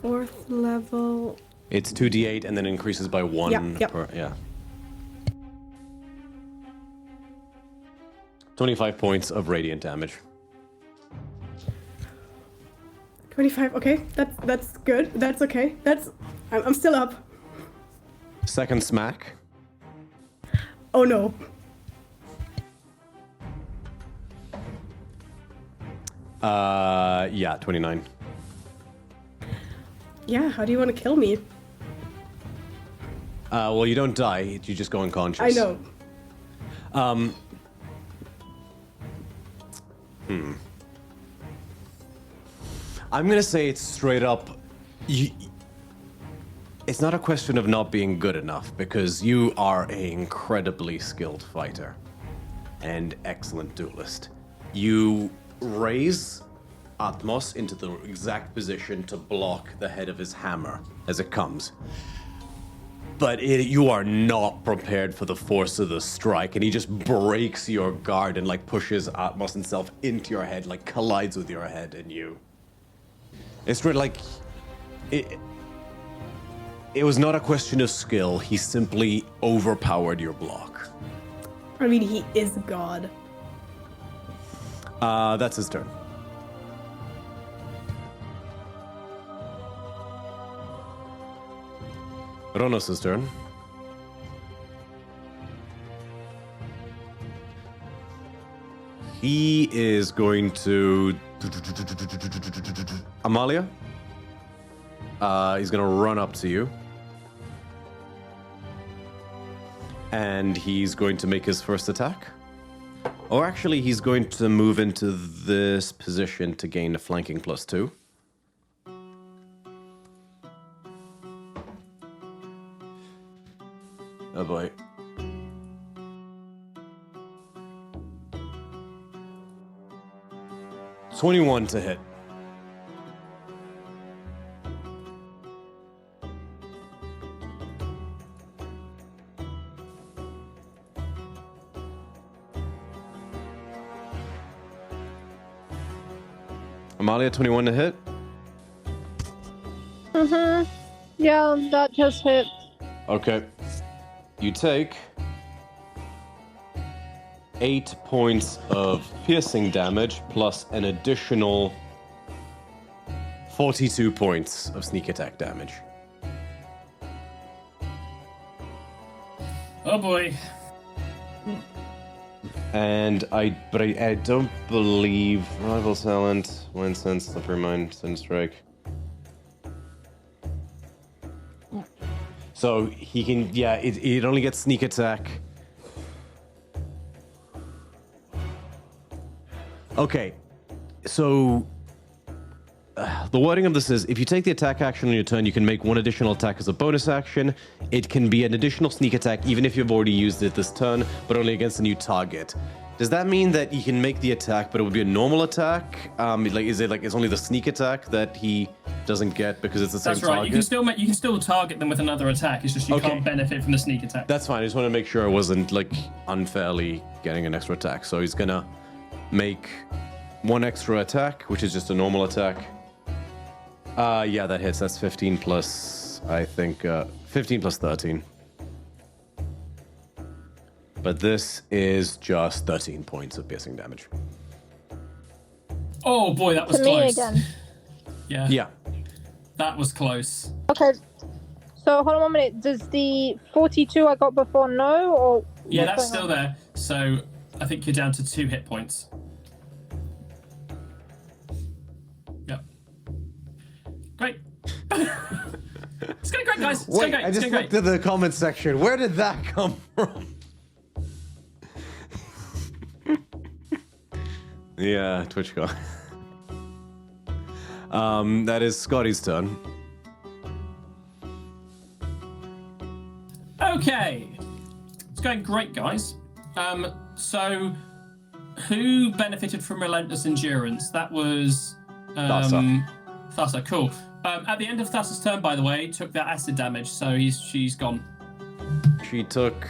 4th level. It's 2d8 and then increases by 1 Yep. per. Yeah. 25 points of radiant damage. 25. Okay, that's good. That's okay. I'm still up. Second smack. Oh no. Yeah, 29. Yeah, how do you want to kill me? Well, you don't die. You just go unconscious. I know. I'm gonna say it's straight up. It's not a question of not being good enough, because you are an incredibly skilled fighter and excellent duelist. You raise Atmos into the exact position to block the head of his hammer as it comes. But you are not prepared for the force of the strike, and he just breaks your guard and like pushes Atmos himself into your head, like collides with your head and you. It's really like it was not a question of skill. He simply overpowered your block. I mean, he is a god. That's his turn. Ronos' turn. He is going to... Amalia? He's going to run up to you. And he's going to make his first attack. Or actually, he's going to move into this position to gain a flanking +2. Oh boy. $21 to hit. Amalia, 21 to hit. Yeah, that just hit. Okay. You take 8 points of piercing damage plus an additional 42 points of sneak attack damage. Oh boy. And I don't believe rival talent, wind sense, slippery mind, sin strike. So he can, yeah, it only gets sneak attack. Okay, so the wording of this is, if you take the attack action on your turn, you can make one additional attack as a bonus action. It can be an additional sneak attack, even if you've already used it this turn, but only against a new target. Does that mean that you can make the attack, but it would be a normal attack? Is it like it's only the sneak attack that he doesn't get because it's the same That's right. target? You can still target them with another attack. It's just you Okay. can't benefit from the sneak attack. That's fine. I just want to make sure I wasn't like unfairly getting an extra attack. So he's gonna make one extra attack, which is just a normal attack. Yeah, that hits. That's 15 plus, I think, 15 plus 13. But this is just 13 points of piercing damage. Oh boy, that was To me close. again. Yeah. Yeah. That was close. Okay. So hold on 1 minute. Does the 42 I got before no or? Yeah, what's that's going still on? there. So I think you're down to 2 hit points. Yep. Great. It's going great, guys. It's going great. I It's just going looked great. at the comment section. Where did that come from? Yeah, TwitchCon. That is Scotty's turn. Okay. It's going great, guys. So who benefited from Relentless Endurance? That was Thassa, cool. At the end of Thassa's turn, by the way, took that acid damage, so she's gone. She took...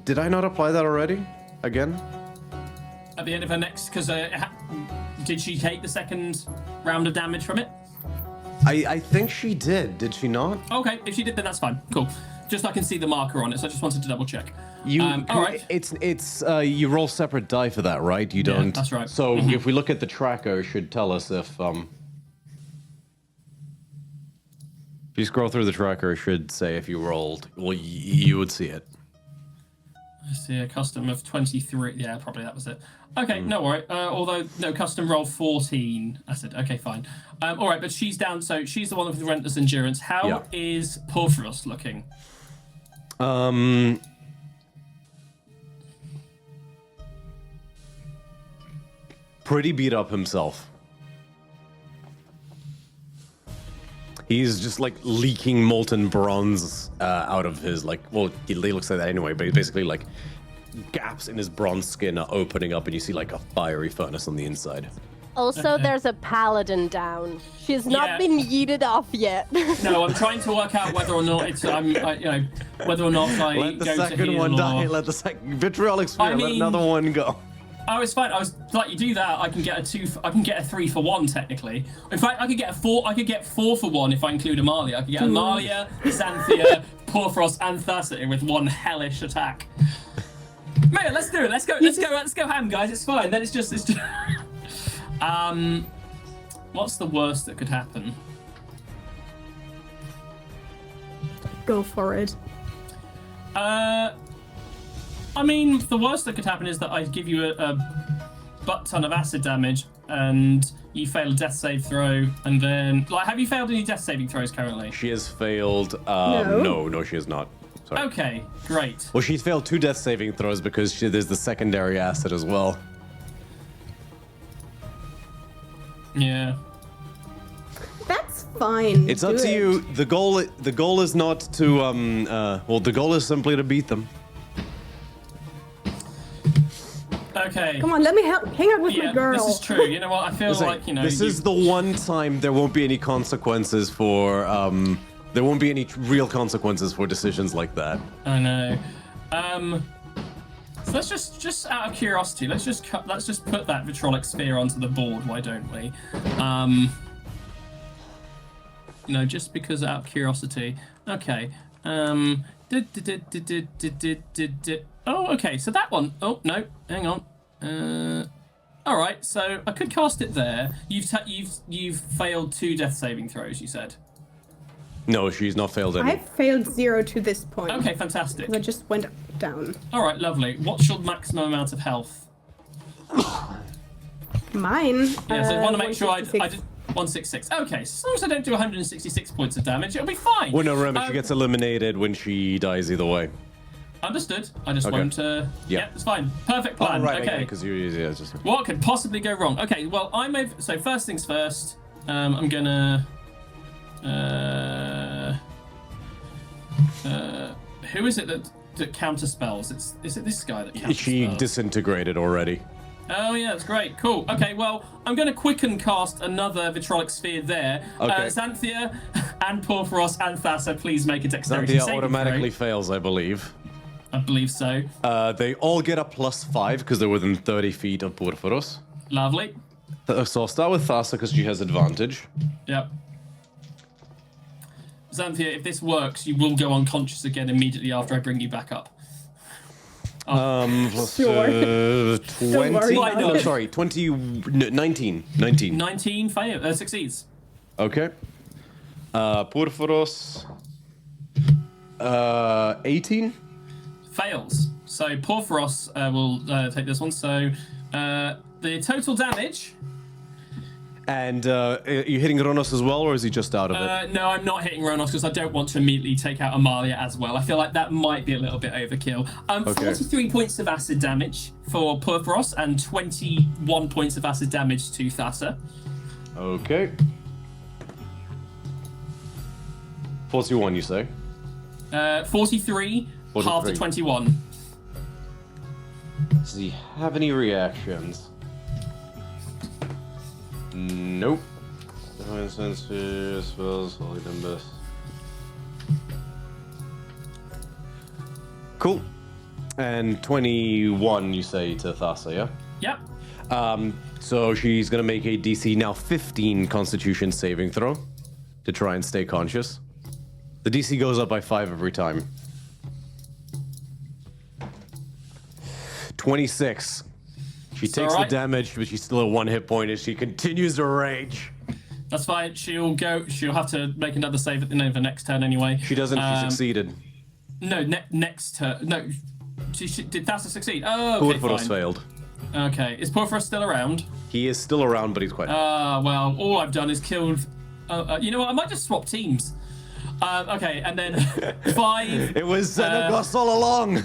Did I not apply that already? Again? At the end of her next, because did she take the second round of damage from it? I think she did. Did she not? Okay, if she did, then that's fine. Cool. Just so I can see the marker on it, so I just wanted to double check. All right. It's you roll separate die for that, right? You don't. that's right. So if we look at the tracker, it should tell us if you scroll through the tracker, it should say if you rolled. Well, you would see it. I see a custom of 23. Yeah, probably that was it. Okay, no worry. Although, no, custom roll 14. I said, okay, fine. All right, but she's down, so she's the one with the Relentless Endurance. How is Porphyros looking? Pretty beat up himself. He's just like leaking molten bronze out of his he looks like that anyway, but basically like gaps in his bronze skin are opening up and you see like a fiery furnace on the inside. Also, there's a paladin down. She's not been yeeted off yet. No, I'm trying to work out whether or not whether or not I Let the go to second heal one or... die. Let the second vitriolic sphere. Let another one go. Oh, it's fine. I was like, you do that, I can get a 3 for 1 technically. In fact, I could get 4 for 1 if I include Amalia. I could get Amalia, Xanthia, Porphyros, and Thassa in with one hellish attack. Man, let's do it. Let's go ham, guys. It's fine. Then it's just. What's the worst that could happen? Go for it. I mean, the worst that could happen is that I give you a butt ton of acid damage and you fail a death save throw, and then have you failed any death saving throws currently? She has failed. No, she has not. Sorry. Okay, great. Well, she's failed 2 death saving throws because there's the secondary acid as well. Yeah. That's Fine. It's do up to it. you. The goal is not to the goal is simply to beat them. Okay. Come on, let me hang out with Yeah, my girl. this is true. You know what? I feel like, you know... This is the one time there won't be any consequences for there won't be any real consequences for decisions like that. I know. So let's just out of curiosity, let's just put that vitrolic sphere onto the board. Why don't we? No, just because out of curiosity. Okay. Oh, okay. So that one. Oh no, hang on. All right. So I could cast it there. You've failed 2 death saving throws. You said. No, she's not failed any. I've failed 0 to this point. Okay, fantastic. I just went down. All right, lovely. What's your maximum amount of health? Mine. Yeah, so I want to make sure I 166. did 166. Okay, so as long as I don't do 166 points of damage, it'll be fine. Well, no, remember, she gets eliminated when she dies either way. Understood. I just Okay. want to... Yeah, it's fine. Perfect plan. Oh, right, okay. because yeah, just... What could possibly go wrong? Okay, well, so first things first, I'm gonna... who is it that counter spells? Is it this guy that counter She spells? disintegrated already. Oh yeah, that's great. Cool. Okay, well, I'm going to quicken cast another vitrolic sphere there. Okay. Xanthia and Porphyros and Thassa, please make a dexterity Xanthia saving automatically throw. fails, I believe. I believe so. They all get a +5 because they're within 30 feet of Porphyros. Lovely. So I'll start with Thassa because she has advantage. Yep. Xanthia, if this works, you will go unconscious again immediately after I bring you back up. Sure. 20. worry about No, it. sorry, 19. 19 succeeds. Okay. Porphyros. 18. Fails. So Porphyros will take this one. So the total damage... And are you hitting Ronos as well, or is he just out of it? No, I'm not hitting Ronos because I don't want to immediately take out Amalia as well. I feel like that might be a little bit overkill. Okay. 43 points of acid damage for Porphyros and 21 points of acid damage to Thassa. Okay. 41, you say? 43, half to 21. Does he have any reactions? Nope. Cool. And 21, you say to Thassa, yeah? Yep. So she's gonna make a DC now 15 Constitution saving throw to try and stay conscious. The DC goes up by 5 every time. 26. She takes alright. the damage, but she's still at 1 hit point as she continues to rage. That's fine. She'll have to make another save at the end of the next turn anyway. She doesn't. She succeeded. No, next turn. No. Did Thassa succeed? Oh, okay, Porphyros fine. failed. Okay. Is Porphyros still around? He is still around, but he's quite. Well, all I've done is killed... you know what? I might just swap teams. Okay, and then 5... It was Xenagos all along!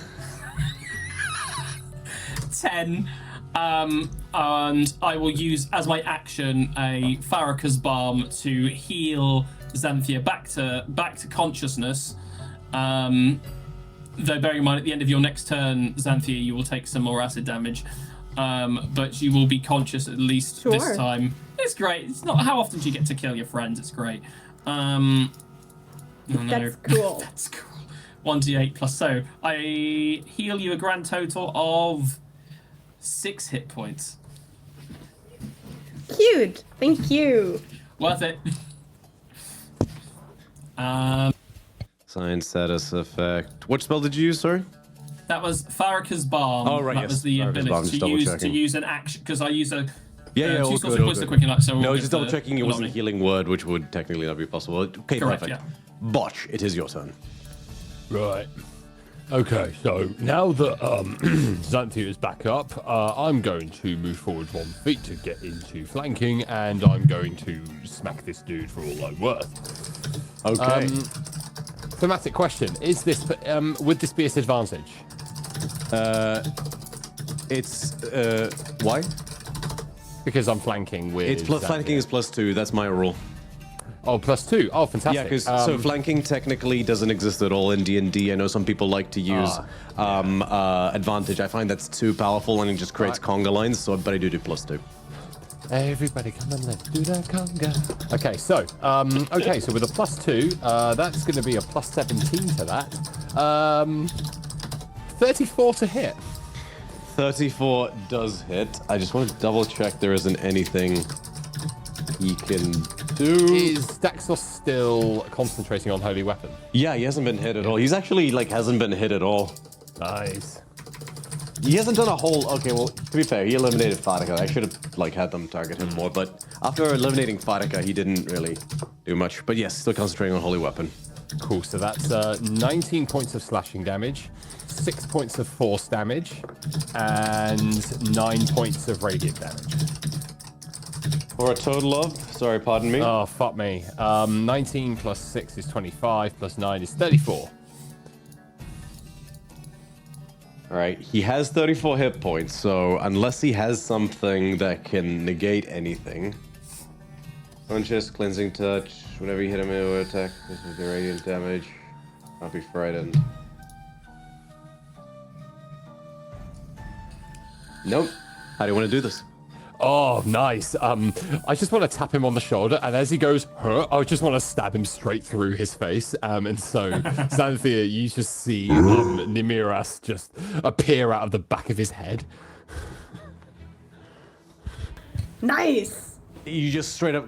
10. And I will use, as my action, a Farrakha's Balm to heal Xanthia back to consciousness. Though bearing in mind, at the end of your next turn, Xanthia, you will take some more acid damage. But you will be conscious at least this Sure. time. It's great. It's not how often do you get to kill your friends. It's great. Oh, no. That's cool. That's cool. 1d8 plus. So I heal you a grand total of 6 hit points. Cute. Thank you. Worth it. Sign status effect. What spell did you use, sorry? That was Farrakha's Balm. Oh, right, That yes. was the Farrakha's Balm, ability just to use double-checking. an action because I use a Yeah, two all sources good, of all poison good. quick like so. No, we'll just get double checking it wasn't a Lonnie. healing word, which would technically not be possible. Okay, Correct, perfect. yeah. Botch, it is your turn. Right. Okay, so now that Xanthia is back up, I'm going to move forward 1 feet to get into flanking, and I'm going to smack this dude for all I'm worth. Okay. Thematic question: is this would this be a disadvantage? It's why? Because I'm flanking with. It's plus Xanthia. flanking is +2. That's my rule. Oh, +2. Oh, fantastic. Yeah, because so flanking technically doesn't exist at all in D&D. I know some people like to use advantage. I find that's too powerful and it just creates conga lines. So, but I do +2. Everybody come and let's do that conga. Okay, so with a +2, that's going to be a +17 to that. 34 to hit. 34 does hit. I just want to double check there isn't anything he can do. Is Daxos still concentrating on Holy Weapon? Yeah, he hasn't been hit at all. He's actually hasn't been hit at all. Nice. He hasn't done a whole. Okay, well, to be fair, he eliminated Fatica. I should have had them target him more, but after eliminating Fatica, he didn't really do much. But yes, still concentrating on Holy Weapon. Cool. So that's 19 points of slashing damage, 6 points of force damage, and 9 points of radiant damage. For a total of, sorry, pardon me. Oh, fuck me. 19 plus 6 is 25, plus 9 is 34. All right, he has 34 hit points, so unless he has something that can negate anything. Conscious, cleansing touch. Whenever you hit him with attack, this is the radiant damage. Not be frightened. Nope. How do you want to do this? Oh, nice. I just want to tap him on the shoulder, and as he goes, I just want to stab him straight through his face. And so, Xanthia, you just see Nimiras just appear out of the back of his head. Nice. You just straight up,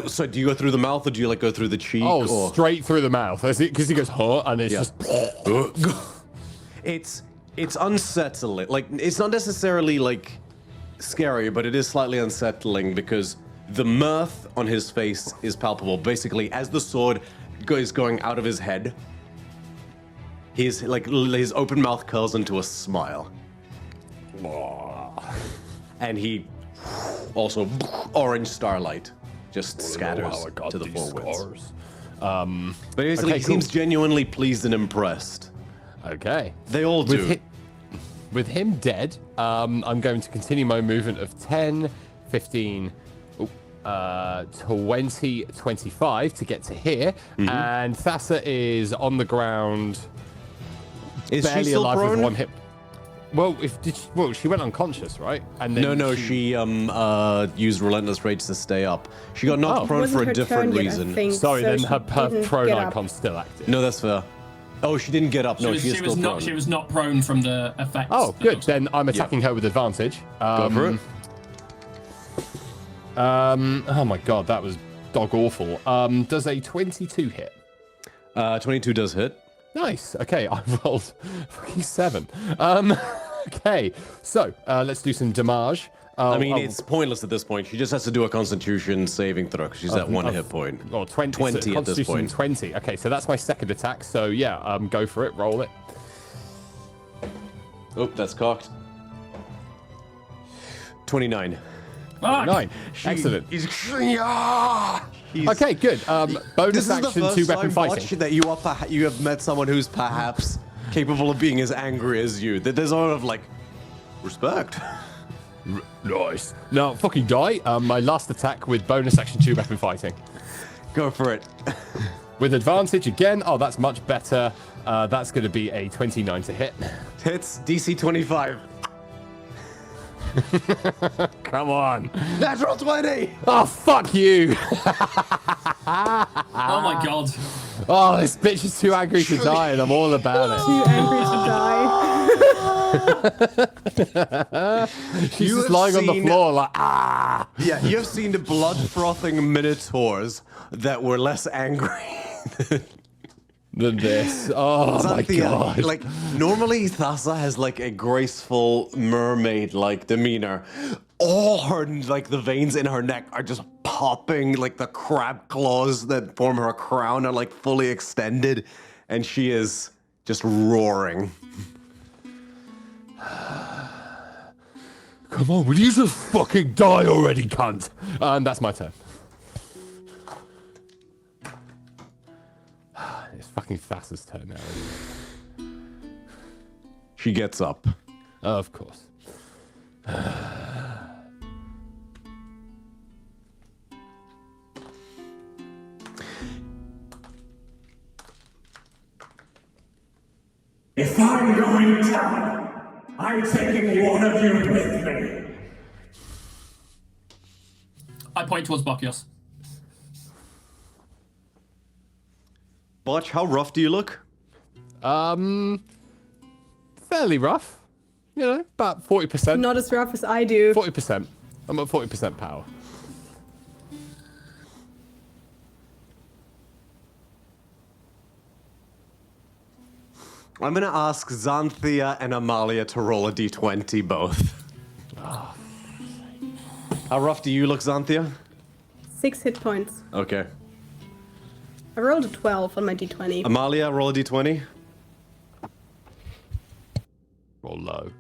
so do you go through the mouth or do you go through the cheek? Oh, or? Straight through the mouth, because he goes, and it's just. It's unsettling. It's not necessarily scary, but it is slightly unsettling because the mirth on his face is palpable. Basically, as the sword is going out of his head, his open mouth curls into a smile, and he also orange starlight just scatters to the four winds. But basically, he seems genuinely pleased and impressed. Okay. They all do. With him dead, I'm going to continue my movement of 10, 15, 20, 25 to get to here. Mm-hmm. And Thassa is on the ground, is barely she still alive prone? with one hit. Well, she went unconscious, right? And then she used Relentless Rage to stay up. She got knocked prone for a different reason. Sorry, so then her prone icon's still active. No, that's fair. Oh, she didn't get up. No, she is still prone. She was not prone from the effects. Oh, good. Then I'm attacking her with advantage. Go for it. Oh my god, that was dog awful. Does a 22 hit? 22 does hit. Nice. Okay, I rolled fucking 7. Okay, so let's do some damage. It's pointless at this point. She just has to do a Constitution saving throw because she's at 1 hit point. Oh, 20 so at this point. 20. Okay, so that's my second attack. So yeah, go for it. Roll it. Oh, that's cocked. 29. 29. Excellent. Okay, good. Bonus action, 2-weapon fighting. That you have met someone who's perhaps capable of being as angry as you. There's a lot of respect. Nice. Now, fucking die. My last attack with bonus action 2-weapon fighting. Go for it. With advantage again. Oh, that's much better. That's going to be a 29 to hit. Hits DC 25. Come on. Natural 20. Oh, fuck you. Oh my god. Oh, this bitch is too angry to die, and I'm all about it. Too angry to die. She's just lying on the floor Yeah, you've seen the blood-frothing minotaurs that were less angry than this. Oh my god. Normally Thassa has a graceful mermaid-like demeanor. All her, the veins in her neck are just popping, the crab claws that form her crown are fully extended, and she is just roaring. Come on, will you just fucking die already, cunt? And that's my turn. It's fucking Thassa's turn now. She gets up. Of course. If I'm going down, I'm taking one of you with me. I point towards Bacchios. Botch, how rough do you look? Fairly rough. You know, about 40%. Not as rough as I do. 40%. I'm at 40% power. I'm gonna ask Xanthia and Amalia to roll a d20 both. How rough do you look, Xanthia? 6 hit points. Okay. I rolled a 12 on my d20. Amalia, roll a d20. Roll low.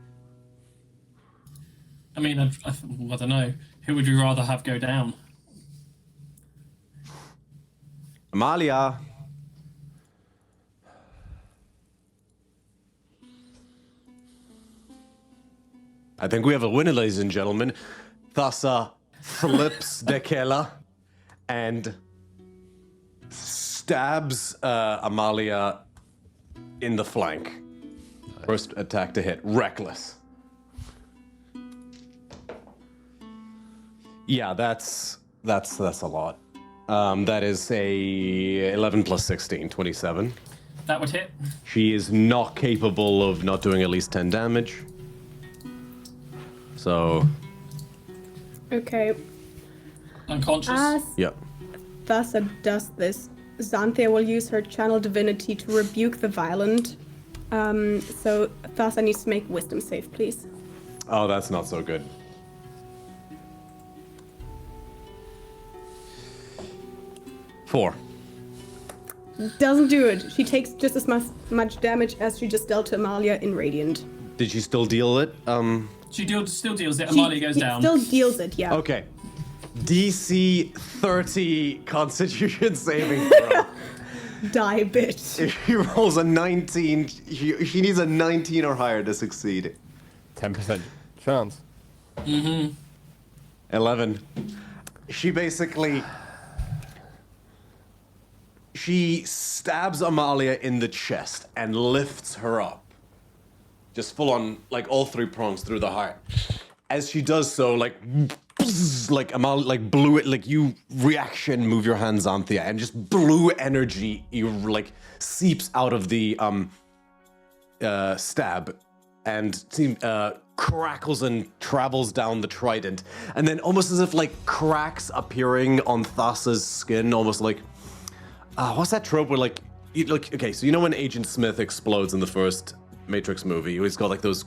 I mean, I don't know. Who would you rather have go down? Amalia. I think we have a winner, ladies and gentlemen. Thassa flips Dekela and stabs Amalia in the flank. First attack to hit. Reckless. Yeah, that's a lot. That is a 11 plus 16, 27. That would hit. She is not capable of not doing at least 10 damage. So, Okay. Unconscious. As yep. Thassa does this, Xanthia will use her channel divinity to rebuke the violent. So Thassa needs to make wisdom save, please. Oh, that's not so good. Four. Doesn't do it. She takes just as much damage as she just dealt to Amalia in Radiant. Did she still deal it? She still deals it. Amalia goes down. Still deals it, yeah. Okay. DC30 Constitution saving throw. Die, bitch. If she rolls a 19, she needs a 19 or higher to succeed. 10% chance. 11. She basically... She stabs Amalia in the chest and lifts her up. Just full on, like, all three prongs through the heart. As she does so, like Amalia, like, blue, like, you reaction move your hands, Xanthia, and just blue energy, seeps out of the, stab and crackles and travels down the trident. And then almost as if, like, cracks appearing on Thassa's skin, almost like, what's that trope where, like, okay, so you know when Agent Smith explodes in the first Matrix movie? He's got, like, those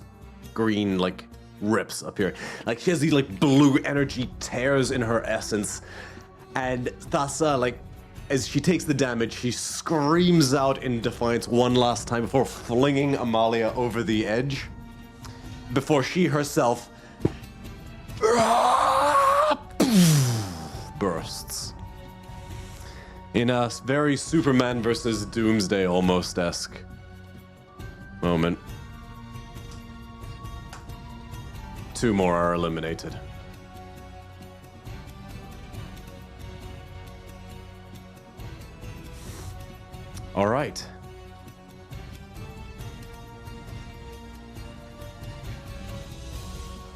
green, like, rips up here. Like, she has these, like, blue energy tears in her essence. And Thassa, like, as she takes the damage, she screams out in defiance one last time before flinging Amalia over the edge. Before she herself bursts. In a very Superman versus Doomsday almost-esque moment. 2 more are eliminated. All right.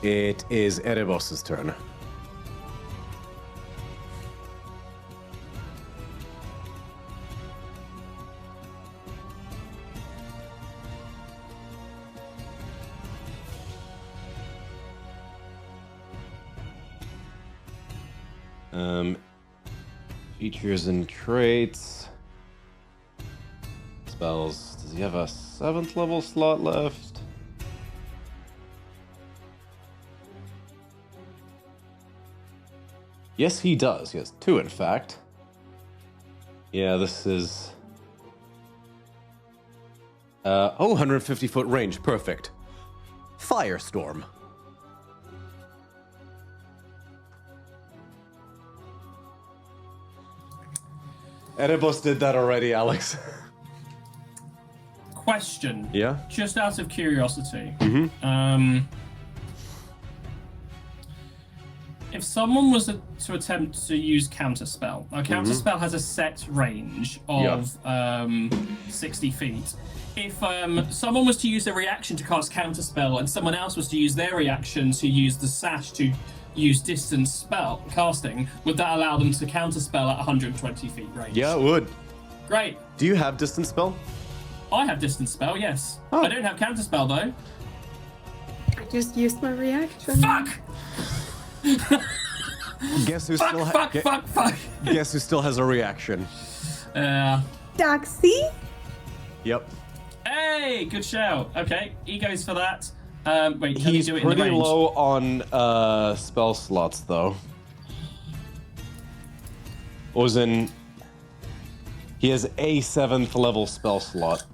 It is Erebos' turn. Features and traits. Spells. Does he have a 7th level slot left? Yes, he does. He has 2, in fact. Yeah, this is... 150-foot range. Perfect. Firestorm. Erebos did that already, Alex. Question. Yeah? Just out of curiosity. If someone was to attempt to use counterspell, now counterspell has a set range of 60 feet. If someone was to use their reaction to cast counterspell and someone else was to use their reaction to use the sash to use distance spell casting, would that allow them to counterspell at 120 feet range? Yeah, it would. Great. Do you have distance spell? I have distance spell, yes. Oh. I don't have counterspell though. I just used my reaction. Fuck! Guess who Fuck! Guess who still has a reaction? Daxi? Yep. Hey, good shout. Okay, he goes for that. Wait, can He's he do it in the pretty range? low on spell slots, though. Was in. He has a 7th level spell slot.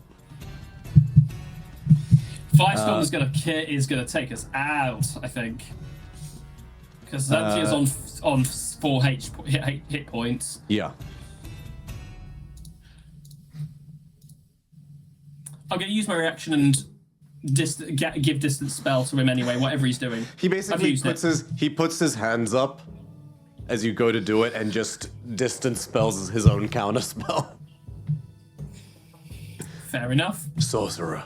Firestorm is gonna take us out, I think, because Xanthia's on 4 hit points. Yeah. I'm gonna use my reaction and give distance spell to him anyway, whatever he's doing. He basically puts his hands up as you go to do it, and just distance spells his own counter spell. Fair enough. Sorcerer.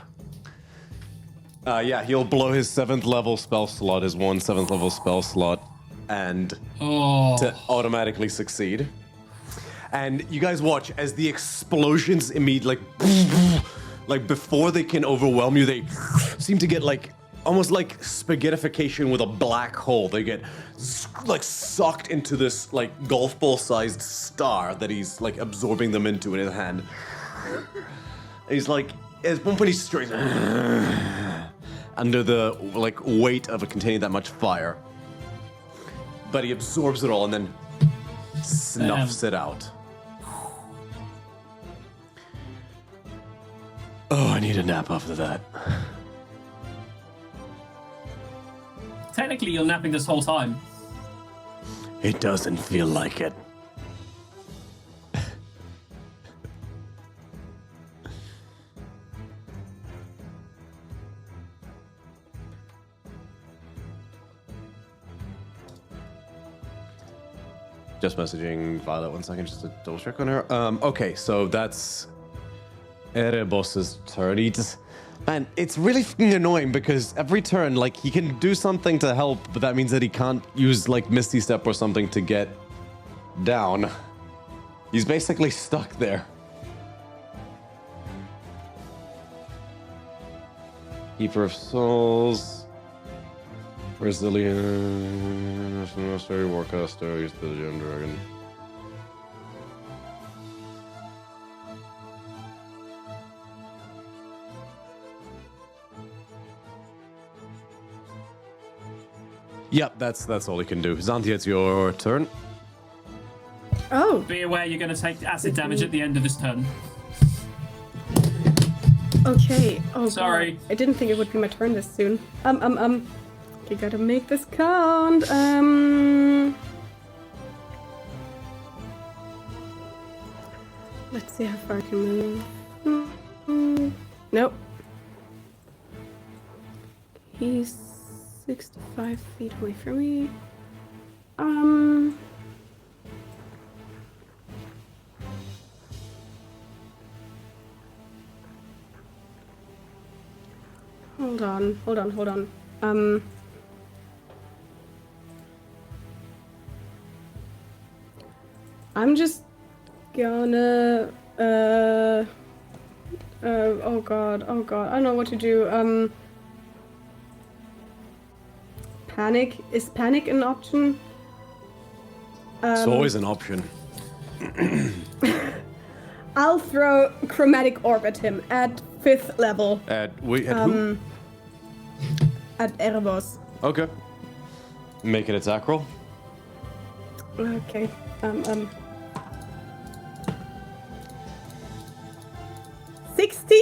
Yeah, he'll blow his 7th level spell slot, his 7th level spell slot, and to automatically succeed. And you guys watch as the explosions immediately, like before they can overwhelm you, they seem to get like almost like spaghettification with a black hole. They get like sucked into this like golf ball sized star that he's like absorbing them into in his hand. He's like, at one point he's straight under the like weight of containing that much fire, but he absorbs it all and then snuffs it out. Oh, I need a nap after that. Technically, you're napping this whole time. It doesn't feel like it. Just messaging Violet 1 second just to double check on her. Okay, so that's Erebos's turn. Man, it's really fucking annoying because every turn, like, he can do something to help, but that means that he can't use, like, Misty Step or something to get down. He's basically stuck there. Keeper of Souls. Resilient. Mastery, Warcaster, use the Gem Dragon. Yep, that's all he can do. Xanthia, it's your turn. Oh. Be aware you're going to take acid damage at the end of this turn. Okay. Oh, Sorry. God. I didn't think it would be my turn this soon. You gotta make this count. Let's see how far I can move. Nope. He's 65 feet away from me. Hold on. I'm just gonna, oh god, I don't know what to do. Panic? Is panic an option? It's always an option. I'll throw Chromatic Orb at him at 5th level. At who? At Erebos. Okay. Make an attack roll. Okay. 16?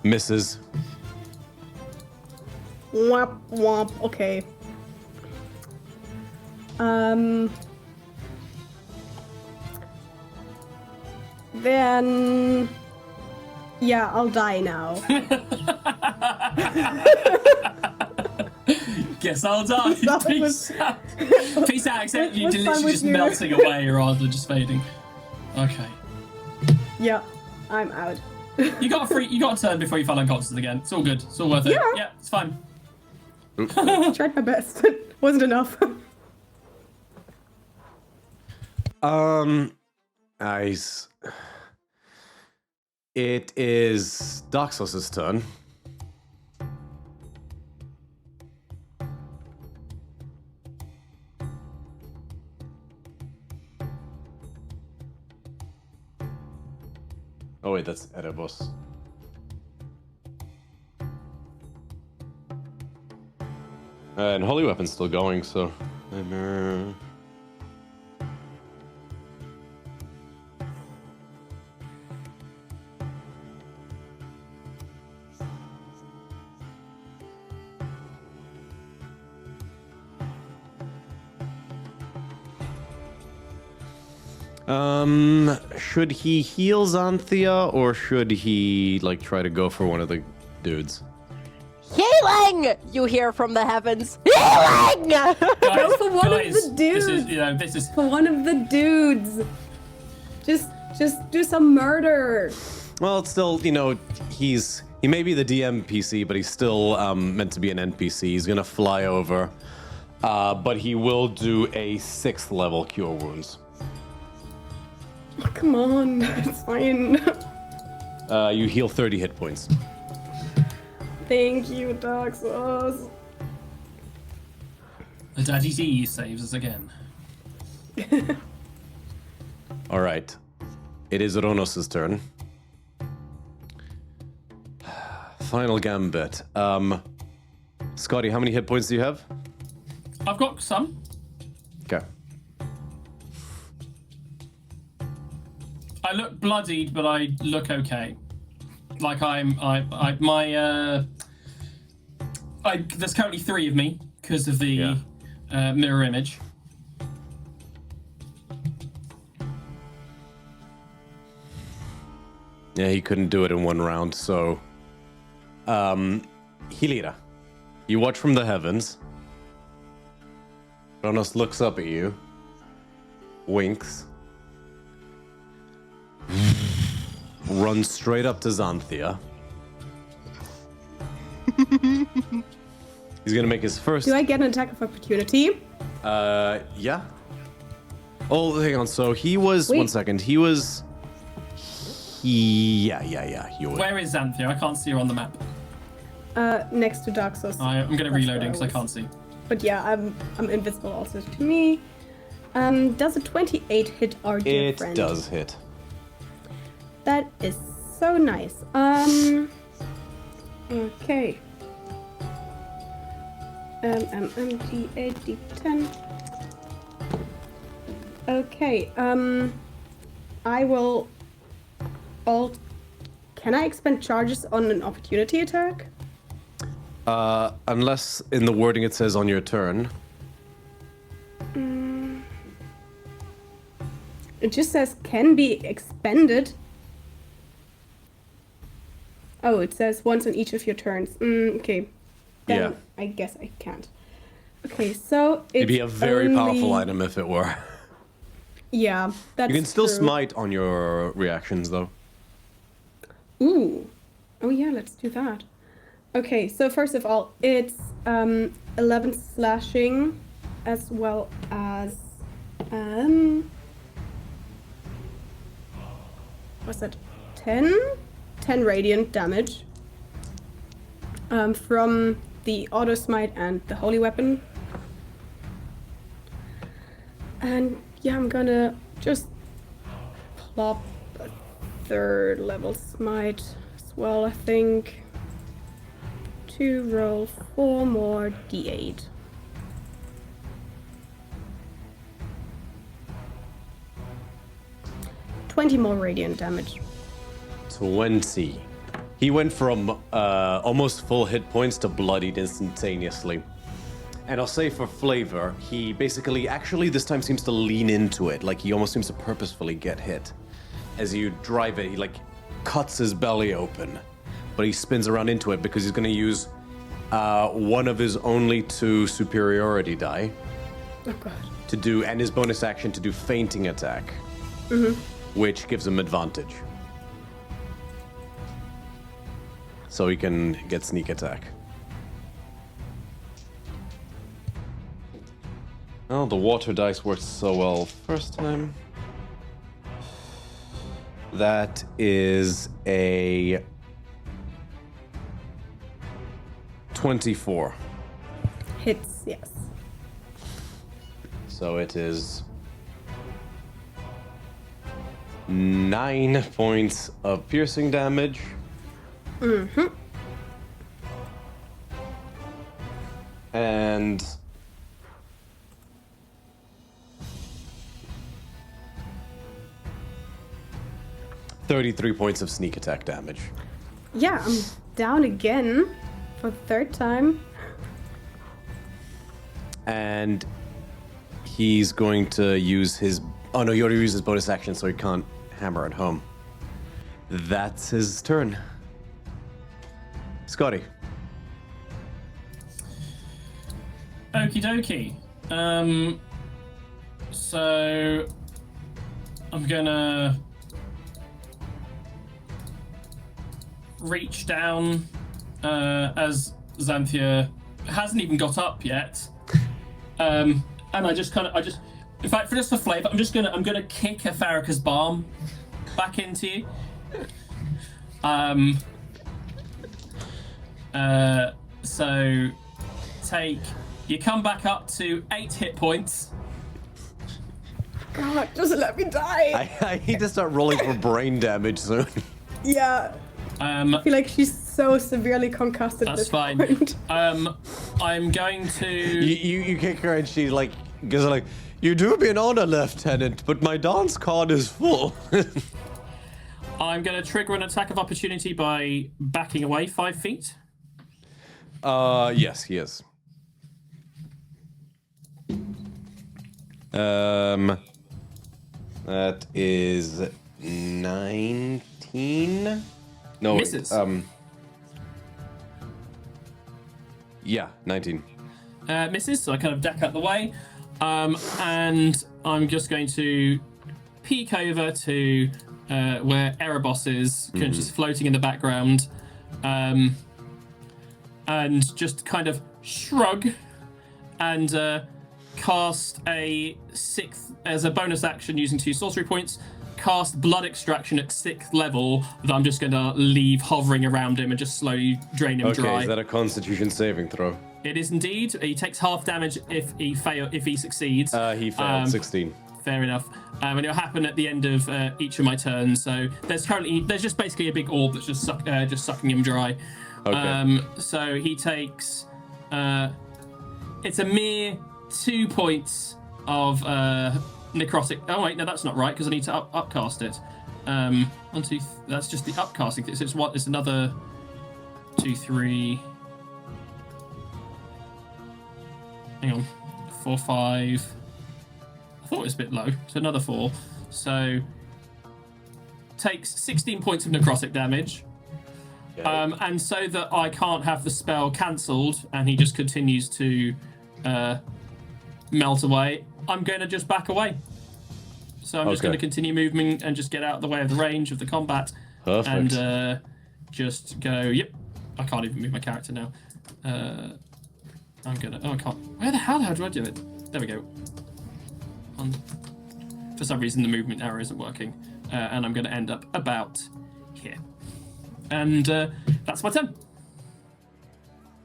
Misses. Womp womp. Okay. Then yeah, I'll die now. Guess I'll die. That Peace was- out. Peace out, except you're What's wrong literally with just you? melting away rather than just fading. Okay. Yeah, I'm out. You got a turn before you fell unconscious again. It's all good. It's all worth it. Yeah. Yeah, it's fine. Tried my best. Wasn't enough. Nice. It is Daxos's turn. Oh wait, that's Erebos. And Holy Weapon's still going, so... Should he heal Xanthia, or should he, like, try to go for one of the dudes? Healing! You hear from the heavens. Healing! Guys, for one of the This is, dudes. this is. For one of the dudes. Just do some murder. Well, it's still, you know, he may be the DM PC, but he's still meant to be an NPC. He's gonna fly over, but he will do a 6th level Cure Wounds. Oh, come on, it's fine. You heal 30 hit points. Thank you, Daxos. The Daddy D saves us again. All right, it is Ronos' turn. Final gambit. Scotty, how many hit points do you have? I've got some. Okay. I look bloodied, but I look okay. Like there's currently 3 of me because of the mirror image. Yeah, he couldn't do it in one round, so... Hilira, you watch from the heavens. Ronos looks up at you. Winks. Runs straight up to Xanthia. He's gonna make his first... Do I get an attack of opportunity? Yeah. Oh, hang on, so he was... Wait. One second, he was... Yeah, you would. Where is Xanthia? I can't see her on the map. Next to Daxos. I'm gonna That's reloading where I because I was. can't see. But yeah, I'm invisible also to me. Does a 28 hit our dear It friend? does hit. That is so nice. Okay. D8, D10. Okay. I will. Can I expend charges on an opportunity attack? Unless in the wording it says on your turn. It just says can be expended. Oh, it says once on each of your turns. Okay. Then Yeah. I guess I can't. Okay, so it's It'd be a very powerful only- item if it were. Yeah, that's You can still true. smite on your reactions, though. Ooh. Oh yeah, let's do that. Okay, so first of all, it's 11 slashing as well as what's that? 10 radiant damage from the auto smite and the holy weapon. And yeah, I'm gonna just plop a 3rd level smite as well, I think. To roll 4 more d8. $20 more radiant damage. 20. He went from almost full hit points to bloodied instantaneously. And I'll say for flavor, he basically actually this time seems to lean into it. Like he almost seems to purposefully get hit. As you drive it, he like cuts his belly open. But he spins around into it because he's going to use one of his only 2 superiority die Oh god. to do, and his bonus action to do fainting attack, which gives him advantage. So he can get sneak attack. Oh, the water dice worked so well first time. That is a 24. Hits, yes. So it is 9 points of piercing damage. And 33 points of sneak attack damage. Yeah, I'm down again for the 3rd time. And he's going to use his... Oh no, he already used his bonus action, so he can't hammer it home. That's his turn. Scotty. Okie dokie. So I'm gonna reach down as Xanthia hasn't even got up yet. And I just in fact, for just for flavor, I'm gonna kick Afarika's balm back into you. So you come back up to 8 hit points. God, just let me die. I need to start rolling for brain damage soon. Yeah. I feel like she's so severely concussed at That's this fine. point. I'm going to. You kick her and she goes like, "You do be an honor, Lieutenant, but my dance card is full." I'm going to trigger an attack of opportunity by backing away 5 feet. Yes, he is. That is 19. No, wait, Misses. Yeah, 19. Misses, so I kind of duck out the way. And I'm just going to peek over to where Erebos is, kind of just floating in the background. And just kind of shrug and cast a 6th, as a bonus action using 2 sorcery points, cast Blood Extraction at 6th level that I'm just going to leave hovering around him and just slowly drain him dry. Okay, is that a Constitution saving throw? It is indeed. He takes half damage if he succeeds. He failed, 16. Fair enough. And it'll happen at the end of each of my turns. So there's just basically a big orb that's just sucking him dry. Okay. So he takes it's a mere 2 points of necrotic. Oh wait, no, that's not right because I need to upcast it. That's just the upcasting. It's another 2, 3. Hang on, 4, 5. I thought it was a bit low. So another 4. So takes 16 points of necrotic damage. And so that I can't have the spell cancelled and he just continues to melt away, I'm going to just back away. So I'm just going to continue moving and just get out of the way of the range of the combat. Perfect. And just go, yep. I can't even move my character now. I can't. Where the hell do I do it? There we go. For some reason the movement arrow isn't working. And I'm going to end up about here. And that's my turn.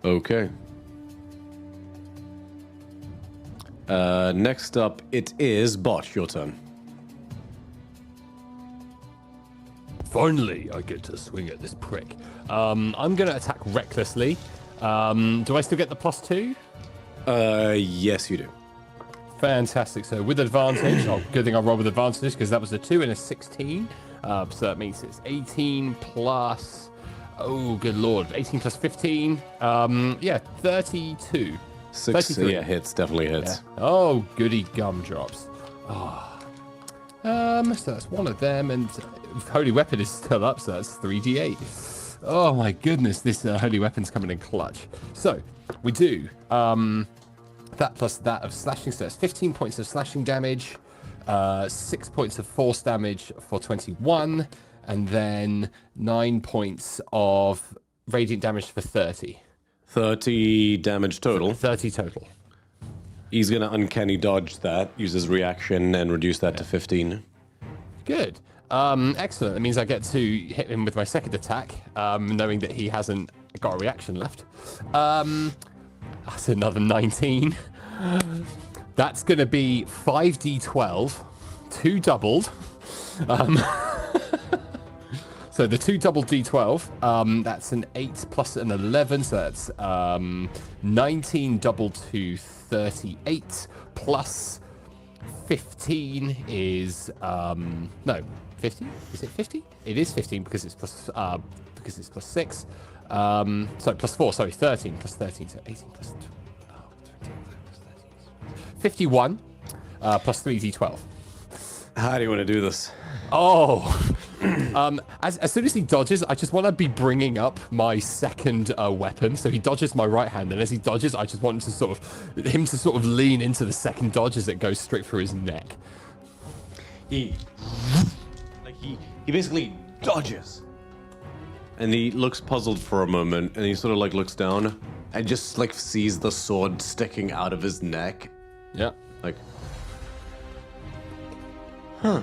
Okay. Next up, it is Bot. Your turn. Finally, I get to swing at this prick. I'm going to attack recklessly. Do I still get the +2? Yes, you do. Fantastic. So with advantage, good thing I rolled with advantage because that was a 2 and a 16. So that means it's 18 plus. Oh, good lord! 18 plus 15. 32. 6. 33. Yeah, hits. Definitely hits. Yeah. Oh, goody gumdrops. So that's one of them, and Holy Weapon is still up, so that's 3d8. Oh my goodness, this holy weapon's coming in clutch. So we do that plus that of slashing, so that's 15 points of slashing damage, 6 points of force damage for 21, and then 9 points of radiant damage for 30. 30 damage total. 30 total. He's going to uncanny dodge that, use his reaction, and reduce that to 15. Good. Excellent. That means I get to hit him with my second attack, knowing that he hasn't got a reaction left. That's another 19. That's going to be 5d12, 2 doubled. So the 2 double d12, that's an 8 plus an 11, so that's 19 doubled to 38 plus 15 is no 50. Is it 50? It is 15 because it's plus 6. Sorry, plus 4. Sorry, 13 plus 13, so 18 plus 20, 51 plus 3d12. How do you want to do this? Oh, as soon as he dodges, I just want to be bringing up my second weapon. So he dodges my right hand, and as he dodges, I just want him to sort of lean into the second dodge as it goes straight through his neck. He basically dodges, and he looks puzzled for a moment, and he sort of like looks down and just like sees the sword sticking out of his neck. Yeah. Like, huh.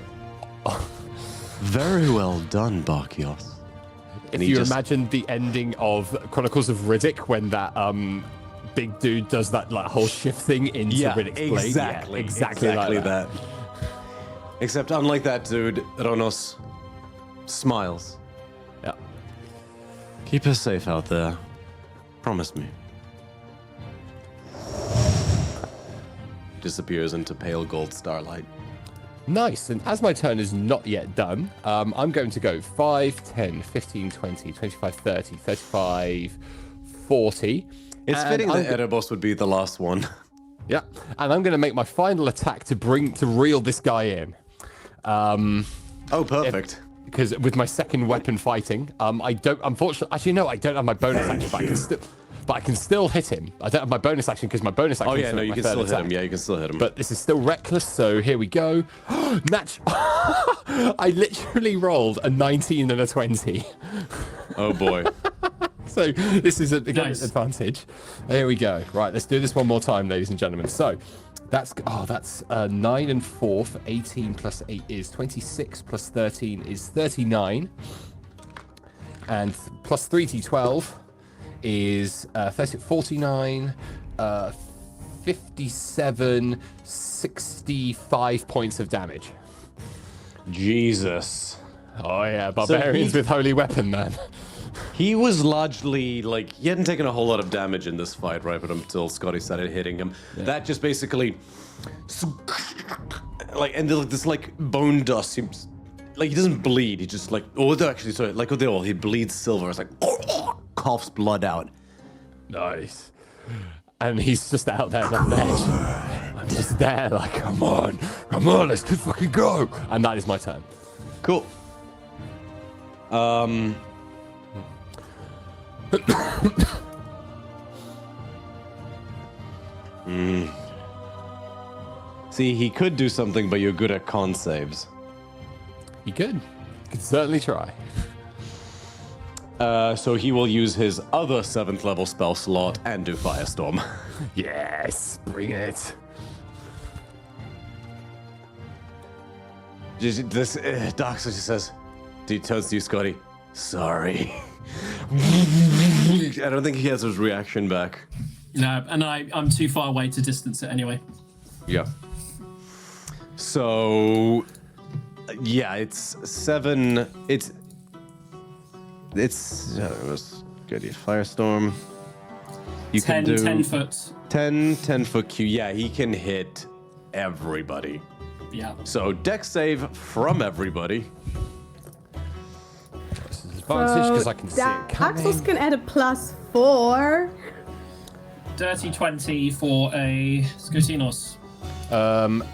Very well done, Barkios. If you imagine the ending of Chronicles of Riddick when that big dude does that like whole shift thing into Riddick's blade. Exactly like that. Except unlike that dude, Ronos smiles. Yeah. Keep her safe out there. Promise me. Disappears into pale gold starlight. Nice, and as my turn is not yet done, I'm going to go 5, 10, 15, 20, 25, 30, 35, 40. It's fitting that Erebos would be the last one. Yeah, and I'm going to make my final attack to reel this guy in. Oh, perfect. Because with my second weapon fighting, I don't, unfortunately, actually no, I don't have my bonus action, but I can still hit him. I don't have my bonus action because my bonus action. Oh yeah, no, you can still hit him. Yeah, you can still hit him. But this is still reckless, so here we go. I literally rolled a 19 and a 20. Oh boy. So this is an advantage. Here we go. Right, let's do this one more time, ladies and gentlemen. So that's 9 and 4 for 18 plus 8 is 26 plus 13 is 39, and plus 3d12 is 49, 57, 65 points of damage. Jesus. Oh yeah, barbarians with holy weapon, man. He was largely like, he hadn't taken a whole lot of damage in this fight, right? But until Scotty started hitting him, that just basically, like, and this like bone dust seems, like he doesn't bleed. He just like, actually, sorry, like with the oil, he bleeds silver. It's like, coughs blood out. Nice. And he's just out there on the edge. I'm just there, like, come on, let's just fucking go. And that is my turn. Cool. See, he could do something, but you're good at con saves. He could certainly try. So he will use his other 7th level spell slot and do Firestorm. Yes, bring it. This Dark Switch says, he turns to you, Scotty. Sorry. I don't think he has his reaction back. No, and I'm too far away to distance it anyway. Yeah. So, yeah, it's 7. It's let's go to Firestorm. You 10, can do 10 foot. 10 foot Q. Yeah, he can hit everybody. Yeah. So dex save from everybody. This is advantage because I can see it coming. Axels can add a +4. Dirty 20 for a Skotinos.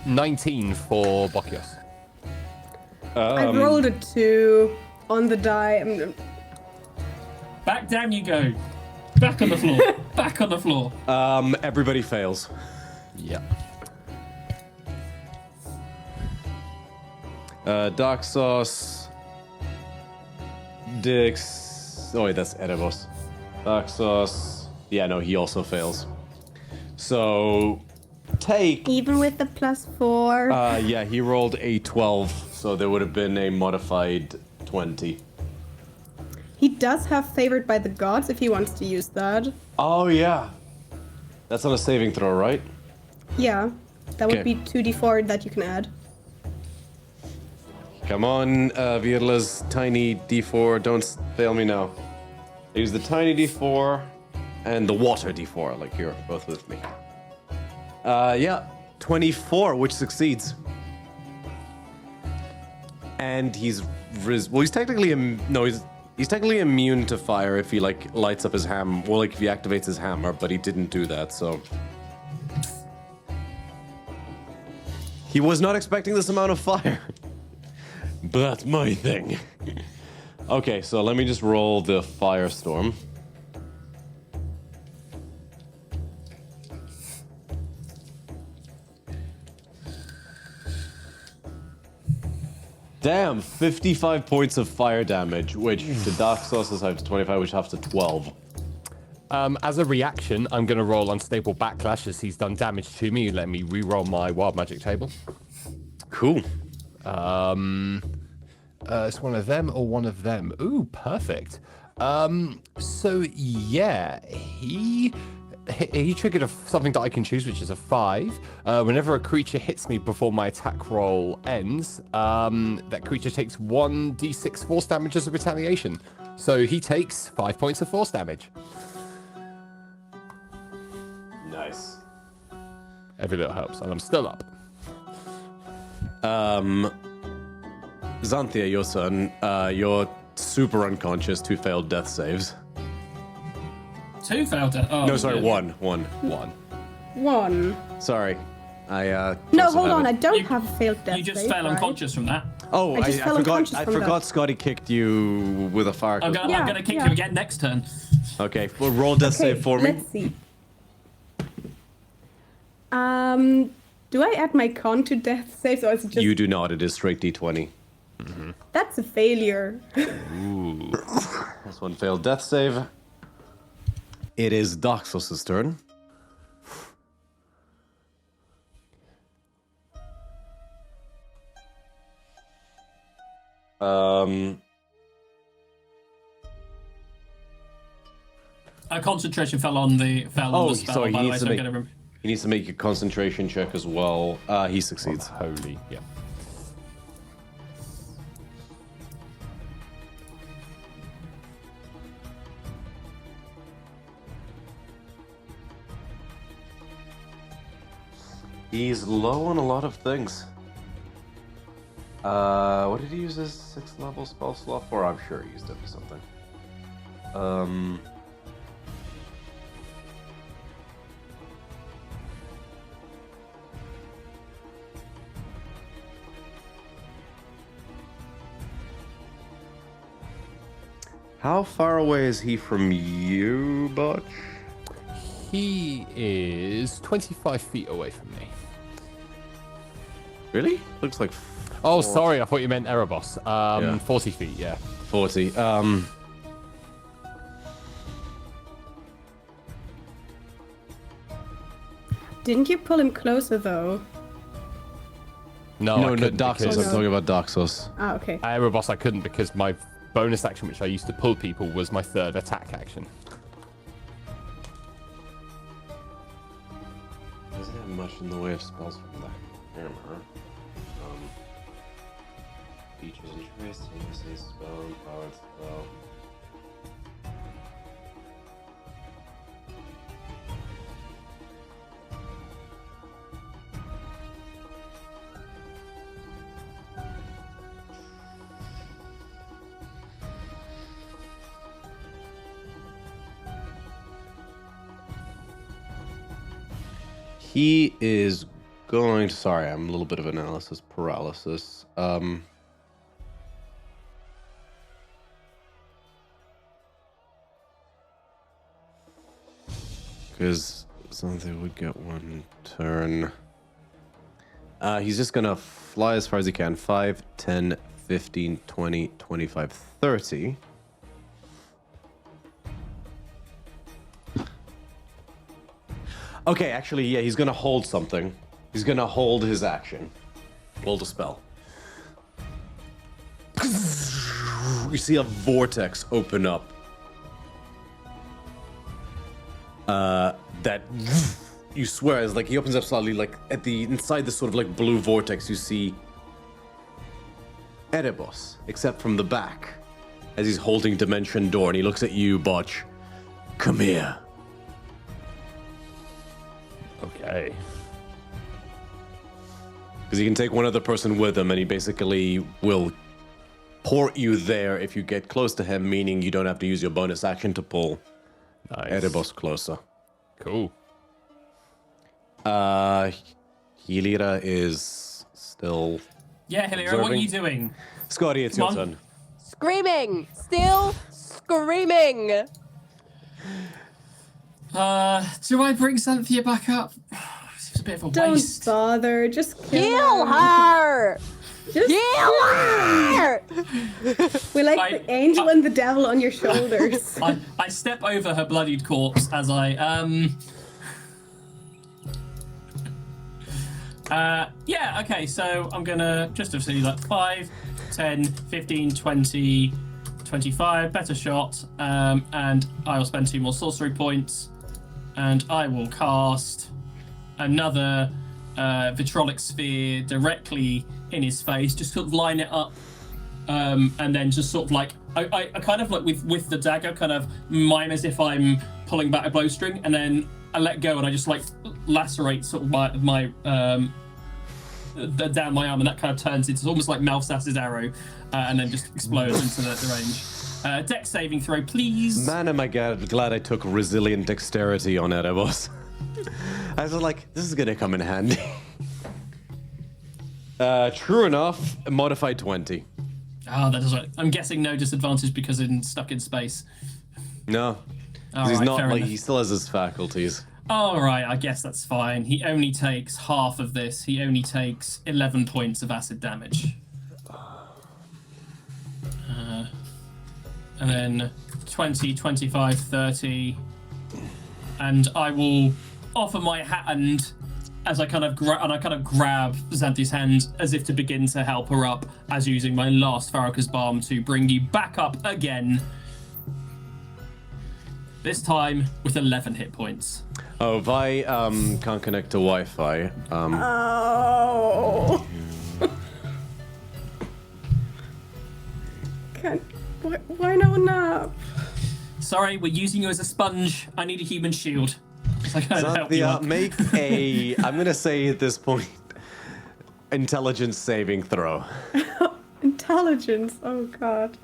19 for Bokios. I rolled a 2 on the die. Back down you go. Back on the floor. Back on the floor. Everybody fails. Yep. Dark Sauce. Dix. Oh wait, that's Erebos. Dark Sauce. Yeah, no, he also fails. So take. Even with the +4. Yeah, he rolled a 12, so there would have been a modified 20. He does have favored by the gods if he wants to use that. Oh yeah, that's on a saving throw, right? Yeah, that would Okay. be 2d4 that you can add. Come on, Virla's tiny D4. Don't fail me now. Use the tiny D4 and the water D4, like you're both with me. Yeah, 24, which succeeds. And he's technically he's technically immune to fire if he like lights up his hammer, well, like if he activates his hammer, but he didn't do that, so he was not expecting this amount of fire. But that's my thing. Okay, so let me just roll the firestorm. Damn, 55 points of fire damage, which to Dark Sauce's have to 25, which have to 12. As a reaction, I'm going to roll Unstable Backlash as he's done damage to me. Let me re-roll my Wild Magic table. Cool. It's one of them or one of them. Ooh, perfect. So yeah, he triggered something that I can choose, which is a 5. Whenever a creature hits me before my attack roll ends, that creature takes 1d6 force damage as a retaliation. So he takes 5 points of force damage. Nice. Every little helps, and I'm still up. Xanthia, your son, you're super unconscious, 2 failed death saves. 2 failed it. Oh, No, sorry, good. one. 1. Sorry. No, also hold have on. it. I don't You- have a failed death You just save, fell right? unconscious from that. Oh, I just fell unconscious I from forgot that. Scotty kicked you with a fire. I'm crystal. gonna kick yeah. you again next turn. Okay, well, roll death save for me. Let's see. Do I add my con to death saves or is it just... You do not, it is straight D20. That's a failure. Ooh. This one failed death save. It is Doxos's turn. Concentration fell on the spell, sorry, by he the way, needs so to I'm make, gonna he needs to make a concentration check as well. He succeeds. Holy, yeah. He's low on a lot of things. What did he use his 6th level spell slot for? I'm sure he used it for something. How far away is he from you, Butch? He is 25 feet away from me. Really? Looks like Oh, sorry, I thought you meant Erebos. Yeah. 40 feet, yeah. 40. Didn't you pull him closer though? No, No, I couldn't Dark Souls. I'm because- talking about Dark Souls. Ah, okay. Erebos I couldn't because my bonus action, which I used to pull people, was my 3rd attack action. Doesn't have much in the way of spells from the hammer. Features and trace, uses spell, powered spell. He is going to... Sorry, I'm a little bit of analysis paralysis. Because something would get one turn. He's just gonna fly as far as he can. 5, 10, 15, 20, 25, 30. Okay, actually, yeah, he's gonna hold something. He's gonna hold his action. Hold a spell. You see a vortex open up. That you swear is like he opens up slightly, like at the inside this sort of like blue vortex. You see Erebos, except from the back, as he's holding Dimension Door, and he looks at you, Botch. Come here. Okay. Because he can take one other person with him, and he basically will port you there if you get close to him, meaning you don't have to use your bonus action to pull Erebos closer. Cool. Hilira is still... Yeah, Hilira, what are you doing? Scotty, it's Come your on. turn. Screaming! Still screaming! Do I bring Cynthia back up? It's a bit of a Don't waste. bother. Just Kill her! Just Kill her! We like I- the angel and the devil on your shoulders. I step over her bloodied corpse as I yeah, okay, so I'm gonna just to see like 5, 10, 15, 20, 25, better shot, and I'll spend 2 more sorcery points, and I will cast another vitrolic sphere directly in his face, just sort of line it up, and then just sort of like I kind of like with the dagger kind of mime as if I'm pulling back a bowstring, and then I let go and I just like lacerate sort of my down my arm, and that kind of turns into almost like Malphas's arrow, and then just explodes into the range. Dex saving throw, please. Man, am I glad I took resilient dexterity on Erebos. I was like, this is gonna come in handy. True enough, modified 20. Oh, that is right. I'm guessing no disadvantage because it's stuck in space. No. All He's right, not fair like enough. he still has his faculties. All right, I guess that's fine. He only takes half of this. He only takes 11 points of acid damage. And then 20, 25, 30. And I will offer my hand as I kind of grab Xanthi's hand as if to begin to help her up, as using my last Farrakha's Balm to bring you back up again. This time with 11 hit points. Oh, if I can't connect to Wi-Fi, Oh. Why no nap? Sorry, we're using you as a sponge. I need a human shield. So I can't help you Xanthia, up. make a, I'm gonna say at this point, intelligence saving throw. Intelligence. Oh god.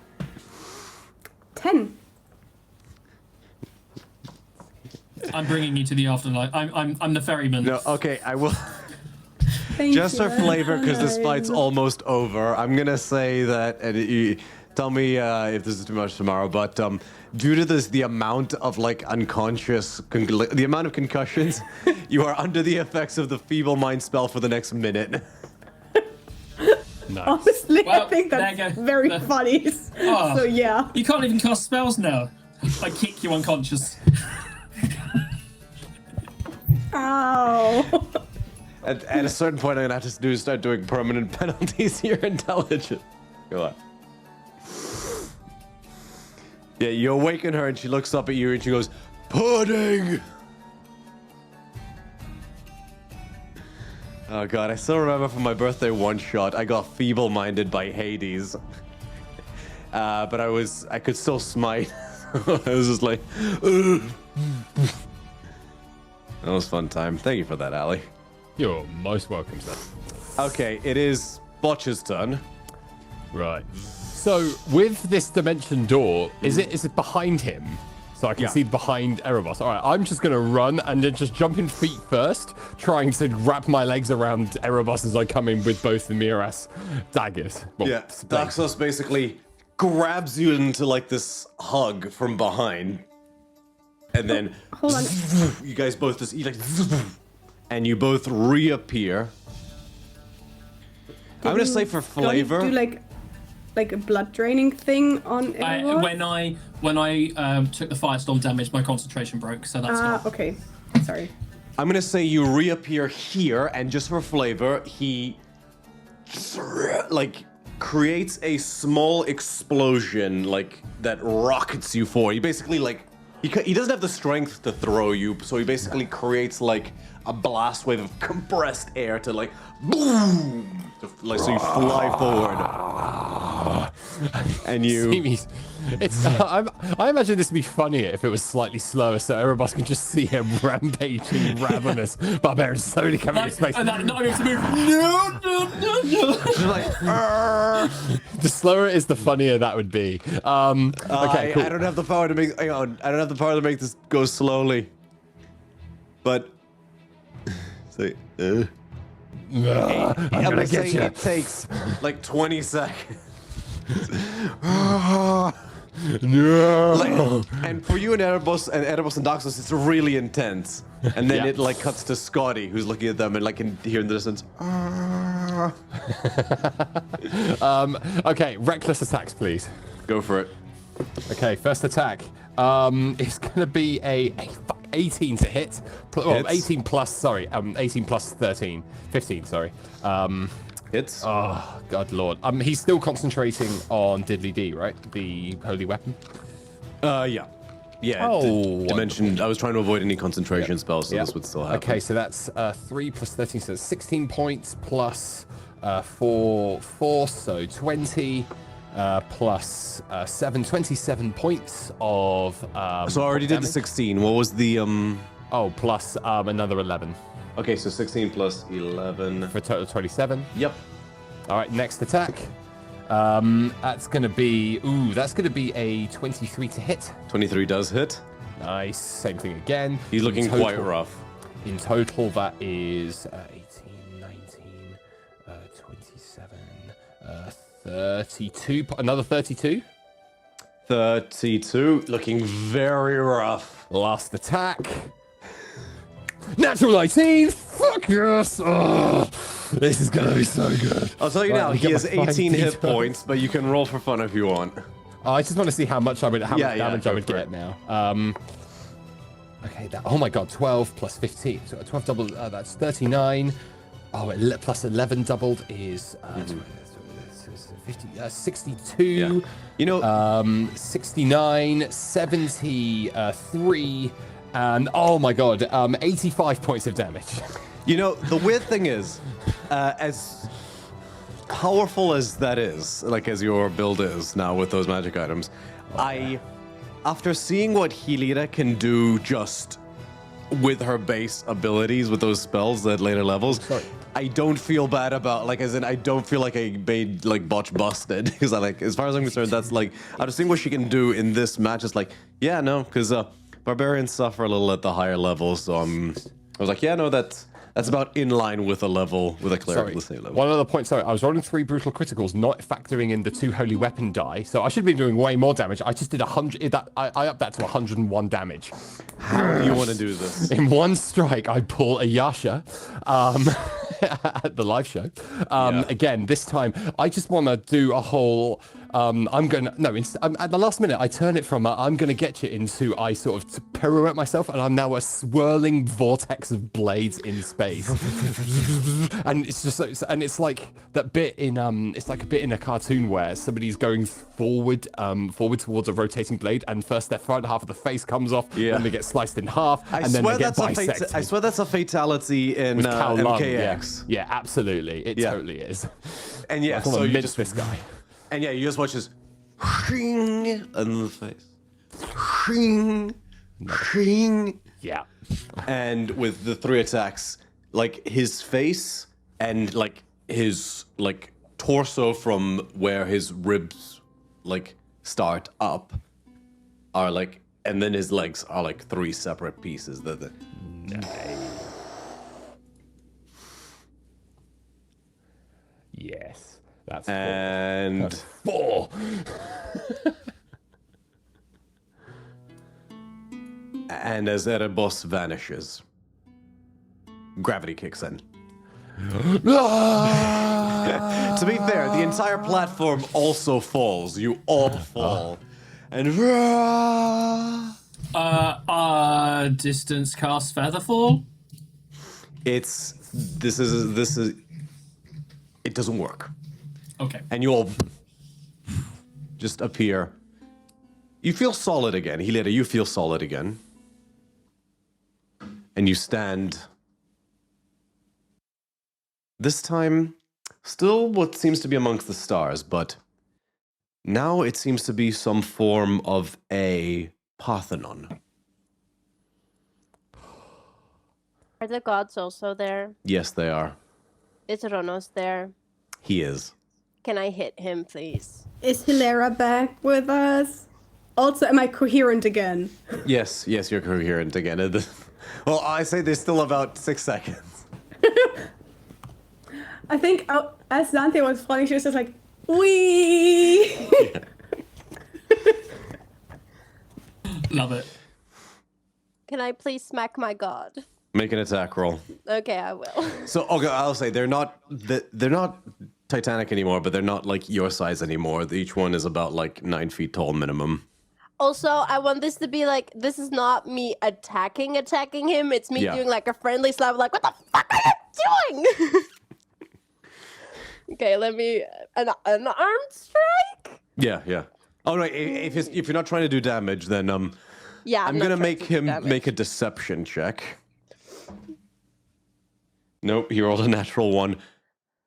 10. I'm bringing you to the afterlife. I'm the ferryman. No, okay, I will. Thank Just you. for flavor, because this fight's Fine. almost over, I'm gonna say that, and you tell me if this is too much tomorrow, but due to the amount of like unconscious, the amount of concussions, you are under the effects of the feeble mind spell for the next minute. Nice. Honestly, Well, I think there you that's go. very The- funny. Oh. So yeah. You can't even cast spells now. I kick you unconscious. Ow. At a certain point, I'm gonna have to start doing permanent penalties to your intelligence. Go on. Yeah, you awaken her and she looks up at you and she goes, "Pudding!" Oh god, I still remember from my birthday one-shot, I got feeble-minded by Hades. But I could still smite. I was just like, "Ugh." That was a fun time. Thank you for that, Ali. You're most welcome, sir. Okay, it is Botch's turn. Right. So with this dimension door, is it behind him? So I can Yeah. see behind Erebos. All right, I'm just gonna run and then just jump in feet first, trying to wrap my legs around Erebos as I come in with both the Miras daggers. Well, Yeah, spades. Daxos basically grabs you into like this hug from behind. and then Hold on. you guys both just eat like, and you both reappear. I'm gonna say for flavor. Do like a blood draining thing on Erebos? When I took the firestorm damage, my concentration broke, so that's not. Okay. Sorry. I'm gonna say you reappear here, and just for flavor, he like creates a small explosion like that rockets you forward. He basically like he doesn't have the strength to throw you, so he basically creates like a blast wave of compressed air to like boom, like so you fly forward, and you. It's. I imagine this would be funnier if it was slightly slower, so Erebos can just see him rampaging, ravenous barbarians slowly coming into space. And that not able to move. No. The slower it is, the funnier that would be. Okay, cool. I don't have the power to make. Hang on, I don't have the power to make this go slowly. But. Say. I'm gonna get you. It takes like 20 seconds. No. And for you and Erebos and Daxos, it's really intense. And then it like cuts to Scotty, who's looking at them and like can hear in the distance. Okay, reckless attacks, please. Go for it. Okay, first attack. It's gonna be a 18 to hit. Well, 18 plus. Sorry, 18 plus 13, 15. Sorry. Hits. Oh, God Lord. He's still concentrating on Diddly D, right? The holy weapon. Yeah. Oh, Dimension. I was trying to avoid any concentration spells, so this would still happen. Okay, so that's 3 plus 13, so 16 points plus 4, so 20 plus 7, 27 points of. So I already did the 16. What was the Oh, plus another 11. Okay, so 16 plus 11 for a total of 27. Yep. All right, next attack. That's gonna be a 23 to hit. 23 does hit. Nice. Same thing again. He's looking quite rough. In total, that is 18, 19, 27, 32. Another 32. 32, looking very rough. Last attack. Natural 19. Fuck yes. Oh, this is gonna be so good. I'll tell you now, he has 18 hit details. points, but you can roll for fun if you want. Oh, I just want to see how much damage I would for get now. Okay, oh my god, 12 plus 15. So 12 double, that's 39. Oh, plus 11 doubled is 50, 62. Yeah. You know, 69, 73, and oh my god, 85 points of damage. You know, the weird thing is, as powerful as that is, like as your build is now with those magic items, after seeing what Helida can do just with her base abilities with those spells at later levels, I don't feel bad about, like, as in, I don't feel like I made, like, botch busted. Because, like, as far as I'm concerned, that's, like, after seeing what she can do in this match, it's like, yeah, no, because barbarians suffer a little at the higher levels, so I was like, yeah, no, that's about in line with a level, with a cleric of the same level. One other point, sorry, I was rolling 3 brutal criticals, not factoring in the 2 holy weapon die, so I should be doing way more damage. I just did 100, I upped that to 101 damage. How do you want to do this? In one strike, I pull a Yasha at the live show. Again, this time, I just want to do a whole... at the last minute, I turn it from I'm going to get you into I sort of pirouette myself, and I'm now a swirling vortex of blades in space. And it's just, and it's like that bit in, it's like a bit in a cartoon where somebody's going forward towards a rotating blade, and first their front half of the face comes off, and they get sliced in half, and then they get bisected. I swear that's a fatality in MKX. Yeah, absolutely. It totally is. And yeah, so you just this guy. And yeah, you just watch this in the face. Shing. Yeah. And with the 3 attacks, like his face and like his like torso from where his ribs like start up are like, and then his legs are like 3 separate pieces. Yes. That's and 4. And as Erebos vanishes, gravity kicks in. To be fair, the entire platform also falls. You all fall. And distance cast Featherfall. this is it doesn't work. Okay. And you all just appear. You feel solid again. Hilera, you feel solid again. And you stand. This time, still what seems to be amongst the stars, but now it seems to be some form of a Parthenon. Are the gods also there? Yes, they are. Is Ronos there? He is. Can I hit him, please? Is Hilera back with us? Also, am I coherent again? Yes, you're coherent again. Well, I say there's still about 6 seconds. I think as Dante was falling, she was just like, wee. Love it. Can I please smack my god? Make an attack roll. Okay, I will. So, okay, I'll say they're not Titanic anymore, but they're not like your size anymore. Each one is about like 9 feet tall minimum. Also, I want this to be like, this is not me attacking him. It's me doing like a friendly slap, like, what the fuck are you doing? Okay, let me, an armed strike? Yeah. All right, if you're not trying to do damage, then Yeah, I'm gonna make him make a deception check. Nope, he rolled a natural 1.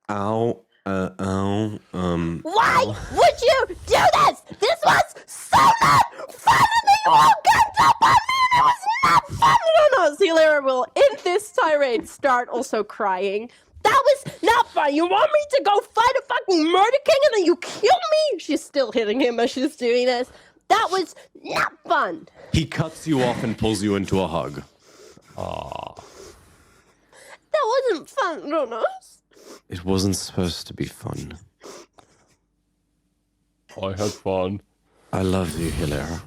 Ow. Why would you do this? This was so not fun and then you all ganged up on me and it was not fun. No, Hilera will, in this tirade, start also crying. That was not fun. You want me to go fight a fucking murder king and then you kill me? She's still hitting him as she's doing this. That was not fun. He cuts you off and pulls you into a hug. Ah. That wasn't fun, Ronos. It wasn't supposed to be fun. I had fun. I love you, Hilera.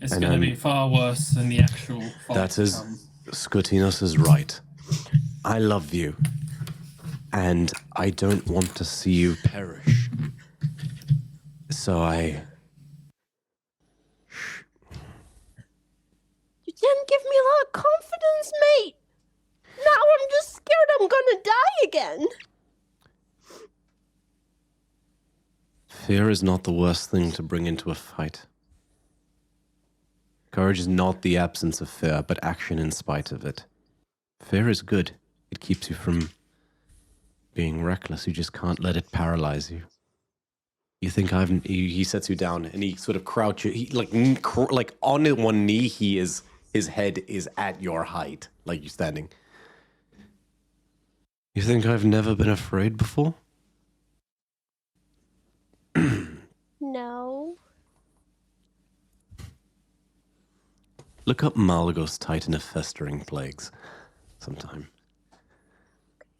It's going to be far worse than the actual fight. That is, Skotinos is right. I love you. And I don't want to see you perish. So You didn't give me a lot of confidence, mate. Now I'm just scared I'm gonna die again. Fear is not the worst thing to bring into a fight. Courage is not the absence of fear, but action in spite of it. Fear is good. It keeps you from being reckless. You just can't let it paralyze you. You think he sets you down and he sort of crouches. He like on one knee. His head is at your height, like you're standing. You think I've never been afraid before? No. Look up Malagos Titan of Festering Plagues sometime.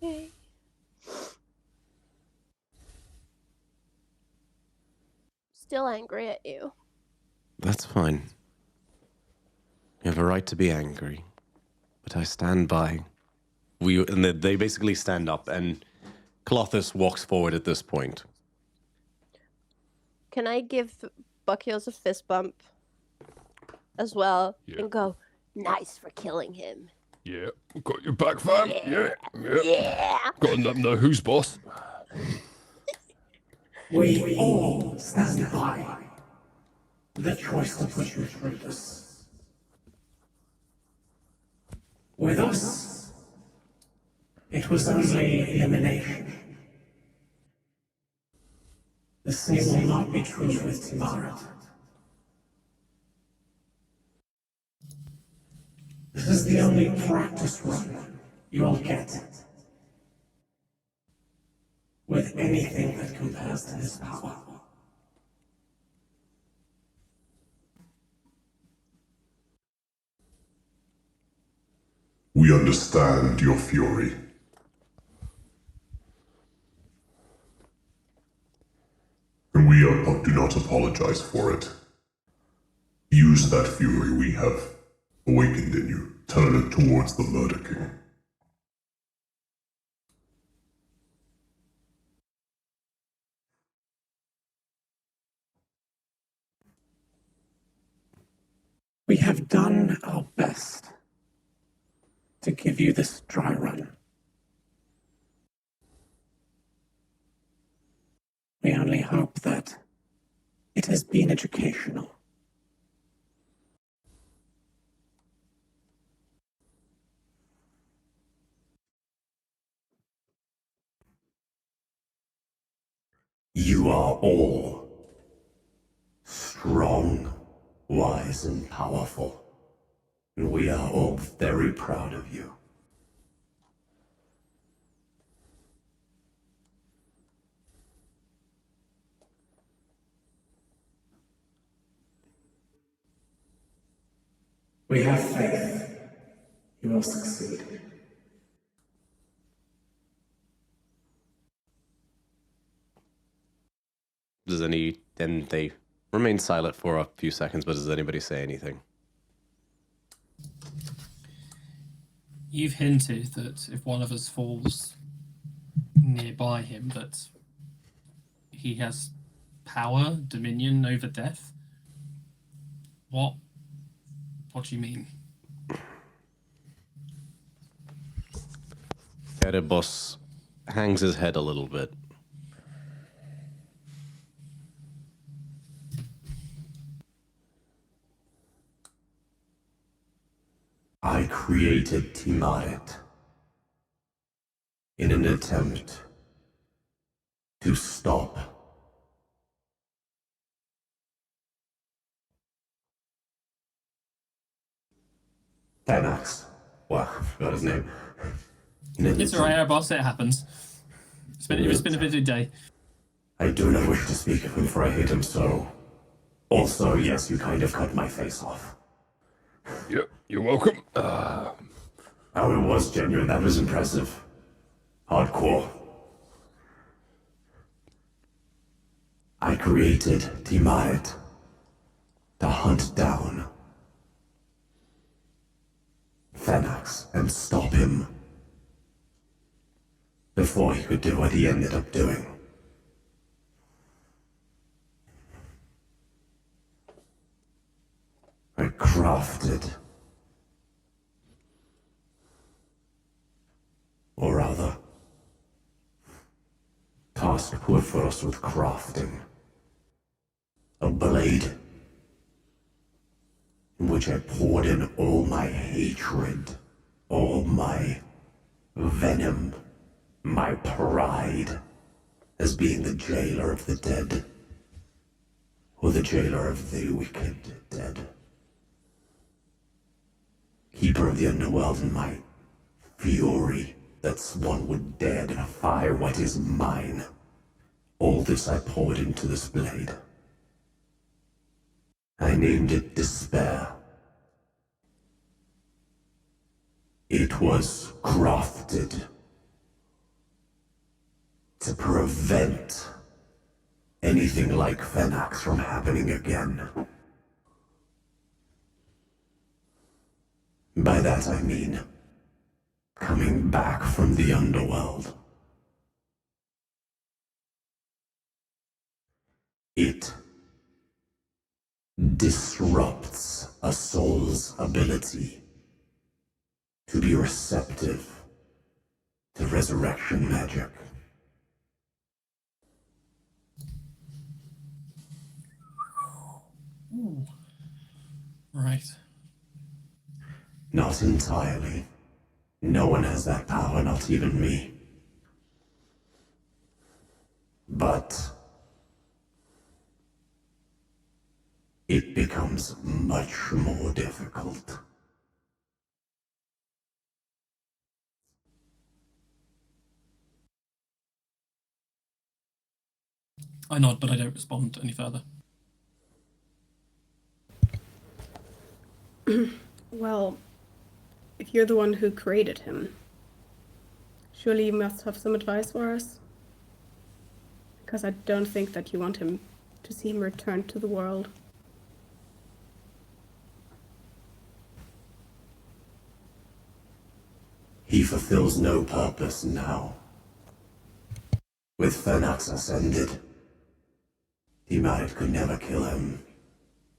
Okay. Still angry at you. That's fine. You have a right to be angry, but I stand by. And they basically stand up, and Clothis walks forward at this point. Can I give Buckios a fist bump as well and go, nice for killing him? Yeah, got your back, fam. Yeah. Got to let them know who's boss. We all stand by the choice to put you through this. With us, it was only elimination. The same will not be true with tomorrow. This is the only practice run you'll get with anything that compares to this power. We understand your fury. And we do not apologize for it. You Use that fury we have awakened in you. Turn it towards the Murder King. We have done our best to give you this dry run. We only hope that it has been educational. You are all strong, wise, and powerful, and we are all very proud of you. We have faith. You will succeed. And they remain silent for a few seconds, but does anybody say anything? You've hinted that if one of us falls nearby him, that he has power, dominion over death. What do you mean? Erebos hangs his head a little bit. I created Timaret in an attempt to stop Thanax. Well, I forgot his name. It's alright, boss. It happens. It's been a busy day. I do not wish to speak of him, for I hate him so. Also, yes, you kind of cut my face off. Yep, you're welcome. Oh, it was genuine. That was impressive. Hardcore. I created Timaret to hunt down Thanax and stop him before he could do what he ended up doing. I crafted, or rather, tasked Theros with crafting a blade in which I poured in all my hatred, all my venom, my pride as being the jailer of the dead, or the jailer of the wicked dead. Keeper of the underworld, and my fury that one would dare defy what is mine. All this I poured into this blade. I named it Despair. It was crafted to prevent anything like Thanax from happening again. By that I mean coming back from the underworld. It disrupts a soul's ability to be receptive to resurrection magic. Ooh. Right. Not entirely. No one has that power, not even me. But it becomes much more difficult. I nod, but I don't respond any further. Well, if you're the one who created him, surely you must have some advice for us? Because I don't think that you want him to see him return to the world. He fulfills no purpose now. With Phenax ascended, Tiamat could never kill him,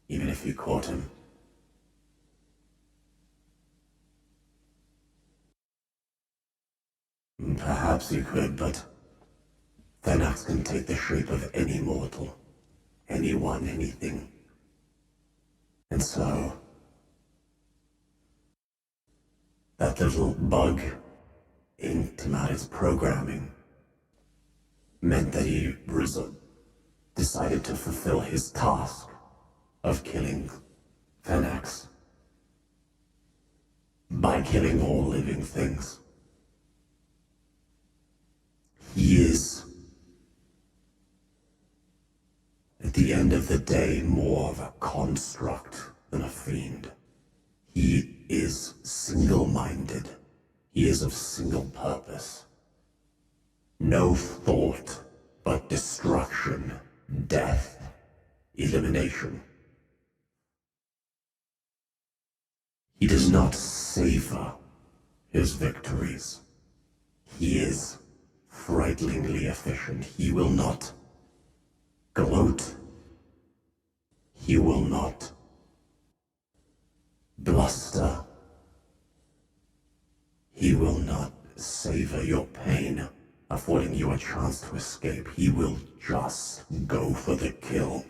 even if you caught him. Perhaps you could, but Phenax can take the shape of any mortal, anyone, anything. And so, that little bug in Tiamat's programming meant that he decided to fulfill his task of killing Phenax by killing all living things. He is, at the end of the day, more of a construct than a fiend. He is single-minded. He is of single purpose. No thought but destruction, death, elimination. He does not savor his victories. He is frighteningly efficient. He will not gloat. He will not bluster. He will not savor your pain, affording you a chance to escape. He will just go for the kill.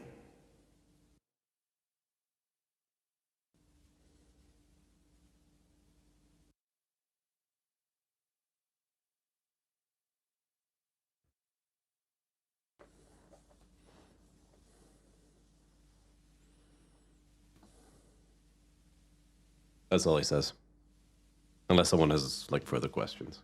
That's all he says. Unless someone has, like, further questions.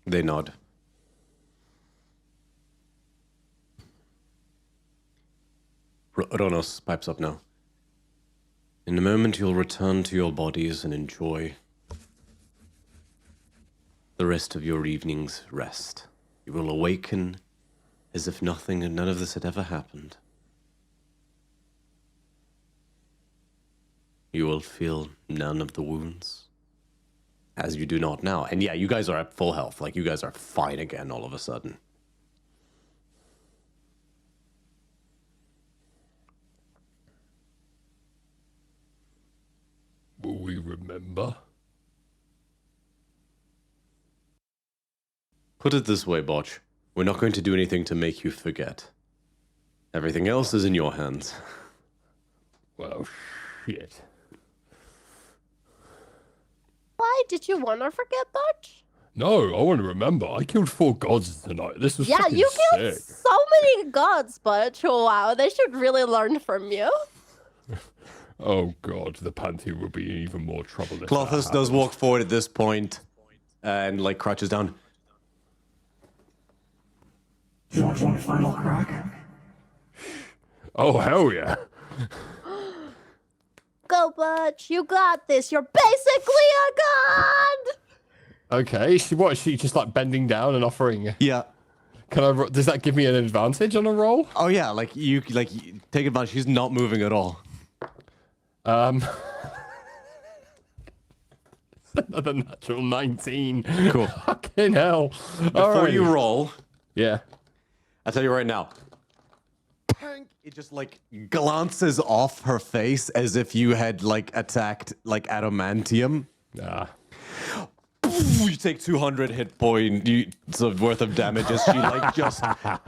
They nod. Ronos pipes up now. In a moment, you'll return to your bodies and enjoy the rest of your evening's rest. You will awaken as if nothing and none of this had ever happened. You will feel none of the wounds, as you do not now. And yeah, you guys are at full health. Like, you guys are fine again all of a sudden. Will we remember? Put it this way, Botch. We're not going to do anything to make you forget. Everything else is in your hands. Well, shit. Why did you want to forget, Butch? No, I want to remember. I killed 4 gods tonight. This was fucking you killed sick. so many gods, Butch. Wow, they should really learn from you. Oh god, the Pantheon will be in even more trouble. If Clothis that does happens. walk forward at this point and, like, crouches down. Do you want one final crack? Oh, hell yeah. Go, Butch. You got this. You're basically a god. Okay, what is she just like bending down and offering? Yeah. Can I? Does that give me an advantage on a roll? Oh yeah, like you take advantage. She's not moving at all. Another natural 19. Cool. Fucking hell. Before you roll, yeah. I'll tell you right now. It just like glances off her face as if you had like attacked like adamantium. Ah. You take 200 hit points worth of damage as she like just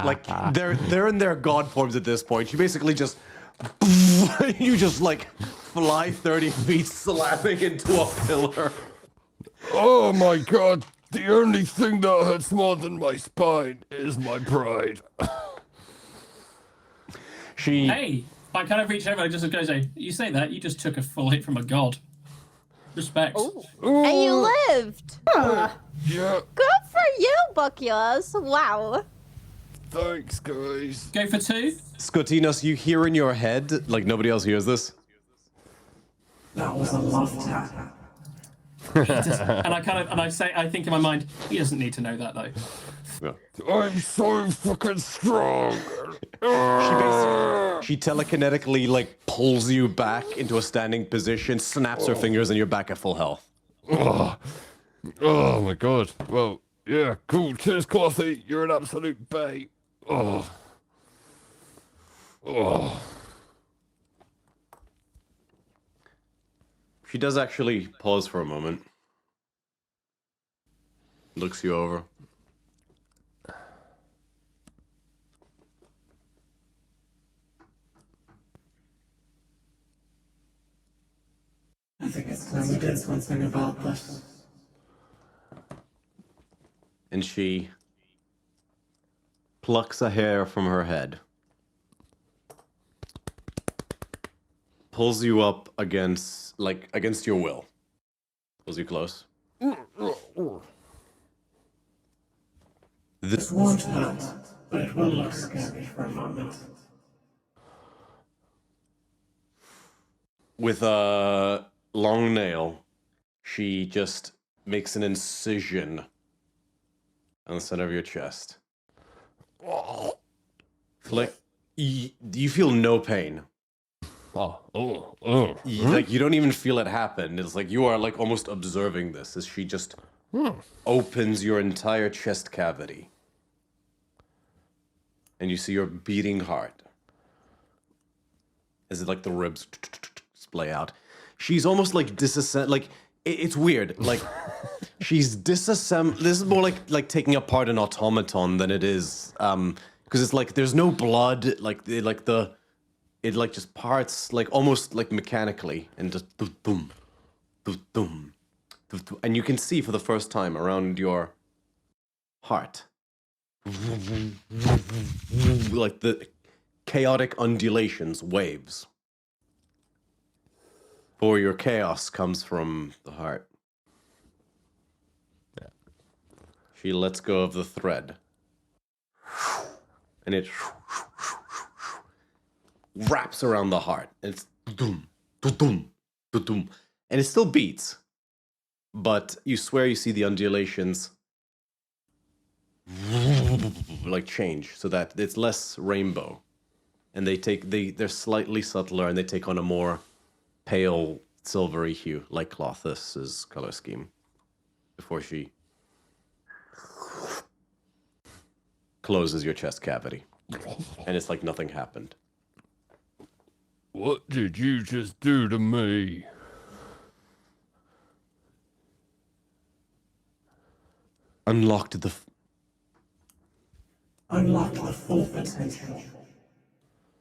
like they're in their god forms at this point. She basically just you just like fly 30 feet slamming into a pillar. Oh my god. The only thing that hurts more than my spine is my pride. Hey, I kind of reach over and just go say, you say that, you just took a full hit from a god. Respect. Ooh. And you lived. Yeah. Good for you, Buckyos. Wow. Thanks, guys. Go for 2. Scotinos, you hear in your head, like nobody else hears this. That was a love tap. And I think in my mind, he doesn't need to know that though. I'm so fucking strong. She telekinetically like pulls you back into a standing position, snaps her fingers, and you're back at full health. Oh my god. Well, yeah, cool. Cheers, Clothy. You're an absolute bae. Oh. She does actually pause for a moment. Looks you over. I think it's time we did something about this. And she plucks a hair from her head. Pulls you up against your will. Pulls you close. This won't hurt, but it will look scary for a moment. With a long nail, she just makes an incision on the center of your chest. Like, you feel no pain. Like, you don't even feel it happen. It's like you are like almost observing this as she just opens your entire chest cavity. And you see your beating heart. As it like the ribs splay out. She's almost like like it's weird. Like she's disassembled. This is more like taking apart an automaton than it is because it's like there's no blood. It just parts like almost like mechanically and just boom, boom, boom, boom, and you can see for the first time around your heart, like the chaotic undulations, waves. For your chaos comes from the heart. Yeah. She lets go of the thread, and it wraps around the heart. And it's dum, dum, dum, and it still beats, but you swear you see the undulations like change so that it's less rainbow, and they're slightly subtler and they take on a more pale silvery hue, like Clothus's color scheme, before she closes your chest cavity, and it's like nothing happened. What did you just do to me? Unlocked the full potential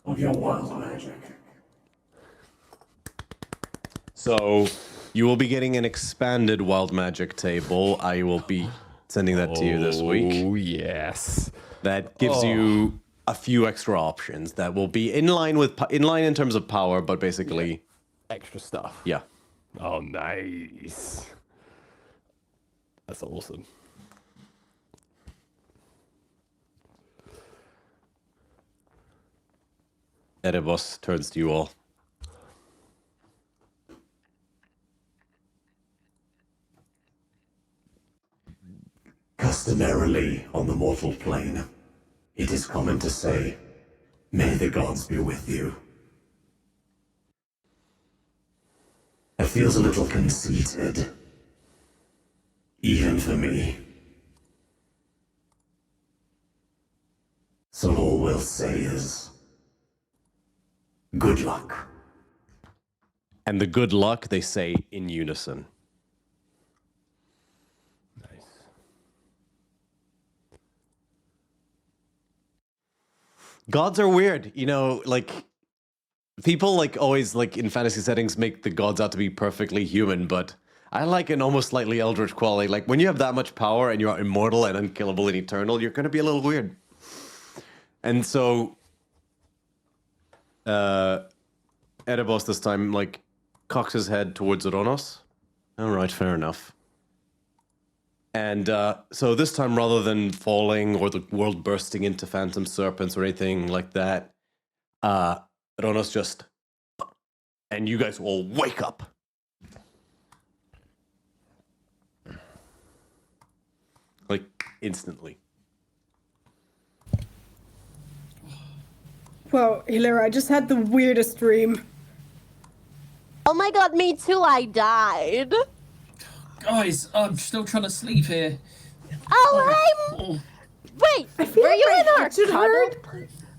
of your wild magic. So, you will be getting an expanded wild magic table. I will be sending that to you this week. Oh, yes. That gives you a few extra options that will be in line in terms of power, but basically extra stuff. Yeah. Oh, nice. That's awesome. Erebos turns to you all. Customarily on the mortal plane, it is common to say, "May the gods be with you." It feels a little conceited, even for me. So all we'll say is, good luck. And the good luck, they say in unison. Gods are weird, like people like always like in fantasy settings make the gods out to be perfectly human, but I like an almost slightly eldritch quality. Like when you have that much power and you're immortal and unkillable and eternal, you're gonna be a little weird. And so Erebos this time like cocks his head towards Oronos. All right, fair enough. And so this time, rather than falling or the world bursting into phantom serpents or anything like that, Ronos just... And you guys all wake up. Like, instantly. Well, Hilaire, I just had the weirdest dream. Oh my god, me too, I died. Guys, I'm still trying to sleep here. Oh, wait, were you in our cuddle?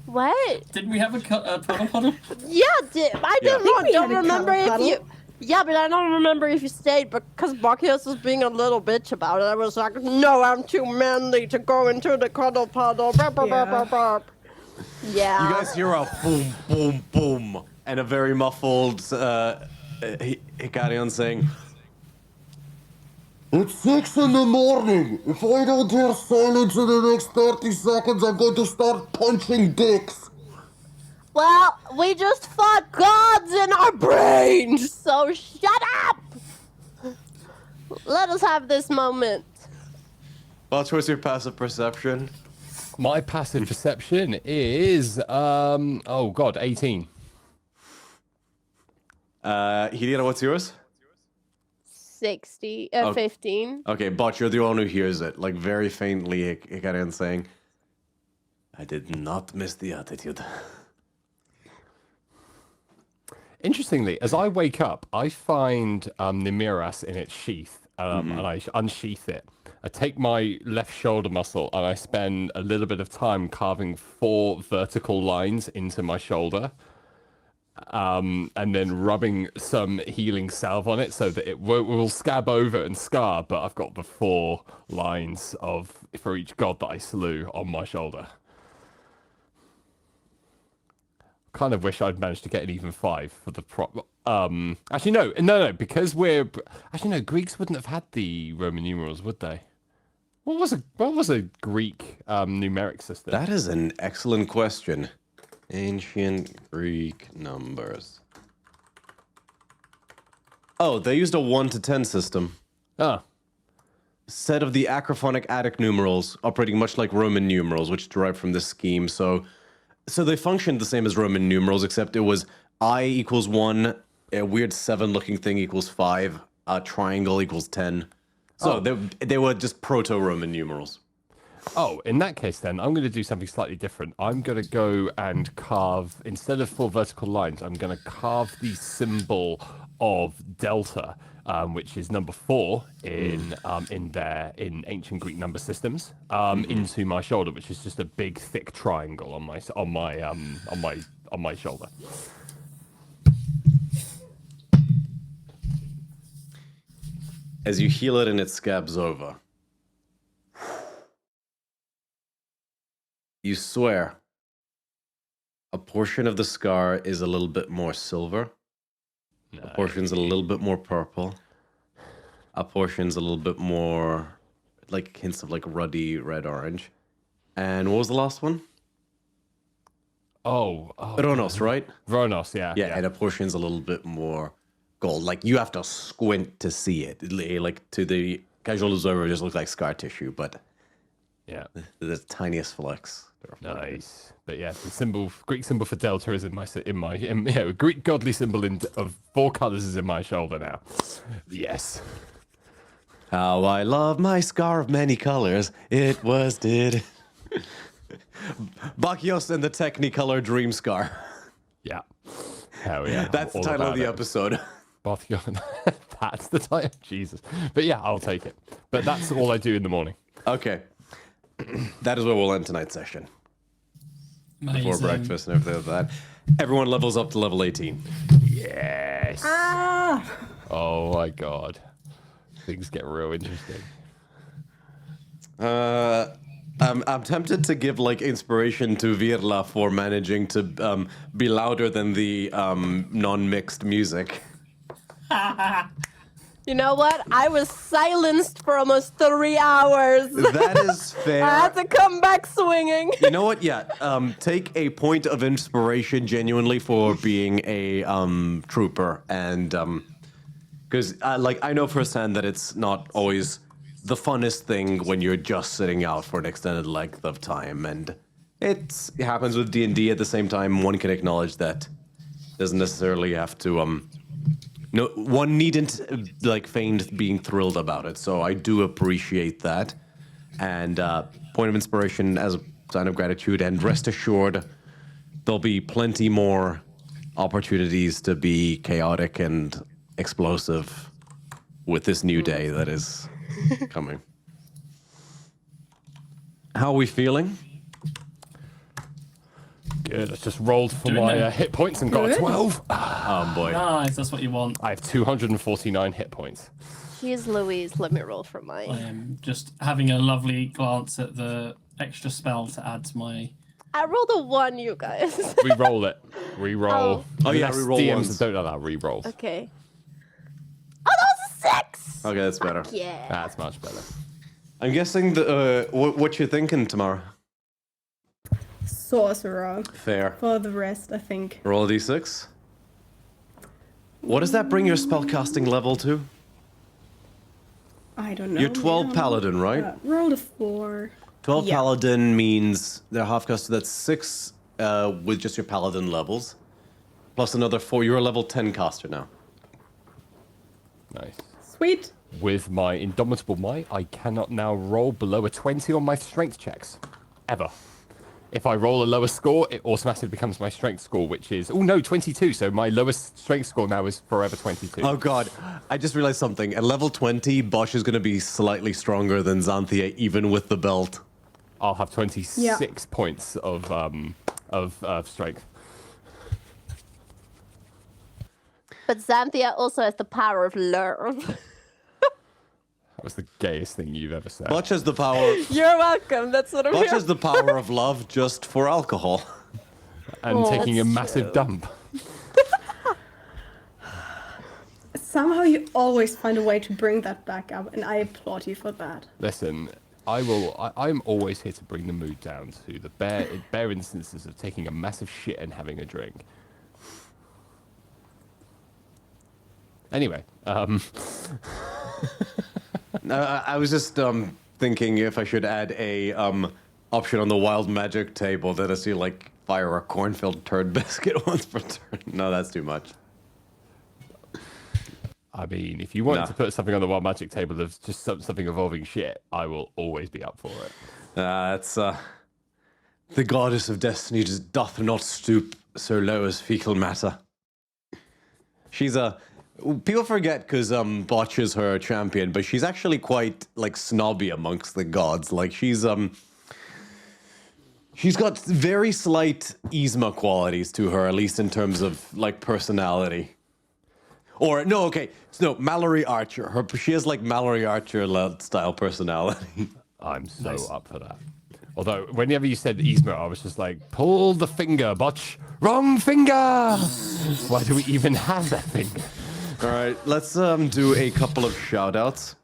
What? Didn't we have a puddle? Yeah, I we don't had a remember if cuddle. you... Yeah, but I don't remember if you stayed because Bacchus was being a little bitch about it. I was like, no, I'm too manly to go into the cuddle puddle. Yeah. You guys hear a boom, boom, boom, and a very muffled Hikarion saying, It's 6 in the morning. If I don't hear silence in the next 30 seconds, I'm going to start punching dicks. Well, we just fought gods in our brains, so shut up! Let us have this moment. Watch, what's your passive perception? My passive perception is, 18. Hidira, what's yours? 15. Okay, Botch, you're the one who hears it, like very faintly, Hikarion saying, I did not miss the attitude. Interestingly, as I wake up, I find the Miras in its sheath, and I unsheath it. I take my left shoulder muscle, and I spend a little bit of time carving 4 vertical lines into my shoulder, and then rubbing some healing salve on it so that it will scab over and scar, but I've got the 4 lines for each god that I slew on my shoulder. Kind of wish I'd managed to get an even 5 for the actually no, because Greeks wouldn't have had the Roman numerals, would they? What was a Greek numeric system? That is an excellent question. Ancient Greek numbers. Oh, they used a 1 to 10 system. Ah. Set of the acrophonic Attic numerals, operating much like Roman numerals, which derived from this scheme. So they functioned the same as Roman numerals, except it was I equals 1, a weird 7-looking thing equals 5, a triangle equals 10. So they were just proto-Roman numerals. Oh, in that case then, I'm going to do something slightly different. I'm going to go and carve, instead of 4 vertical lines, I'm going to carve the symbol of Delta, which is number 4 in ancient Greek number systems, into my shoulder, which is just a big thick triangle on my shoulder. As you heal it and it scabs over, you swear a portion of the scar is a little bit more silver. Nice. A portion's a little bit more purple. A portion's a little bit more, like hints of like ruddy red-orange. And what was the last one? Oh, Ronos, right? Ronos, yeah. Yeah, and a portion's a little bit more gold. Like you have to squint to see it. Like to the casual observer, it just looks like scar tissue, but yeah, the tiniest flecks. Nice, but yeah, the Greek symbol for Delta is in my Greek godly symbol of 4 colors is in my shoulder now. Yes. How I love my scar of many colors. It did. Bacchios and the Technicolor Dream Scar. Yeah. Hell yeah. That's the title of the episode. That's the title. Jesus. But yeah, I'll take it. But that's all I do in the morning. Okay. That is where we'll end tonight's session. Amazing. Before breakfast and everything like that. Everyone levels up to level 18. Yes. Oh my god. Things get real interesting. I'm tempted to give like inspiration to Virla for managing to be louder than the non-mixed music. You know what? I was silenced for almost 3 hours. That is fair. I had to come back swinging. You know what? Yeah. Take a point of inspiration genuinely for being a trooper, and because like I know firsthand that it's not always the funnest thing when you're just sitting out for an extended length of time, and it happens with D&D. At the same time, one can acknowledge that doesn't necessarily have to no, one needn't like feign being thrilled about it. So I do appreciate that, and point of inspiration as a sign of gratitude. And rest assured, there'll be plenty more opportunities to be chaotic and explosive with this new day that is coming. How are we feeling? Good. I just rolled for my hit points and got a Good. 12. Oh boy. Nice, that's what you want. I have 249 hit points. Jeez Louise, let me roll for I mine. am just having a lovely glance at the extra spell to add to my... I rolled a 1, you guys. Re-roll it. Re-roll. Oh, yeah, Unless re-roll DMs ones. don't allow re-rolls. Okay. Oh, that was a 6! Okay, that's better. Yeah. That's much better. I'm guessing the what you're thinking tomorrow. Sorcerer. Fair. For the rest, I think. Roll a d6. What does that bring your spellcasting level to? I don't know. You're 12 paladin, right? Rolled a 4. 12 Yeah. paladin means they're half caster. That's 6 with just your paladin levels, plus another 4. You're a level 10 caster now. Nice. Sweet. With my indomitable might, I cannot now roll below a 20 on my strength checks. Ever. If I roll a lower score, it automatically becomes my strength score, which is... Oh, no, 22. So my lowest strength score now is forever 22. Oh god, I just realized something. At level 20, Bosch is going to be slightly stronger than Xanthia, even with the belt. I'll have 26 points of strength. But Xanthia also has the power of love. That was the gayest thing you've ever said. Bosch has the power. You're welcome. That's what I'm Bosch here. has the power of love just for alcohol. And Oh, taking a that's massive true. dump. Somehow you always find a way to bring that back up, and I applaud you for that. Listen, I'm always here to bring the mood down to the bare instances of taking a massive shit and having a drink. Anyway, I was just thinking if I should add a option on the wild magic table that lets you like fire a cornfield turd biscuit once per turn. No, that's too much. I mean, if you wanted No. to put something on the wild magic table that's just something involving shit, I will always be up for it. It's the goddess of destiny just doth not stoop so low as fecal matter. She's people forget because Botch is her champion, but she's actually quite like snobby amongst the gods. Like she's got very slight Yzma qualities to her, at least in terms of like personality. Or no, okay, no, Mallory Archer. She has like Mallory Archer style personality. I'm so up for that. Although, whenever you said Yzma, I was just like, pull the finger, Botch. Wrong finger! Why do we even have that finger? All right, let's do a couple of shout-outs.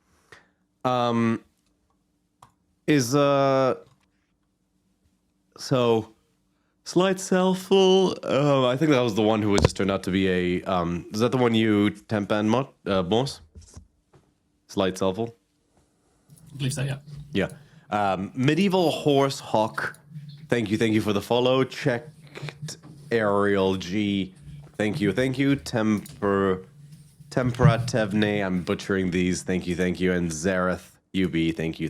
So Slight Selfful, I think that was the one who just turned out to be a, is that the one you temp and boss? Slight Selfful? I believe so, yeah. Yeah. Medieval Horse Hawk, thank you for the follow. Checked Ariel G, thank you. Tempera Tevne, I'm butchering these, thank you. And Zareth UB, thank you.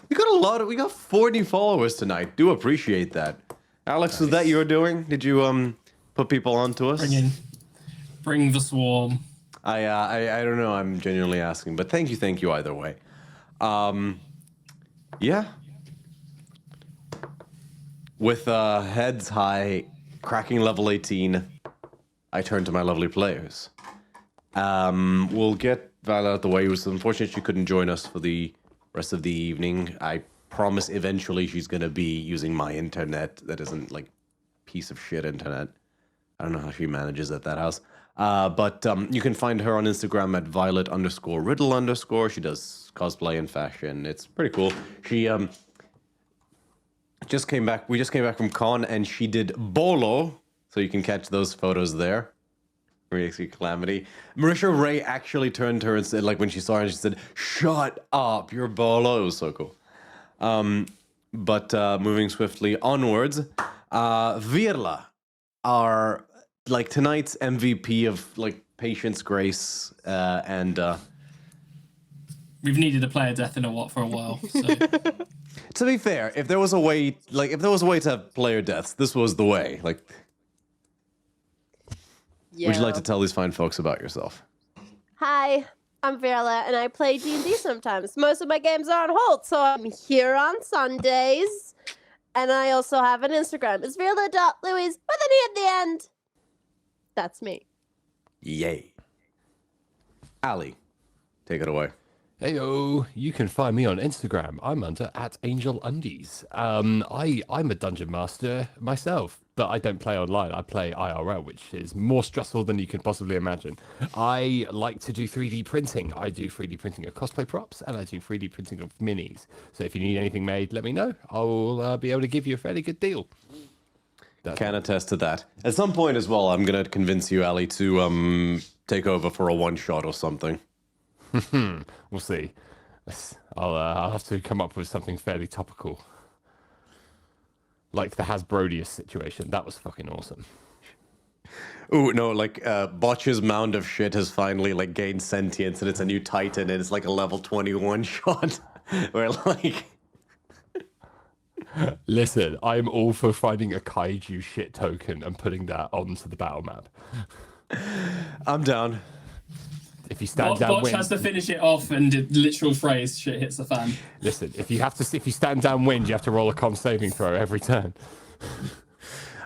We got 40 followers tonight, do appreciate that. Alex, was that your doing? Did you put people onto us? Bring the swarm. I don't know, I'm genuinely asking, but thank you either way. Yeah. With heads high, cracking level 18, I turn to my lovely players. We'll get Val out of the way. It was unfortunate she couldn't join us for the rest of the evening. I promise eventually she's going to be using my internet that isn't like piece of shit internet. I don't know how she manages at that house. But you can find her on Instagram at Violet_Riddle_. She does cosplay and fashion. It's pretty cool. She just came back. We just came back from con and she did Bolo. So you can catch those photos there. Marisha Calamity. Marisha Ray actually turned to her and said, like, when she saw her, she said, "Shut up, you're Bolo." It was so cool. But moving swiftly onwards, Virla, our, like, tonight's MVP of, like, Patience, Grace, and... We've needed a player death for a while, so... To be fair, if there was a way to have player deaths, this was the way. Like, would you like to tell these fine folks about yourself? Hi, I'm Verla, and I play D&D sometimes. Most of my games are on hold, so I'm here on Sundays. And I also have an Instagram. It's Verla.Louise with an E at the end. That's me. Yay. Ali, take it away. Heyo, you can find me on Instagram. I'm under @AngelUndies. I'm a dungeon master myself, but I don't play online. I play IRL, which is more stressful than you can possibly imagine. I like to do 3D printing. I do 3D printing of cosplay props, and I do 3D printing of minis. So if you need anything made, let me know. I'll be able to give you a fairly good deal. Can attest to that. At some point as well, I'm going to convince you, Ali, to take over for a one-shot or something. We'll see. I'll have to come up with something fairly topical. Like the Hasbrodius situation. That was fucking awesome. Ooh, no, like, Botch's mound of shit has finally, like, gained sentience, and it's a new titan, and it's like a level 21 shot. Where, like... Listen, I'm all for finding a kaiju shit token and putting that onto the battle map. I'm down. If you stand Botch has to finish it off, and the literal phrase, shit hits the fan. Listen, if you stand downwind, you have to roll a con saving throw every turn.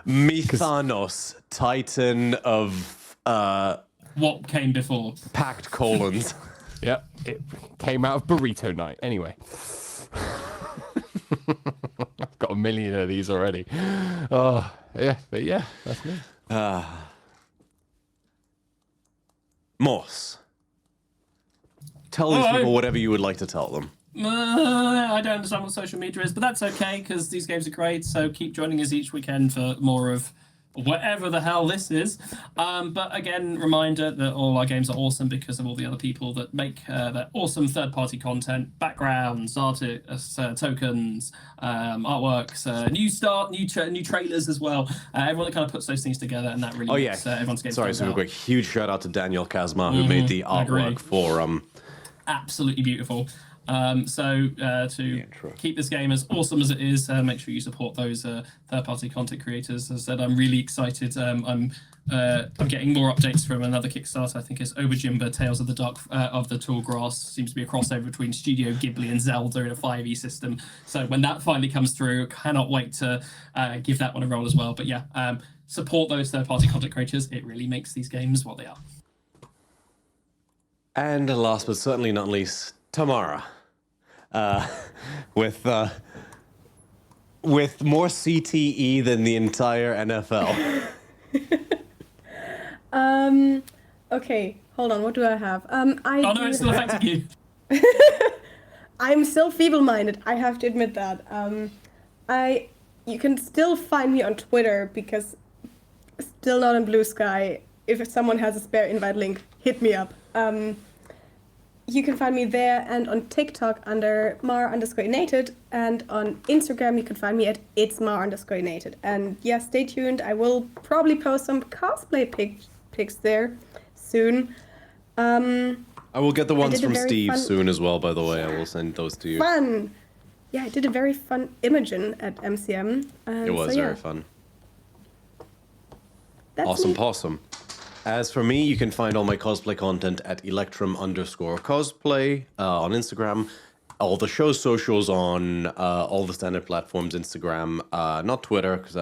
Mythanos, titan of... what came before? Packed colons. Yep, it came out of Burrito Night. Anyway. I've got a million of these already. Oh, yeah, but yeah, that's me. Morse. Tell these people whatever you would like to tell them. I don't understand what social media is, but that's okay, because these games are great, so keep joining us each weekend for more of whatever the hell this is. But again, reminder that all our games are awesome because of all the other people that make that awesome third-party content, backgrounds, artists, tokens, artworks, new trailers as well. Everyone that kind of puts those things together, and that really makes everyone's games. Sorry, super quick. Huge shout out to Daniel Kazma, who made the artwork for absolutely beautiful. So to keep this game as awesome as it is, make sure you support those third-party content creators. As I said, I'm really excited. I'm getting more updates from another Kickstarter. I think it's Obajimba Tales of the Dark of the Tall Grass. Seems to be a crossover between Studio Ghibli and Zelda in a 5e system. So when that finally comes through, cannot wait to give that one a roll as well. But yeah, support those third-party content creators. It really makes these games what they are. And last but certainly not least, Tamara. With more CTE than the entire NFL. Okay, hold on, what do I have? It's still affecting you. I'm still feeble-minded, I have to admit that. You can still find me on Twitter, because still not in Blue Sky. If someone has a spare invite link, hit me up. You can find me there and on TikTok under mar_inated, and on Instagram you can find me at itsmar_inated. And yeah, stay tuned. I will probably post some cosplay pics there soon. I will get the ones from Steve soon as well, by the way. I will send those to you. Fun! Yeah, I did a very fun Imogen at MCM. It was very fun. That's awesome me. possum. As for me, you can find all my cosplay content at electrum_cosplay on Instagram. All the show's socials on all the standard platforms, Instagram, not Twitter, because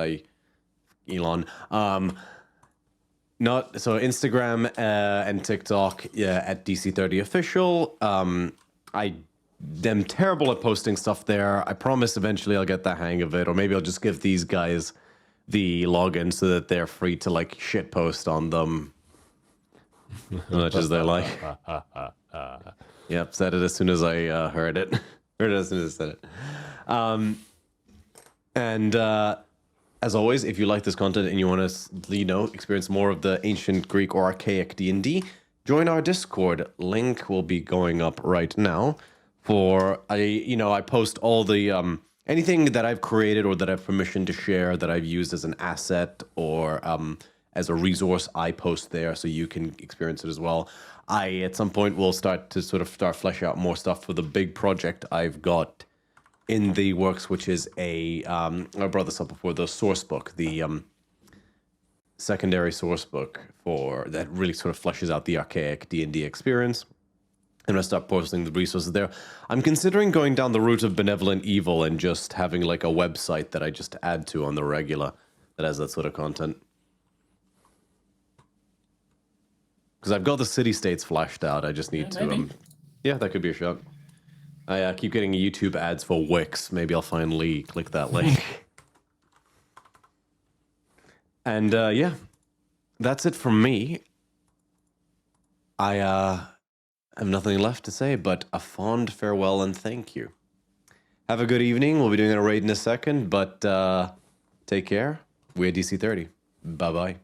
Elon. Instagram and TikTok at DC30 official. I am terrible at posting stuff there. I promise eventually I'll get the hang of it, or maybe I'll just give these guys the login so that they're free to like shit post on them as much as they like. Yep, said it as soon as I heard it. Heard it as soon as I said it. As always, if you like this content and you want to, experience more of the ancient Greek or archaic D&D, join our Discord. Link will be going up right now. I post all the anything that I've created or that I've permission to share that I've used as an asset or as a resource. I post there so you can experience it as well. I at some point will start flesh out more stuff for the big project I've got in the works, which is I brought this up before, the source book, the secondary source book that really sort of fleshes out the archaic D&D experience. I'm going to start posting the resources there. I'm considering going down the route of Benevolent Evil and just having like a website that I just add to on the regular that has that sort of content. Because I've got the city-states flashed out. I just need to... yeah, that could be a shot. I keep getting YouTube ads for Wix. Maybe I'll finally click that link. And yeah, that's it from me. I have nothing left to say but a fond farewell and thank you. Have a good evening. We'll be doing a raid in a second, but take care. We're DC30. Bye-bye.